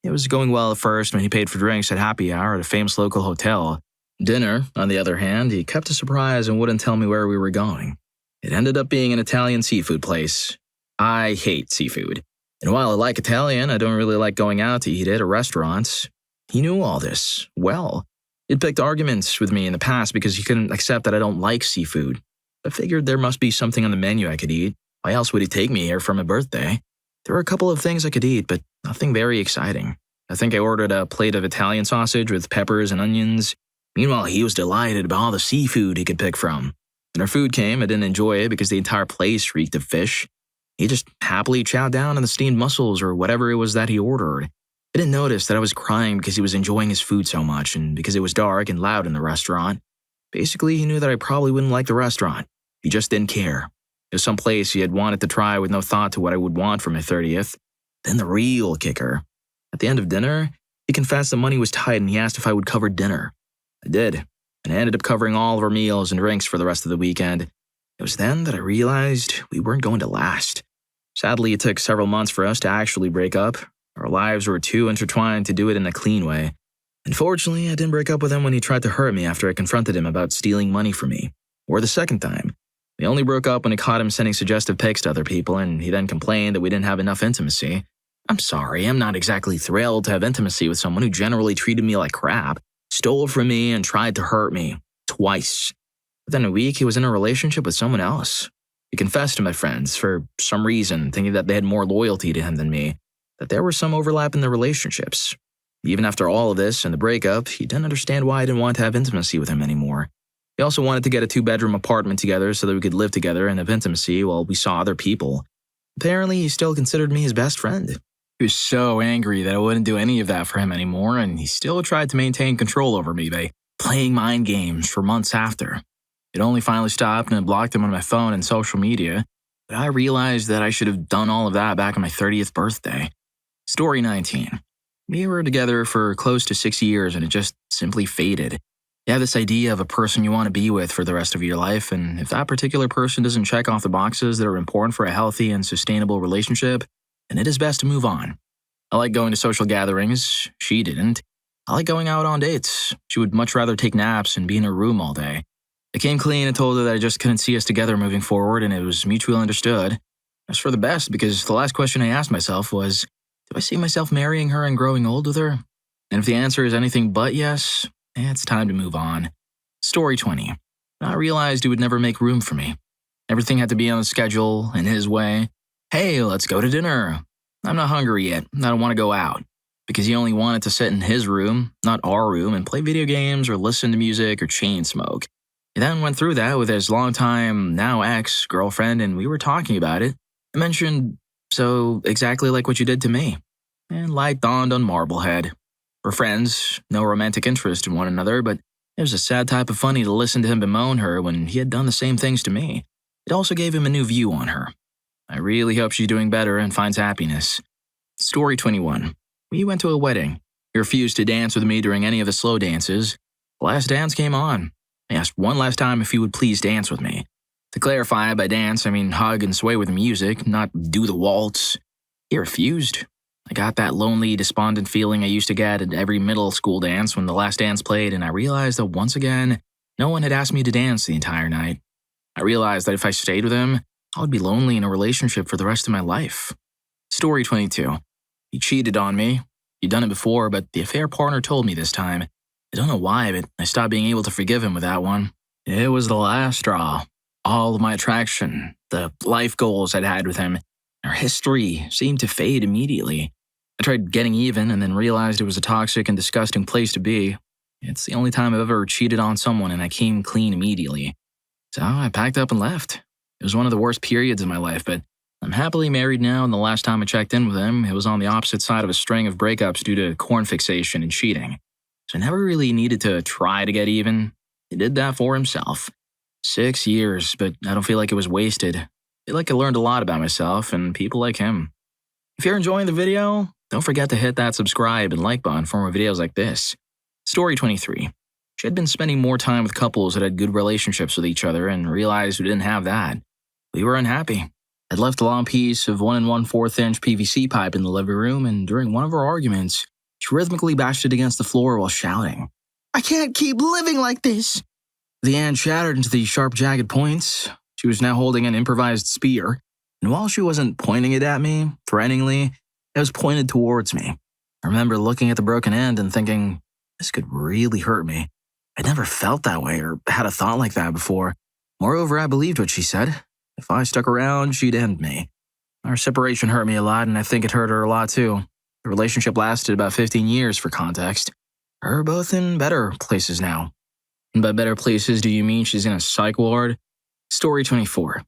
It was going well at first when he paid for drinks at happy hour at a famous local hotel. Dinner, on the other hand, he kept a surprise and wouldn't tell me where we were going. It ended up being an Italian seafood place. I hate seafood. And while I like Italian, I don't really like going out to eat at restaurants. He knew all this well. He'd picked arguments with me in the past because he couldn't accept that I don't like seafood. I figured there must be something on the menu I could eat. Why else would he take me here for my birthday? There were a couple of things I could eat, but nothing very exciting. I think I ordered a plate of Italian sausage with peppers and onions. Meanwhile, he was delighted about all the seafood he could pick from. When our food came, I didn't enjoy it because the entire place reeked of fish. He just happily chowed down on the steamed mussels or whatever it was that he ordered. I didn't notice that I was crying because he was enjoying his food so much and because it was dark and loud in the restaurant. Basically, he knew that I probably wouldn't like the restaurant. He just didn't care. It was some place he had wanted to try with no thought to what I would want for my 30th. Then the real kicker. At the end of dinner, he confessed the money was tight and he asked if I would cover dinner. I did, and I ended up covering all of our meals and drinks for the rest of the weekend. It was then that I realized we weren't going to last. Sadly, it took several months for us to actually break up. Our lives were too intertwined to do it in a clean way. Unfortunately, I didn't break up with him when he tried to hurt me after I confronted him about stealing money from me. Or the second time. We only broke up when I caught him sending suggestive pics to other people, and he then complained that we didn't have enough intimacy. I'm sorry, I'm not exactly thrilled to have intimacy with someone who generally treated me like crap, stole from me, and tried to hurt me. Twice. Within a week, he was in a relationship with someone else. He confessed to my friends, for some reason, thinking that they had more loyalty to him than me, that there was some overlap in their relationships. Even after all of this and the breakup, he didn't understand why I didn't want to have intimacy with him anymore. He also wanted to get a 2-bedroom apartment together so that we could live together and have intimacy while we saw other people. Apparently, he still considered me his best friend. He was so angry that I wouldn't do any of that for him anymore, and he still tried to maintain control over me by playing mind games for months after. It only finally stopped and I blocked him on my phone and social media, but I realized that I should have done all of that back on my 30th birthday. Story 19. We were together for close to 6 years and it just simply faded. You have this idea of a person you want to be with for the rest of your life, and if that particular person doesn't check off the boxes that are important for a healthy and sustainable relationship, then it is best to move on. I like going to social gatherings. She didn't. I like going out on dates. She would much rather take naps and be in her room all day. I came clean and told her that I just couldn't see us together moving forward, and it was mutually understood. That's for the best, because the last question I asked myself was, do I see myself marrying her and growing old with her? And if the answer is anything but yes, it's time to move on. Story 20. I realized he would never make room for me. Everything had to be on the schedule, in his way. Hey, let's go to dinner. I'm not hungry yet. I don't want to go out. Because he only wanted to sit in his room, not our room, and play video games or listen to music or chain smoke. He then went through that with his longtime, now ex-girlfriend, and we were talking about it. I mentioned, so exactly like what you did to me. And light dawned on Marblehead. We're friends, no romantic interest in one another, but it was a sad type of funny to listen to him bemoan her when he had done the same things to me. It also gave him a new view on her. I really hope she's doing better and finds happiness. Story 21. We went to a wedding. He refused to dance with me during any of the slow dances. The last dance came on. I asked one last time if he would please dance with me. To clarify, by dance, I mean hug and sway with music, not do the waltz. He refused. I got that lonely, despondent feeling I used to get at every middle school dance when the last dance played, and I realized that once again, no one had asked me to dance the entire night. I realized that if I stayed with him, I would be lonely in a relationship for the rest of my life. Story 22. He cheated on me. He'd done it before, but the affair partner told me this time. I don't know why, but I stopped being able to forgive him with that one. It was the last straw. All of my attraction, the life goals I'd had with him, our history seemed to fade immediately. I tried getting even and then realized it was a toxic and disgusting place to be. It's the only time I've ever cheated on someone and I came clean immediately. So I packed up and left. It was one of the worst periods of my life, but I'm happily married now, and the last time I checked in with him, it was on the opposite side of a string of breakups due to corn fixation and cheating. So I never really needed to try to get even. He did that for himself. 6 years, but I don't feel like it was wasted. I feel like I learned a lot about myself and people like him. If you're enjoying the video, don't forget to hit that subscribe and like button for more videos like this. Story 23. She had been spending more time with couples that had good relationships with each other and realized we didn't have that. We were unhappy. I'd left a long piece of 1 1/4 inch PVC pipe in the living room, and during one of our arguments, she rhythmically bashed it against the floor while shouting, "I can't keep living like this!" The hand shattered into these sharp, jagged points. She was now holding an improvised spear, and while she wasn't pointing it at me, threateningly, it was pointed towards me. I remember looking at the broken end and thinking, this could really hurt me. I'd never felt that way or had a thought like that before. Moreover, I believed what she said. If I stuck around, she'd end me. Our separation hurt me a lot, and I think it hurt her a lot too. The relationship lasted about 15 years for context. We're both in better places now. And by better places, do you mean she's in a psych ward? Story 24.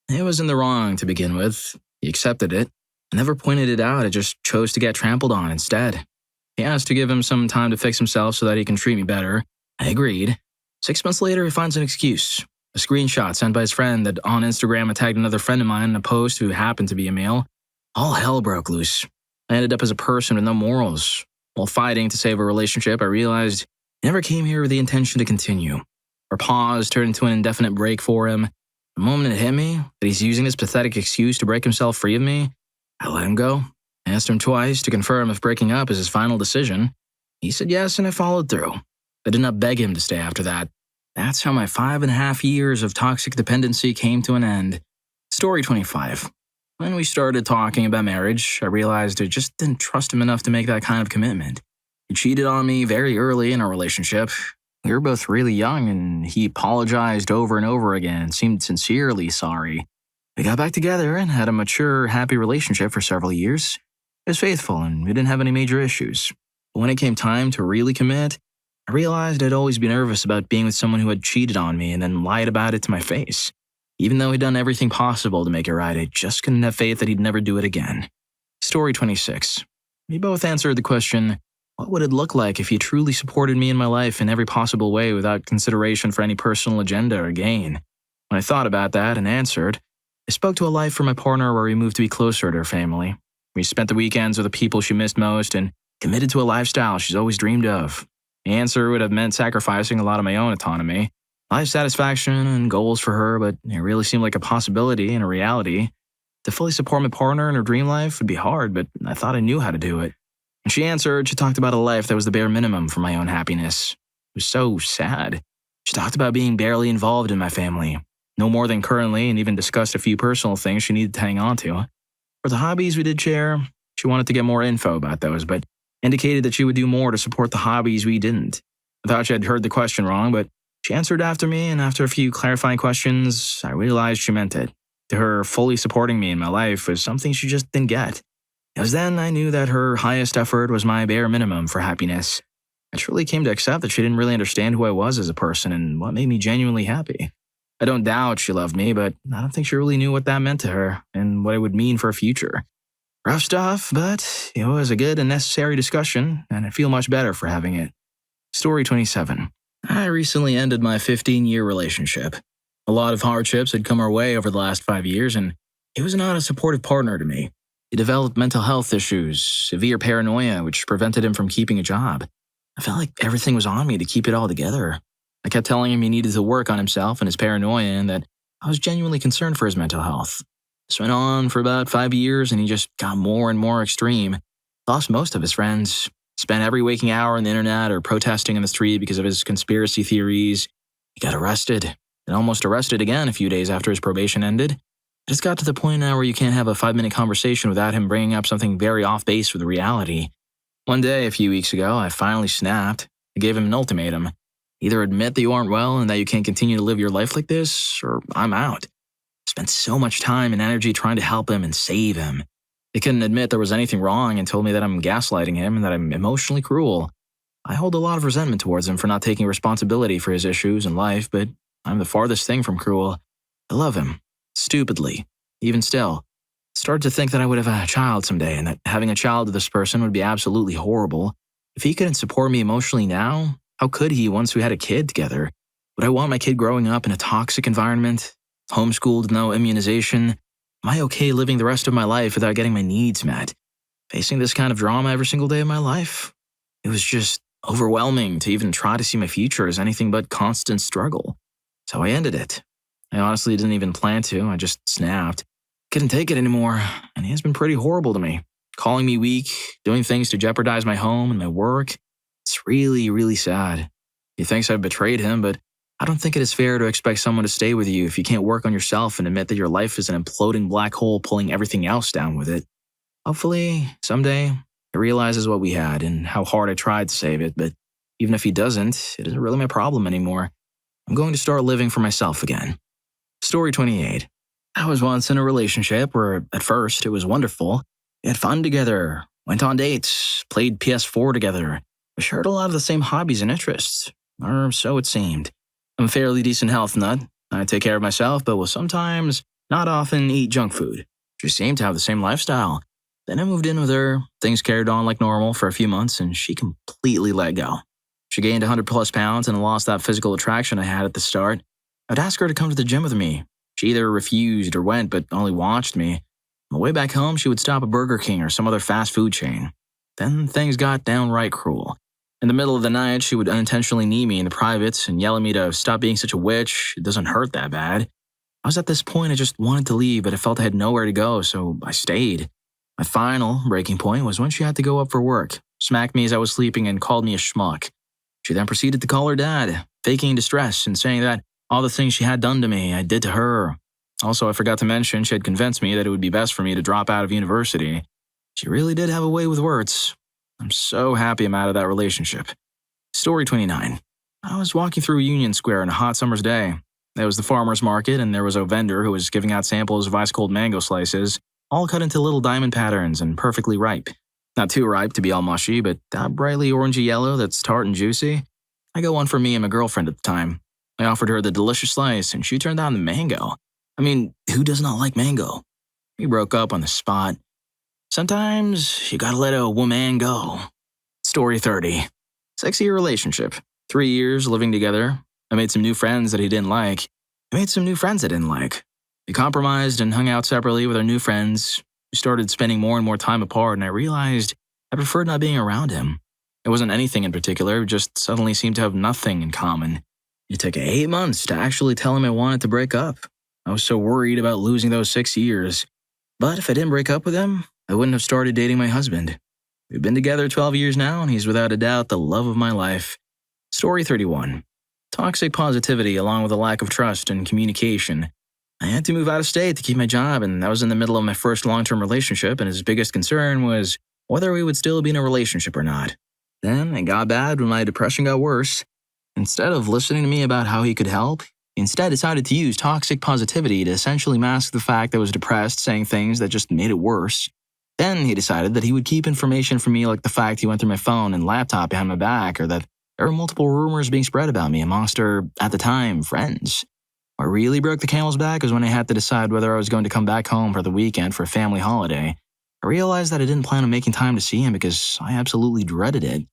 It was in the wrong to begin with. He accepted it. I never pointed it out, I just chose to get trampled on instead. He asked to give him some time to fix himself so that he can treat me better. I agreed. 6 months later, he finds an excuse. A screenshot sent by his friend that on Instagram I tagged another friend of mine in a post who happened to be a male. All hell broke loose. I ended up as a person with no morals. While fighting to save a relationship, I realized I never came here with the intention to continue. Our pause turned into an indefinite break for him. The moment it hit me that he's using this pathetic excuse to break himself free of me, I let him go. I asked him twice to confirm if breaking up is his final decision. He said yes, and I followed through. I did not beg him to stay after that. That's how my 5.5 years of toxic dependency came to an end. Story 25. When we started talking about marriage, I realized I just didn't trust him enough to make that kind of commitment. He cheated on me very early in our relationship. We were both really young, and he apologized over and over again and seemed sincerely sorry. We got back together and had a mature, happy relationship for several years. It was faithful, and we didn't have any major issues. But when it came time to really commit, I realized I'd always been nervous about being with someone who had cheated on me and then lied about it to my face. Even though he'd done everything possible to make it right, I just couldn't have faith that he'd never do it again. Story 26. We both answered the question, what would it look like if he truly supported me in my life in every possible way without consideration for any personal agenda or gain? When I thought about that and answered, I spoke to a life for my partner where we moved to be closer to her family. We spent the weekends with the people she missed most and committed to a lifestyle she's always dreamed of. The answer would have meant sacrificing a lot of my own autonomy, life satisfaction, and goals for her, but it really seemed like a possibility and a reality. To fully support my partner in her dream life would be hard, but I thought I knew how to do it. When she answered, she talked about a life that was the bare minimum for my own happiness. It was so sad. She talked about being barely involved in my family, no more than currently, and even discussed a few personal things she needed to hang on to. For the hobbies we did share, she wanted to get more info about those, but indicated that she would do more to support the hobbies we didn't. I thought she had heard the question wrong, but she answered after me, and after a few clarifying questions, I realized she meant it. To her, fully supporting me in my life was something she just didn't get. It was then I knew that her highest effort was my bare minimum for happiness. I truly came to accept that she didn't really understand who I was as a person and what made me genuinely happy. I don't doubt she loved me, but I don't think she really knew what that meant to her and what it would mean for a future. Rough stuff, but it was a good and necessary discussion, and I feel much better for having it. Story 27. I recently ended my 15-year relationship. A lot of hardships had come our way over the last 5 years, and he was not a supportive partner to me. He developed mental health issues, severe paranoia, which prevented him from keeping a job. I felt like everything was on me to keep it all together. I kept telling him he needed to work on himself and his paranoia and that I was genuinely concerned for his mental health. This went on for about 5 years and he just got more and more extreme. Lost most of his friends. Spent every waking hour on the internet or protesting in the street because of his conspiracy theories. He got arrested, and almost arrested again a few days after his probation ended. It just got to the point now where you can't have a 5-minute conversation without him bringing up something very off base with reality. One day, a few weeks ago, I finally snapped. I gave him an ultimatum. Either admit that you aren't well and that you can't continue to live your life like this, or I'm out. I spent so much time and energy trying to help him and save him. He couldn't admit there was anything wrong and told me that I'm gaslighting him and that I'm emotionally cruel. I hold a lot of resentment towards him for not taking responsibility for his issues in life, but I'm the farthest thing from cruel. I love him. Stupidly. Even still. I started to think that I would have a child someday and that having a child with this person would be absolutely horrible. If he couldn't support me emotionally now, how could he once we had a kid together? Would I want my kid growing up in a toxic environment? Homeschooled with no immunization? Am I okay living the rest of my life without getting my needs met? Facing this kind of drama every single day of my life? It was just overwhelming to even try to see my future as anything but constant struggle. So I ended it. I honestly didn't even plan to, I just snapped. Couldn't take it anymore, and he has been pretty horrible to me. Calling me weak, doing things to jeopardize my home and my work. It's really, really sad. He thinks I've betrayed him, but I don't think it is fair to expect someone to stay with you if you can't work on yourself and admit that your life is an imploding black hole pulling everything else down with it. Hopefully, someday, he realizes what we had and how hard I tried to save it, but even if he doesn't, it isn't really my problem anymore. I'm going to start living for myself again. Story 28. I was once in a relationship where, at first, it was wonderful. We had fun together, went on dates, played PS4 together. We shared a lot of the same hobbies and interests, or so it seemed. I'm a fairly decent health nut. I take care of myself, but will sometimes, not often, eat junk food. She seemed to have the same lifestyle. Then I moved in with her. Things carried on like normal for a few months, and she completely let go. She gained 100+ pounds and lost that physical attraction I had at the start. I'd ask her to come to the gym with me. She either refused or went, but only watched me. On the way back home, she would stop at Burger King or some other fast food chain. Then things got downright cruel. In the middle of the night, she would unintentionally knee me in the privates and yell at me to stop being such a witch. It doesn't hurt that bad. I was at this point, I just wanted to leave, but I felt I had nowhere to go, so I stayed. My final breaking point was when she had to go up for work, smacked me as I was sleeping, and called me a schmuck. She then proceeded to call her dad, faking distress and saying that all the things she had done to me, I did to her. Also, I forgot to mention she had convinced me that it would be best for me to drop out of university. She really did have a way with words. I'm so happy I'm out of that relationship. Story 29. I was walking through Union Square on a hot summer's day. There was the farmer's market, and there was a vendor who was giving out samples of ice-cold mango slices, all cut into little diamond patterns and perfectly ripe. Not too ripe to be all mushy, but that brightly orangey yellow that's tart and juicy. I got one for me and my girlfriend at the time. I offered her the delicious slice, and she turned down the mango. I mean, who does not like mango? We broke up on the spot. Sometimes you gotta let a woman go. Story 30. 6-year relationship. 3 years living together. I made some new friends that he didn't like. I made some new friends I didn't like. We compromised and hung out separately with our new friends. We started spending more and more time apart, and I realized I preferred not being around him. It wasn't anything in particular, we just suddenly seemed to have nothing in common. It took 8 months to actually tell him I wanted to break up. I was so worried about losing those 6 years. But if I didn't break up with him, I wouldn't have started dating my husband. We've been together 12 years now, and he's without a doubt the love of my life. Story 31. Toxic positivity along with a lack of trust and communication. I had to move out of state to keep my job, and I was in the middle of my first long-term relationship, and his biggest concern was whether we would still be in a relationship or not. Then it got bad when my depression got worse. Instead of listening to me about how he could help, he instead decided to use toxic positivity to essentially mask the fact that I was depressed, saying things that just made it worse. Then he decided that he would keep information from me like the fact he went through my phone and laptop behind my back, or that there were multiple rumors being spread about me amongst our, at the time, friends. What really broke the camel's back was when I had to decide whether I was going to come back home for the weekend for a family holiday. I realized that I didn't plan on making time to see him because I absolutely dreaded it.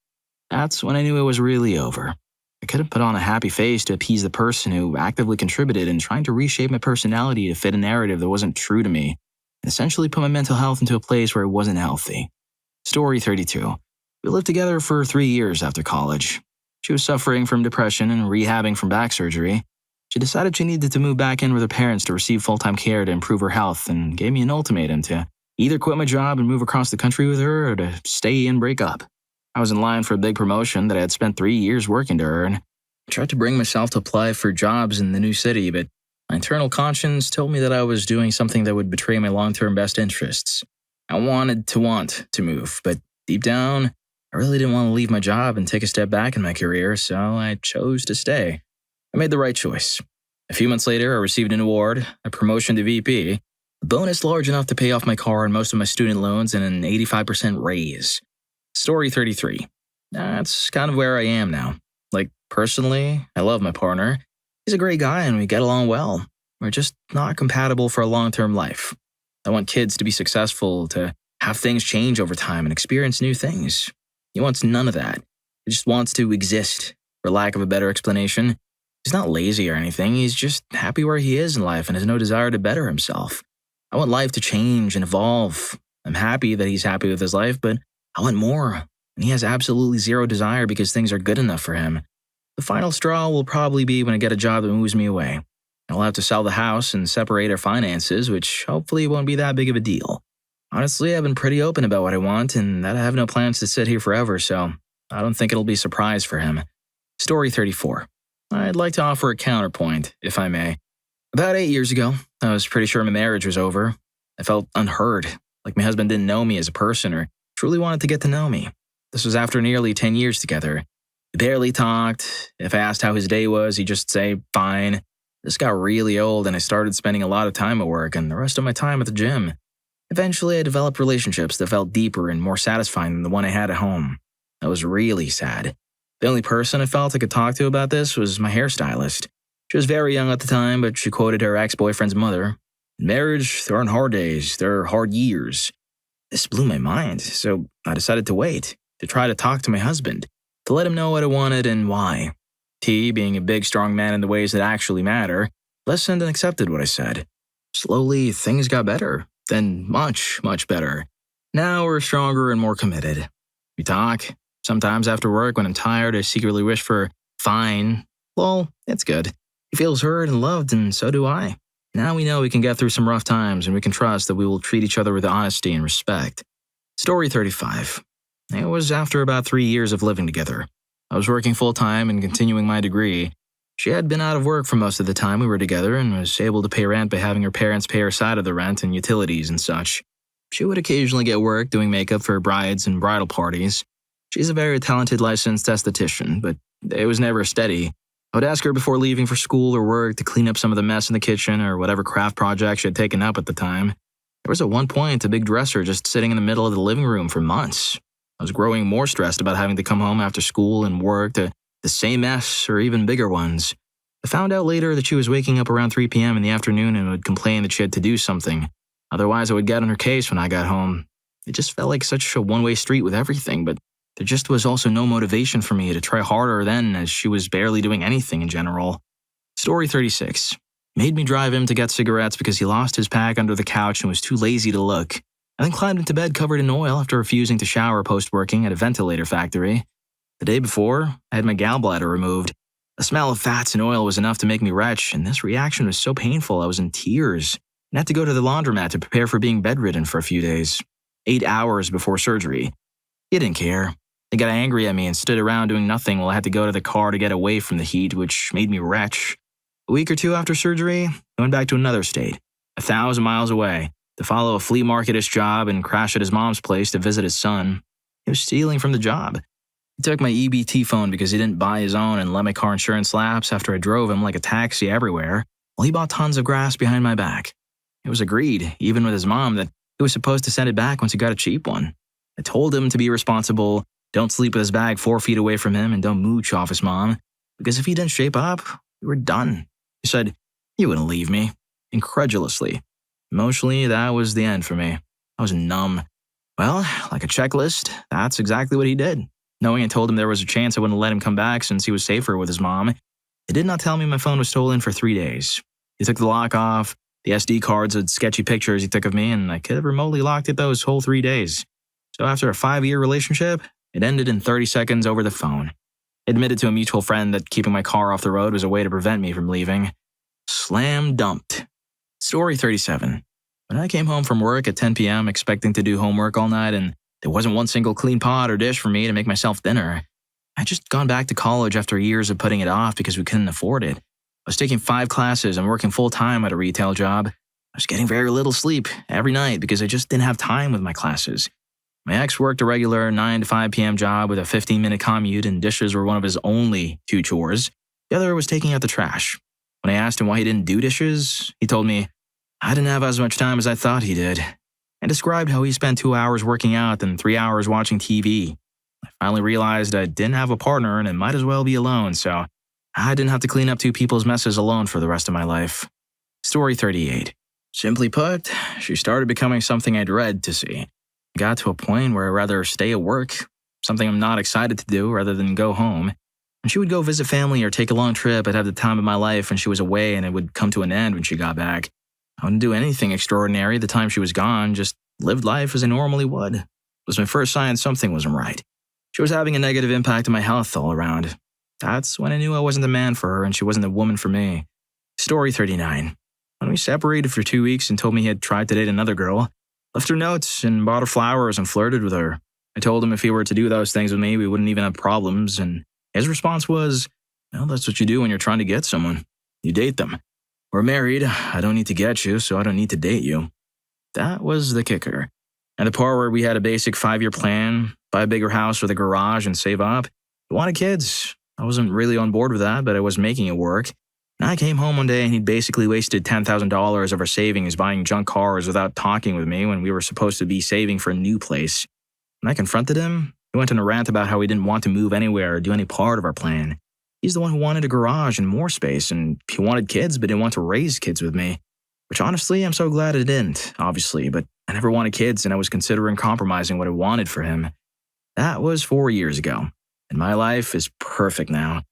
That's when I knew it was really over. I couldn't put on a happy face to appease the person who actively contributed in trying to reshape my personality to fit a narrative that wasn't true to me, and essentially put my mental health into a place where it wasn't healthy. Story 32. We lived together for 3 years after college. She was suffering from depression and rehabbing from back surgery. She decided she needed to move back in with her parents to receive full-time care to improve her health, and gave me an ultimatum to either quit my job and move across the country with her or to stay and break up. I was in line for a big promotion that I had spent 3 years working to earn. I tried to bring myself to apply for jobs in the new city, but my internal conscience told me that I was doing something that would betray my long-term best interests. I wanted to move, but deep down, I really didn't want to leave my job and take a step back in my career, so I chose to stay. I made the right choice. A few months later, I received an award, a promotion to VP, a bonus large enough to pay off my car and most of my student loans, and an 85% raise. Story 33. That's kind of where I am now. Like, personally, I love my partner. He's a great guy and we get along well. We're just not compatible for a long-term life. I want kids to be successful, to have things change over time and experience new things. He wants none of that. He just wants to exist, for lack of a better explanation. He's not lazy or anything. He's just happy where he is in life and has no desire to better himself. I want life to change and evolve. I'm happy that he's happy with his life, but I want more. And he has absolutely zero desire because things are good enough for him. The final straw will probably be when I get a job that moves me away. I'll have to sell the house and separate our finances, which hopefully won't be that big of a deal. Honestly, I've been pretty open about what I want and that I have no plans to sit here forever, so I don't think it'll be a surprise for him. Story 34. I'd like to offer a counterpoint, if I may. About 8 years ago, I was pretty sure my marriage was over. I felt unheard, like my husband didn't know me as a person or truly wanted to get to know me. This was after nearly 10 years together. We barely talked. If I asked how his day was, he'd just say, fine. This got really old and I started spending a lot of time at work and the rest of my time at the gym. Eventually, I developed relationships that felt deeper and more satisfying than the one I had at home. I was really sad. The only person I felt I could talk to about this was my hairstylist. She was very young at the time, but she quoted her ex-boyfriend's mother. In marriage, there aren't hard days, there are hard years. This blew my mind, so I decided to wait, to try to talk to my husband, to let him know what I wanted and why. He, being a big, strong man in the ways that actually matter, listened and accepted what I said. Slowly, things got better, then much, much better. Now we're stronger and more committed. We talk. Sometimes after work, when I'm tired, I secretly wish for fine. Well, it's good. He feels heard and loved, and so do I. Now we know we can get through some rough times, and we can trust that we will treat each other with honesty and respect. Story 35. It was after about 3 years of living together. I was working full-time and continuing my degree. She had been out of work for most of the time we were together and was able to pay rent by having her parents pay her side of the rent and utilities and such. She would occasionally get work doing makeup for brides and bridal parties. She's a very talented licensed esthetician, but it was never steady. I would ask her before leaving for school or work to clean up some of the mess in the kitchen or whatever craft project she had taken up at the time. There was at one point a big dresser just sitting in the middle of the living room for months. I was growing more stressed about having to come home after school and work to the same mess or even bigger ones. I found out later that she was waking up around 3 p.m. in the afternoon and would complain that she had to do something. Otherwise, I would get on her case when I got home. It just felt like such a one-way street with everything, but there just was also no motivation for me to try harder then, as she was barely doing anything in general. Story 36. Made me drive him to get cigarettes because he lost his pack under the couch and was too lazy to look. I then climbed into bed covered in oil after refusing to shower post-working at a ventilator factory. The day before, I had my gallbladder removed. The smell of fats and oil was enough to make me retch, and this reaction was so painful I was in tears and had to go to the laundromat to prepare for being bedridden for a few days. 8 hours before surgery. He didn't care. He got angry at me and stood around doing nothing while I had to go to the car to get away from the heat, which made me retch. A week or two after surgery, I went back to another state, 1,000 miles away, to follow a flea marketish job and crash at his mom's place to visit his son. He was stealing from the job. He took my EBT phone because he didn't buy his own and let my car insurance lapse after I drove him like a taxi everywhere, while he bought tons of grass behind my back. It was agreed, even with his mom, that he was supposed to send it back once he got a cheap one. I told him to be responsible, don't sleep with his bag 4 feet away from him, and don't mooch off his mom, because if he didn't shape up, we were done. He said, "You wouldn't leave me," incredulously. Emotionally, that was the end for me. I was numb. Well, like a checklist, that's exactly what he did. Knowing I told him there was a chance I wouldn't let him come back since he was safer with his mom, he did not tell me my phone was stolen for 3 days. He took the lock off. The SD cards had sketchy pictures he took of me, and I could have remotely locked it those whole 3 days. So after a 5-year relationship, it ended in 30 seconds over the phone. I admitted to a mutual friend that keeping my car off the road was a way to prevent me from leaving. Slam dumped. Story 37. When I came home from work at 10 p.m. expecting to do homework all night and there wasn't one single clean pot or dish for me to make myself dinner, I'd just gone back to college after years of putting it off because we couldn't afford it. I was taking 5 classes and working full-time at a retail job. I was getting very little sleep every night because I just didn't have time with my classes. My ex worked a regular 9 to 5 p.m. job with a 15-minute commute, and dishes were one of his only 2 chores. The other was taking out the trash. When I asked him why he didn't do dishes, he told me, "I didn't have as much time as I thought he did," and described how he spent 2 hours working out and 3 hours watching TV. I finally realized I didn't have a partner and it might as well be alone, so I didn't have to clean up 2 people's messes alone for the rest of my life. Story 38. Simply put, she started becoming something I dread to see. I got to a point where I'd rather stay at work, something I'm not excited to do, rather than go home. When she would go visit family or take a long trip, I'd have the time of my life when she was away, and it would come to an end when she got back. I wouldn't do anything extraordinary the time she was gone, just lived life as I normally would. It was my first sign something wasn't right. She was having a negative impact on my health all around. That's when I knew I wasn't the man for her and she wasn't the woman for me. Story 39. When we separated for 2 weeks and told me he had tried to date another girl, left her notes and bought her flowers and flirted with her. I told him if he were to do those things with me, we wouldn't even have problems, and his response was, "Well, that's what you do when you're trying to get someone. You date them. We're married. I don't need to get you, so I don't need to date you." That was the kicker. And the part where we had a basic 5-year plan, buy a bigger house with a garage and save up. We wanted kids. I wasn't really on board with that, but I was making it work. And I came home one day and he'd basically wasted $10,000 of our savings buying junk cars without talking with me when we were supposed to be saving for a new place. When I confronted him, he went on a rant about how he didn't want to move anywhere or do any part of our plan. He's the one who wanted a garage and more space, and he wanted kids but didn't want to raise kids with me. Which honestly, I'm so glad I didn't, obviously, but I never wanted kids and I was considering compromising what I wanted for him. That was 4 years ago, and my life is perfect now.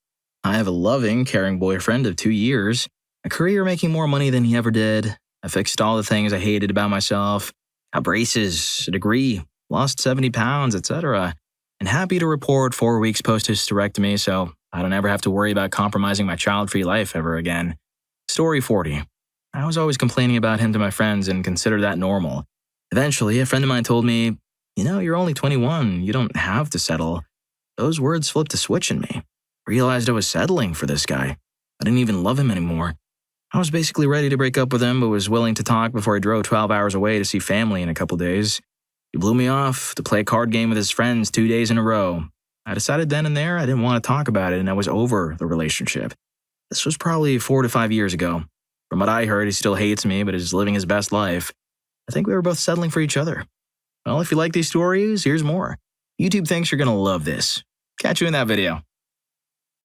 I have a loving, caring boyfriend of 2 years, a career making more money than he ever did. I fixed all the things I hated about myself, got braces, a degree, lost 70 pounds, etc. And happy to report 4 weeks post-hysterectomy, so I don't ever have to worry about compromising my child-free life ever again. Story 40. I was always complaining about him to my friends and considered that normal. Eventually, a friend of mine told me, "You're only 21, you don't have to settle." Those words flipped a switch in me. Realized I was settling for this guy. I didn't even love him anymore. I was basically ready to break up with him, but was willing to talk before I drove 12 hours away to see family in a couple days. He blew me off to play a card game with his friends 2 days in a row. I decided then and there I didn't want to talk about it and I was over the relationship. This was probably 4 to 5 years ago. From what I heard, he still hates me, but is living his best life. I think we were both settling for each other. Well, if you like these stories, here's more. YouTube thinks you're going to love this. Catch you in that video.